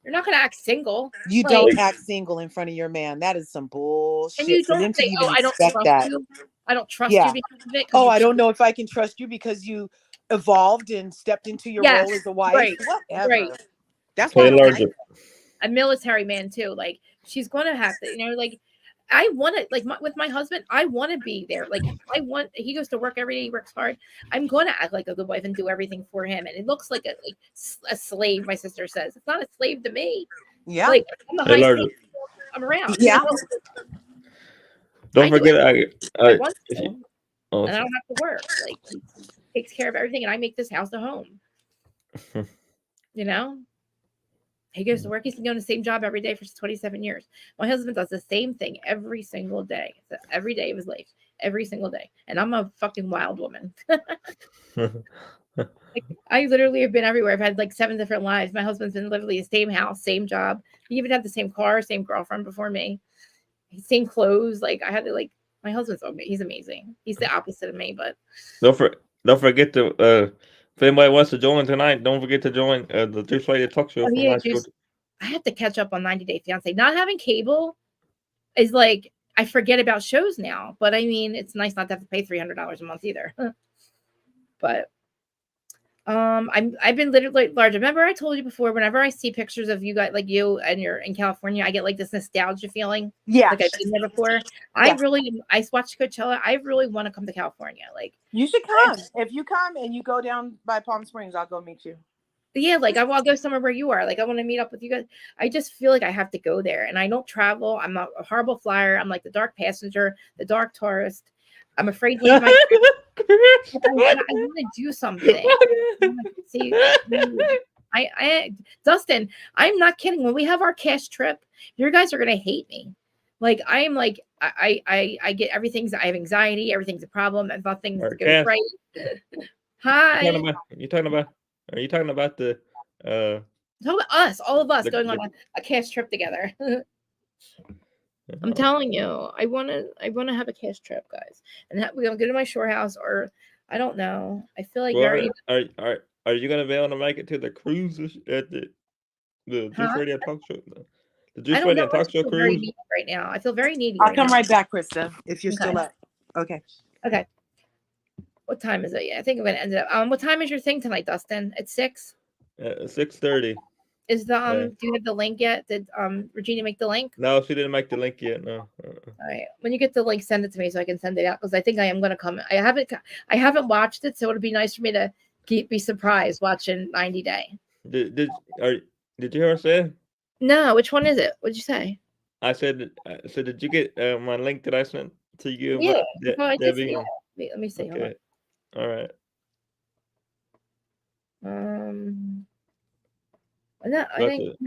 You're not going to act single. You don't act single in front of your man. That is some bullshit. And you don't say, I don't trust you. I don't trust you because of it. Oh, I don't know if I can trust you because you evolved and stepped into your role as a wife. Right. Whatever. Right. That's why a military man too. Like she's going to have to, like I want to, like with my husband, I want to be there. Like he goes to work every day, he works hard. I'm going to act like a good wife and do everything for him. And it looks like a slave. My sister says it's not a slave to me. Yeah. Like I'm around. Yeah. Don't forget, I want to, and I don't have to work. Like he takes care of everything, and I make this house a home. He goes to work. He's been doing the same job every day for 27 years. My husband does the same thing every single day. So every day of his life, every single day. And I'm a fucking wild woman. I literally have been everywhere. I've had 7 different lives. My husband's been literally the same house, same job. He even had the same car, same girlfriend before me. Same clothes. I had to my husband's he's amazing. He's the opposite of me, but don't forget to if anybody wants to join tonight, don't forget to join the Juice Radio Talk Show. I have to catch up on 90 Day Fiance. Not having cable is I forget about shows now. But I mean, it's nice not to have to pay $300 a month either. But I've been literally large. Remember, I told you before. Whenever I see pictures of you guys, you and you're in California, I get this nostalgia feeling. Yeah, I've been there before. Yeah. I watched Coachella. I really want to come to California. You should come. If you come and you go down by Palm Springs, I'll go meet you. Yeah, I'll go somewhere where you are. I want to meet up with you guys. I just feel like I have to go there, and I don't travel. I'm not a horrible flyer. I'm the dark passenger, the dark tourist. I'm afraid to leave my. I want to do something. See, Dustin, I'm not kidding. When we have our cash trip, you guys are gonna hate me. I am I get everything's. I have anxiety. Everything's a problem. I thought things go right. Hi. Are you talking about the? Talk about us, all of us going on a cash trip together. I'm telling you, I want to have a cash trip, guys, and we're gonna go to my shore house, or I don't know. I feel like are you gonna be able to make it to the cruises at the Juice Radio Talk Show? The Juice Radio Talk Show cruise right now. I feel very needy. I'll come right back, Krista, if you're still up. Okay. What time is it? Yeah, I think I'm gonna end it up. What time is your thing tonight, Dustin? It's 6. 6:30. Is the do you have the link yet? Did Regina make the link? No, she didn't make the link yet. No. All right. When you get the link, send it to me so I can send it out because I think I am going to come. I haven't watched it, so it'd be nice for me to be surprised watching 90 Day. Did you hear what I said? No, which one is it? What'd you say? I said, so did you get my link that I sent to you? Yeah. About I just, Debbie? yeah. Wait, let me see. Okay. All right. No, I think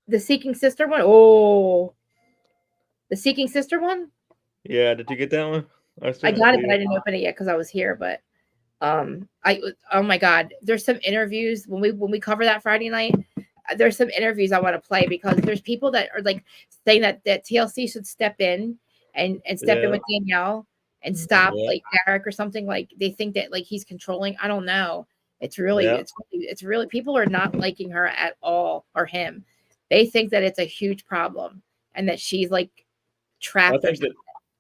the Seeking Sister one. Oh, the Seeking Sister one. Yeah, did you get that one? I got it, but I didn't open it yet because I was here. But oh my God, there's some interviews when we cover that Friday night. There's some interviews I want to play because there's people that are like saying that TLC should step in and step in with Danielle and stop like Derek or something. Like they think that like he's controlling. I don't know. It's really people are not liking her at all or him. They think that it's a huge problem and that she's like trapped.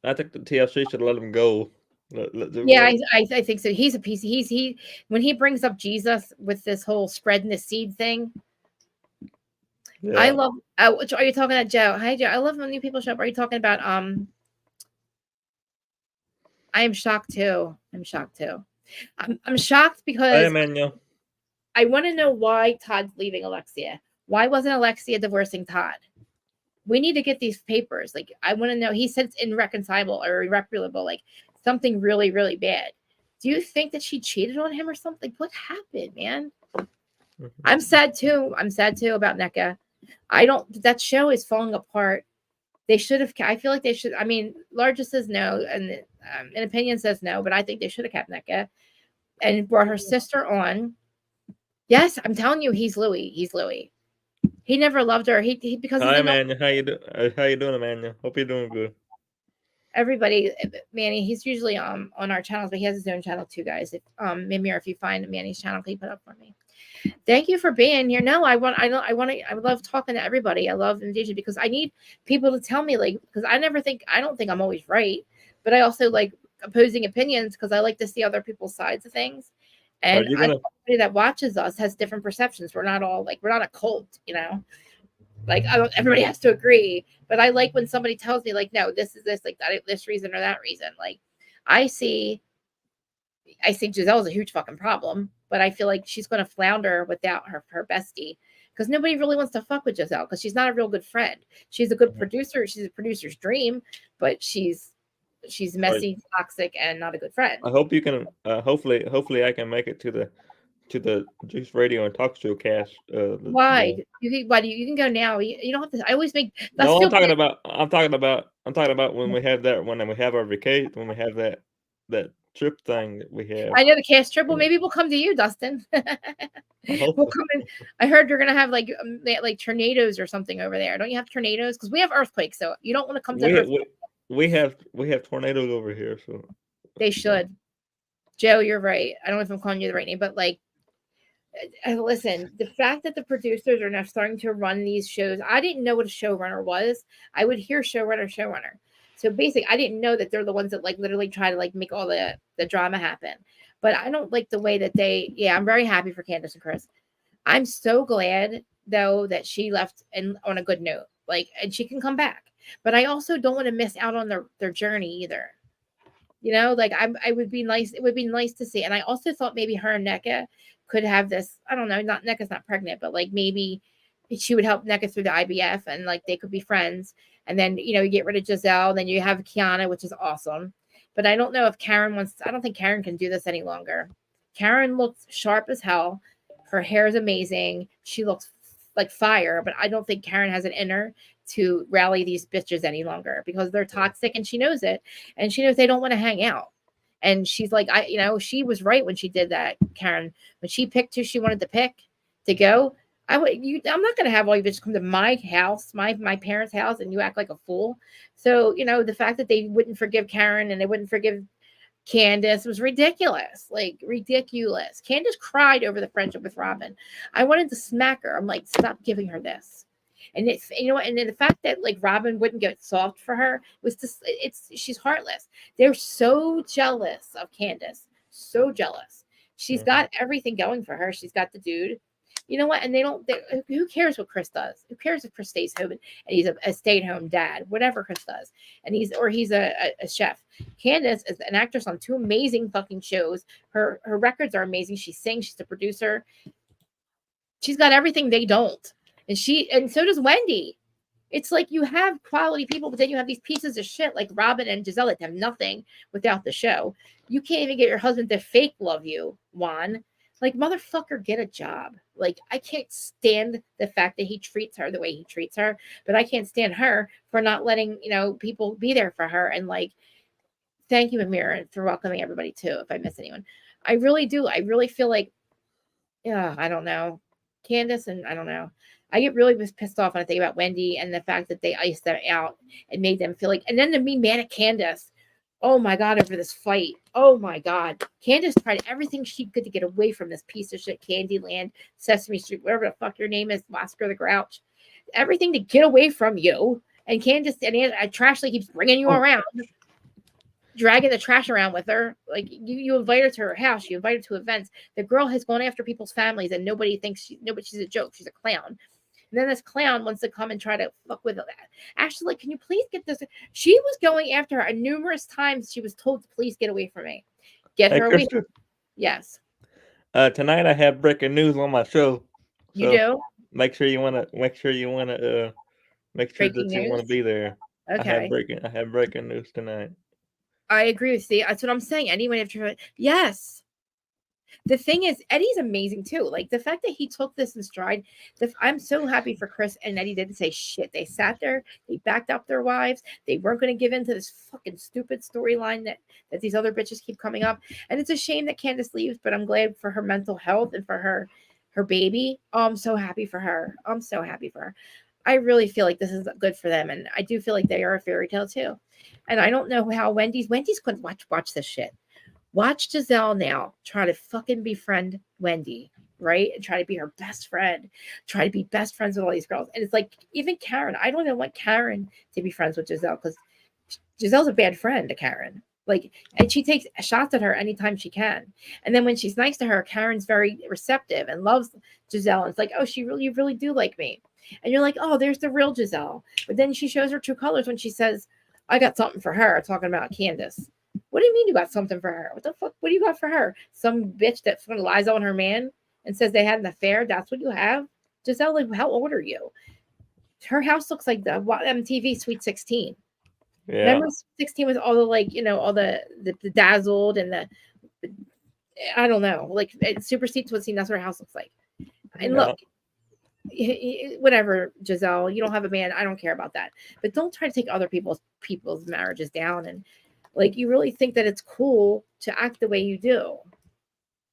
I think the TLC should let him go. I think so. He's a piece. He when he brings up Jesus with this whole spreading the seed thing. Yeah. I love. Which are you talking about, Joe? Hi, Joe. I love when new people show up. Are you talking about? I am shocked too. I'm shocked because I want to know why Todd's leaving Alexia. Why wasn't Alexia divorcing Todd? We need to get these papers. Like, I want to know. He said it's irreconcilable or irreparable, like something really, really bad. Do you think that she cheated on him or something? What happened, man? I'm sad too. I'm sad too about NECA. That show is falling apart. They should have, I feel like they should, I mean, Larger says no, and an opinion says no, but I think they should have kept NECA and brought her sister on. Yes, I'm telling you, he's Louis. He never loved her. Because hi, Amanda. How you doing, Amanda? Hope you're doing good. Everybody, Manny, he's usually on our channels, but he has his own channel too, guys. If Mimir, if you find Manny's channel, can you put up for me? Thank you for being here. No, I love talking to everybody. I love engaging because I need people to tell me, like, because I don't think I'm always right, but I also like opposing opinions because I like to see other people's sides of things. And everybody that watches us has different perceptions. We're not a cult, you know. Like everybody has to agree, but I like when somebody tells me, like, no, this is this, like that, this reason or that reason. Like, I see Giselle's a huge fucking problem, but I feel like she's going to flounder without her bestie because nobody really wants to fuck with Giselle because she's not a real good friend. She's a good producer. She's a producer's dream, but she's messy, toxic, and not a good friend. I hope you can. Hopefully, I can make it to the Juice Radio and Talk Show cast. Why? You can go now. You don't have to. I always make. No, I'm talking about when we have that. When we have our vacation. When we have that trip thing that we have. I know the cast trip. Well, maybe we'll come to you, Dustin. We'll come in. I heard you're gonna have like tornadoes or something over there. Don't you have tornadoes? Because we have earthquakes, so you don't want to come to. We have tornadoes over here, so they should. Joe, you're right. I don't know if I'm calling you the right name, but like, listen, the fact that the producers are now starting to run these shows, I didn't know what a showrunner was. I would hear showrunner. So basically, I didn't know that they're the ones that like literally try to like make all the drama happen. But I don't like the way that I'm very happy for Candace and Chris. I'm so glad though that she left on a good note, like, and she can come back. But I also don't want to miss out on their journey either. You know, like I would be nice. It would be nice to see. And I also thought maybe her and NECA could have this. I don't know. NECA's not pregnant, but like maybe she would help NECA through the IVF, and like they could be friends. And then you get rid of Giselle. Then you have Kiana, which is awesome. But I don't know if Karen wants. I don't think Karen can do this any longer. Karen looks sharp as hell. Her hair is amazing. She looks like fire. But I don't think Karen has it in her to rally these bitches any longer because they're toxic and she knows it, and she knows they don't want to hang out. And she's like, she was right when she did that, Karen, when she picked who she wanted to pick to go. I'm not going to have all you bitches come to my house, my parents' house, and you act like a fool. So, the fact that they wouldn't forgive Karen and they wouldn't forgive Candace was ridiculous. Like, ridiculous. Candace cried over the friendship with Robin. I wanted to smack her. I'm like, stop giving her this. And it's, and then the fact that like Robin wouldn't get soft for her was just, she's heartless. They're so jealous of Candace. So jealous. She's got everything going for her. She's got the dude. You know what? And who cares what Chris does? Who cares if Chris stays home and he's a stay-at-home dad, whatever Chris does. And he's a chef. Candace is an actress on 2 amazing fucking shows. Her records are amazing. She sings, she's a producer. She's got everything they don't. And so does Wendy. It's like you have quality people, but then you have these pieces of shit like Robin and Giselle that have nothing without the show. You can't even get your husband to fake love you, Juan. Like, motherfucker, get a job. Like, I can't stand the fact that he treats her the way he treats her, but I can't stand her for not letting, people be there for her. And like, thank you, Amira, for welcoming everybody too, if I miss anyone. I really do. I really feel like, yeah, I don't know. Candace and I don't know. I get really pissed off when I think about Wendy and the fact that they iced them out and made them feel like, and then to be mad at Candace. Oh my God, over this fight. Oh my God. Candace tried everything she could to get away from this piece of shit, Candyland, Sesame Street, whatever the fuck your name is, Oscar the Grouch. Everything to get away from you. And Candace and Trashley keeps bringing you around, dragging the trash around with her. Like, you invite her to her house, you invite her to events. The girl has gone after people's families and nobody thinks she's a joke. She's a clown. And then this clown wants to come and try to fuck with that. Ashley, can you please get this? She was going after her numerous times. She was told to please get away from me. Get her away. Yes. Tonight I have breaking news on my show. You do? Make sure you want to be there. Okay. I have breaking news tonight. I agree with you. That's what I'm saying. Anyone after yes. The thing is, Eddie's amazing too. Like, the fact that he took this in stride. I'm so happy for Chris and Eddie didn't say shit. They sat there. They backed up their wives. They weren't going to give in to this fucking stupid storyline that these other bitches keep coming up. And it's a shame that Candace leaves, but I'm glad for her mental health and for her baby. Oh, I'm so happy for her. I'm so happy for her. I really feel like this is good for them. And I do feel like they are a fairy tale too. And I don't know how Wendy's couldn't watch this shit. Watch Giselle now try to fucking befriend Wendy, right? And try to be her best friend. Try to be best friends with all these girls. And it's like, even Karen, I don't even want Karen to be friends with Giselle because Giselle's a bad friend to Karen. Like, and she takes shots at her anytime she can. And then when she's nice to her, Karen's very receptive and loves Giselle. And it's like, oh, you really do like me. And you're like, oh, there's the real Giselle. But then she shows her true colors when she says, I got something for her, talking about Candace. What do you mean you got something for her? What the fuck? What do you got for her? Some bitch that lies on her man and says they had an affair? That's what you have? Giselle, like, how old are you? Her house looks like the MTV Sweet 16. Yeah. Remember 16 with all the, like, all the dazzled and the I don't know, like, Super Seats was seen. That's what her house looks like. And look, whatever, Giselle, you don't have a man. I don't care about that. But don't try to take other people's marriages down. And like, you really think that it's cool to act the way you do.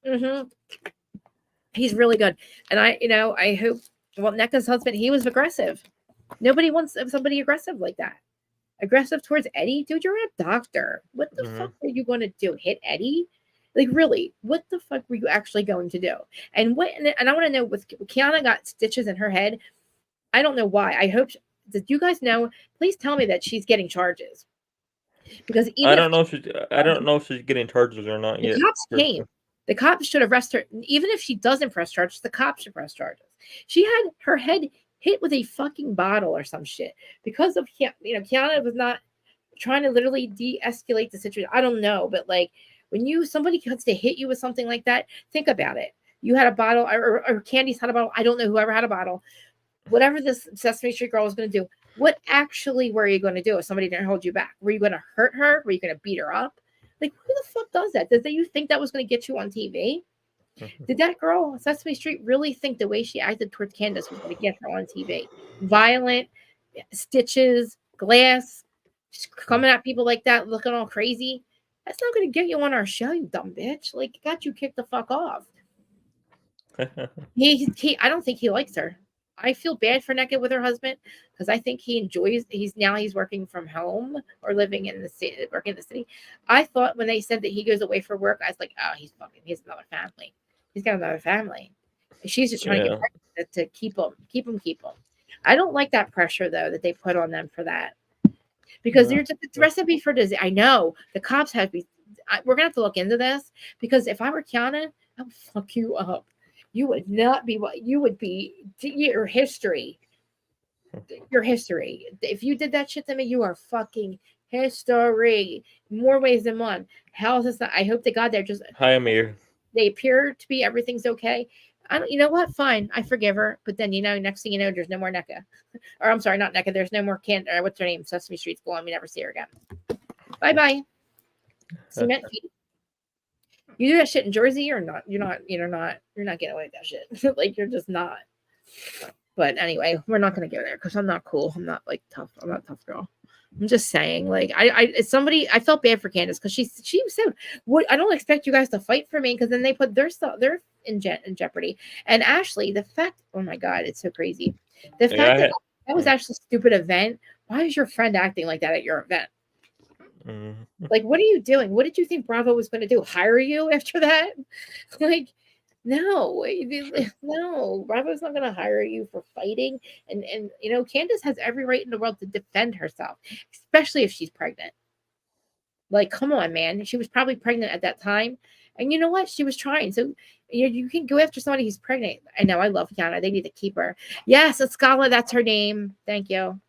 Mm-hmm. He's really good. And I hope, well, Nneka's husband, he was aggressive. Nobody wants somebody aggressive like that. Aggressive towards Eddie? Dude, you're a doctor. What the fuck are you going to do? Hit Eddie? Like, really, what the fuck were you actually going to do? And I want to know, with Kiana got stitches in her head. I don't know why. I hope, did you guys know? Please tell me that she's getting charges. Because I don't know if she's getting charges or not yet. The cops came. The cops should arrest her. Even if she doesn't press charges, the cops should press charges. She had her head hit with a fucking bottle or some shit because of, Kiana was not trying to literally de-escalate the situation. I don't know, but like, when somebody comes to hit you with something like that, think about it. You had a bottle, or Candy's had a bottle. I don't know, whoever had a bottle. Whatever this Sesame Street girl was going to do, what actually were you going to do if somebody didn't hold you back? Were you going to hurt her? Were you going to beat her up? Like, who the fuck does that? Did you think that was going to get you on TV? Did that girl, Sesame Street, really think the way she acted towards Candace was going to get her on TV? Violent, stitches, glass, just coming at people like that, looking all crazy. That's not going to get you on our show, you dumb bitch. Like, got you kicked the fuck off. I don't think he likes her. I feel bad for Nneka with her husband because I think he enjoys. He's working from home or living in the city, working in the city. I thought when they said that he goes away for work, I was like, oh, he has another family. He's got another family. She's just trying to get pregnant to keep him. I don't like that pressure though that they put on them for that because there's a recipe for disease. I know the cops have to be. We're gonna have to look into this because if I were Kiana, I would fuck you up. you would not be what you would be. Your history. Your history. If you did that shit to me, you are fucking history. More ways than one. How is this not? I hope to God they're just. Hi, Amir. They appear to be everything's okay. I don't. You know what? Fine, I forgive her. But then next thing you know, there's no more NECA. Or I'm sorry, not NECA. There's no more what's her name? Sesame Street's gone. We never see her again. Bye bye. Cement feet. You do that shit in Jersey or not? You're not getting away with that shit. Like you're just not. But anyway, we're not gonna go there because I'm not cool. I'm not like tough. I'm not a tough girl. I'm just saying, like I felt bad for Candace because she said, "What? I don't expect you guys to fight for me because then they put their stuff in jeopardy." And Ashley, the fact, oh my God, it's so crazy. The fact that was actually a stupid event. Why is your friend acting like that at your event? Like, what are you doing? What did you think Bravo was going to do? Hire you after that? Like, no, Bravo's not going to hire you for fighting. And Candace has every right in the world to defend herself, especially if she's pregnant. Like, come on, man. She was probably pregnant at that time. And you know what? She was trying. So you can go after somebody who's pregnant. I know. I love Kiana. They need to keep her. Yes, Escala, that's her name. Thank you.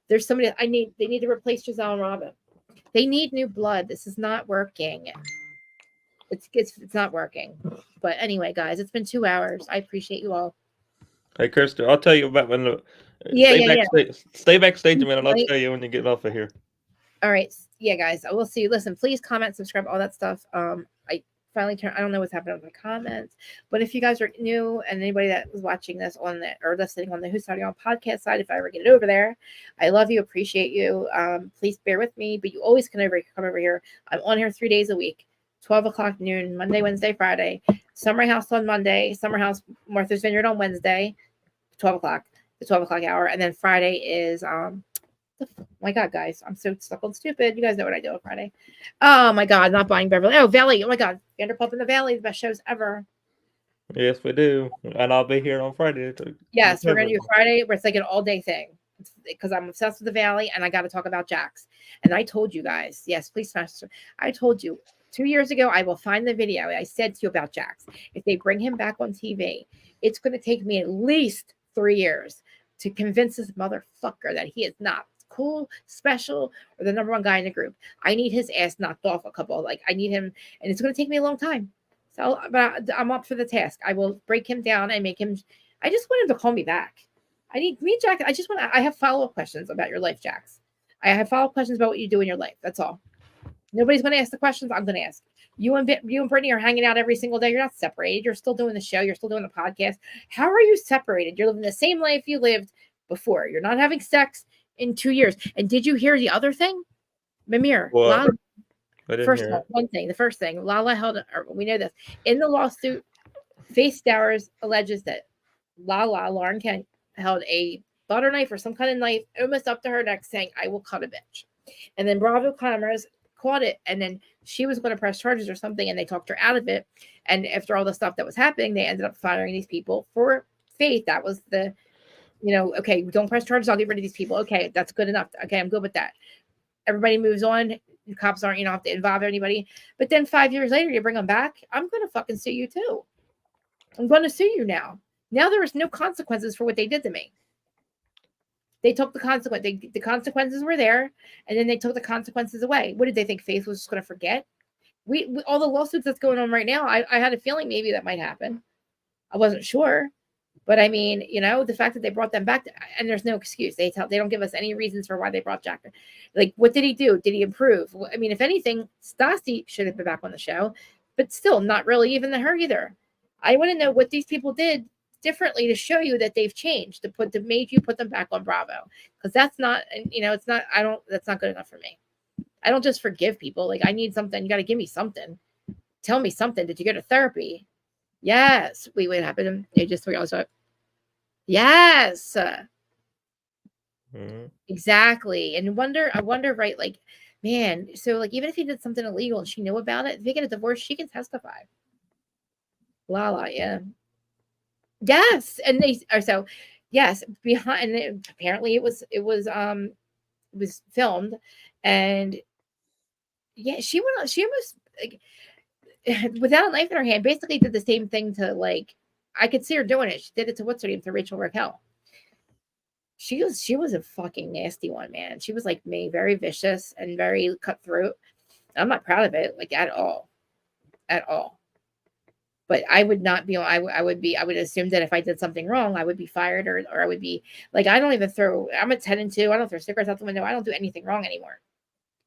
There's somebody they need to replace Giselle and Robin. They need new blood. This is not working. It's not working. But anyway, guys, it's been 2 hours. I appreciate you all. Hey, Kirsten, I'll tell you about when. Stay backstage a minute. I'll tell you when you get off of here. All right. Yeah, guys. We'll see you. Listen, please comment, subscribe, all that stuff. I finally turned. I don't know what's happening with my comments, but if you guys are new and anybody that was watching this on the or listening on the Who's Starting On podcast side, if I ever get it over there, I love you, appreciate you. Please bear with me, but you always come over here. I'm on here 3 days a week, 12 o'clock noon, Monday, Wednesday, Friday. Summer House on Monday, Summer House Martha's Vineyard on Wednesday, 12 o'clock, the 12 o'clock hour, and then Friday is my God, guys, I'm so stuck on stupid. You guys know what I do on Friday. Oh my God, not buying Beverly. Oh, Valley. Oh my God, Vanderpump in the Valley, the best shows ever. Yes, we do, and I'll be here on Friday. Yes, we're gonna do Friday where it's like an all-day thing because I'm obsessed with the Valley and I got to talk about Jax. And I told you guys, yes, please smash. I told you 2 years ago I will find the video. I said to you about Jax. If they bring him back on TV, it's going to take me at least 3 years to convince this motherfucker that he is not cool, special, or the number one guy in the group. I need his ass knocked off a couple. Like I need him, and it's going to take me a long time. So, but I'm up for the task. I will break him down and make him. I just want him to call me back. Jax. I have follow-up questions about your life, Jax. I have follow-up questions about what you do in your life. That's all. Nobody's going to ask the questions. I'm going to ask. You and Brittany are hanging out every single day. You're not separated. You're still doing the show. You're still doing the podcast. How are you separated? You're living the same life you lived before. You're not having sex in 2 years. And did you hear the other thing? Mimir. What? First of all, the first thing, Lala held, we know this, in the lawsuit, Faith Stowers alleges that Lauren Kent, held a butter knife or some kind of knife almost up to her neck saying, I will cut a bitch. And then Bravo cameras caught it, and then she was going to press charges or something, and they talked her out of it. And after all the stuff that was happening, they ended up firing these people for Faith. That was the, okay, don't press charges, I'll get rid of these people. Okay, that's good enough. Okay, I'm good with that. Everybody moves on. The cops aren't, have to involve anybody. But then 5 years later, you bring them back. I'm going to fucking sue you too. I'm going to sue you now. Now there is no consequences for what they did to me. They took the consequence. The consequences were there, and then they took the consequences away. What did they think? Faith was just going to forget? We all the lawsuits that's going on right now, I had a feeling maybe that might happen. I wasn't sure. But I mean, the fact that they brought them back, and there's no excuse. They don't give us any reasons for why they brought Jack. Like, what did he do? Did he improve? I mean, if anything, Stassi should have been back on the show, but still not really even her either. I want to know what these people did differently to show you that they've changed, to made you put them back on Bravo, because that's not, it's not. That's not good enough for me. I don't just forgive people. Like, I need something. You got to give me something. Tell me something. Did you go to therapy? Yes. Wait, what happened? They just forgot. Yes. Exactly. And I wonder, right? Like, man, so like, even if he did something illegal and she knew about it, if they get a divorce, she can testify. Lala, yeah. Yes. And they are so, yes, behind, and apparently it was filmed, and yeah, she almost, like, without a knife in her hand, basically did the same thing to, like, I could see her doing it. She did it to what's her name, to Rachel Raquel. She was a fucking nasty one, man. She was like me, very vicious and very cutthroat. I'm not proud of it, like at all. But I would not be. I would assume that if I did something wrong, I would be fired, or I would be like, I don't even throw. I'm at 10 and 2. I don't throw cigarettes out the window. I don't do anything wrong anymore.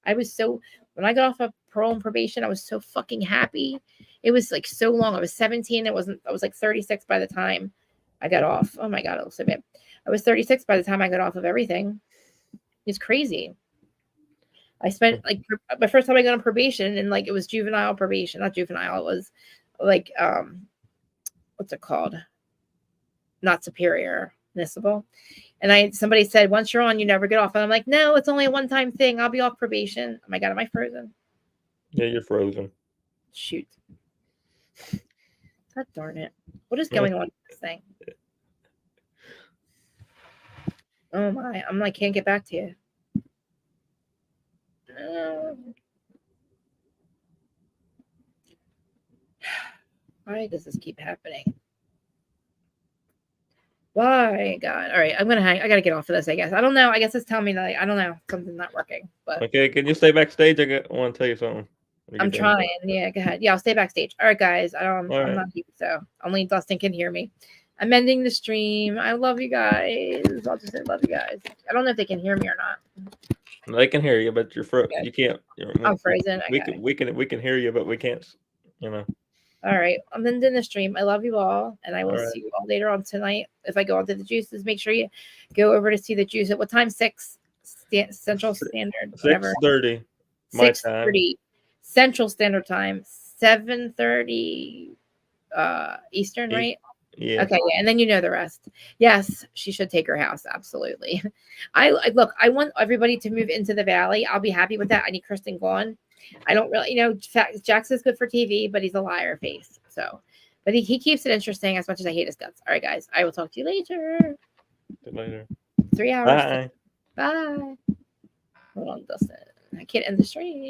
I was so, when I got off of parole and probation, I was so fucking happy. It was like so long. I was 17. I was like 36 by the time I got off. Oh my God, it was so bad. I was 36 by the time I got off of everything. It's crazy. I spent like my first time I got on probation, and like it was juvenile probation, not juvenile. It was like what's it called? Not superior, municipal. And somebody said, once you're on, you never get off. And I'm like, no, it's only a one-time thing. I'll be off probation. Oh my God, am I frozen? Yeah, you're frozen. Shoot. God darn it. What is going on with this thing? Oh my, I'm like, can't get back to you. Why does this keep happening? Why, God? All right, I'm gonna hang. I gotta get off of this. I guess I don't know. I guess it's telling me that I don't know, something's not working. But okay, can you stay backstage? I want to tell you something. I'm trying. Yeah, go ahead. Yeah, I'll stay backstage. All right, guys. I'm not here, so only Dustin can hear me. I'm ending the stream. I love you guys. I'll just say love you guys. I don't know if they can hear me or not. They can hear you, but you're frozen. You can't. I'm frozen. We can hear you, but we can't. All right, I'm ending the stream. I love you all, and I will see you all later on tonight. If I go onto the juices, make sure you go over to see the juice. At what time? 6 Central Standard. 6:30. 6:30 Central Standard Time. 7:30 Eastern, right? Yeah. Okay, yeah, and then you know the rest. Yes, she should take her house. Absolutely. I want everybody to move into the valley. I'll be happy with that. I need Kristen gone. I don't really, Jax is good for TV, but he's a liar face. So, but he keeps it interesting as much as I hate his guts. All right, guys, I will talk to you later. 3 hours. Bye. Bye. Hold on, Dustin. I can't end the stream.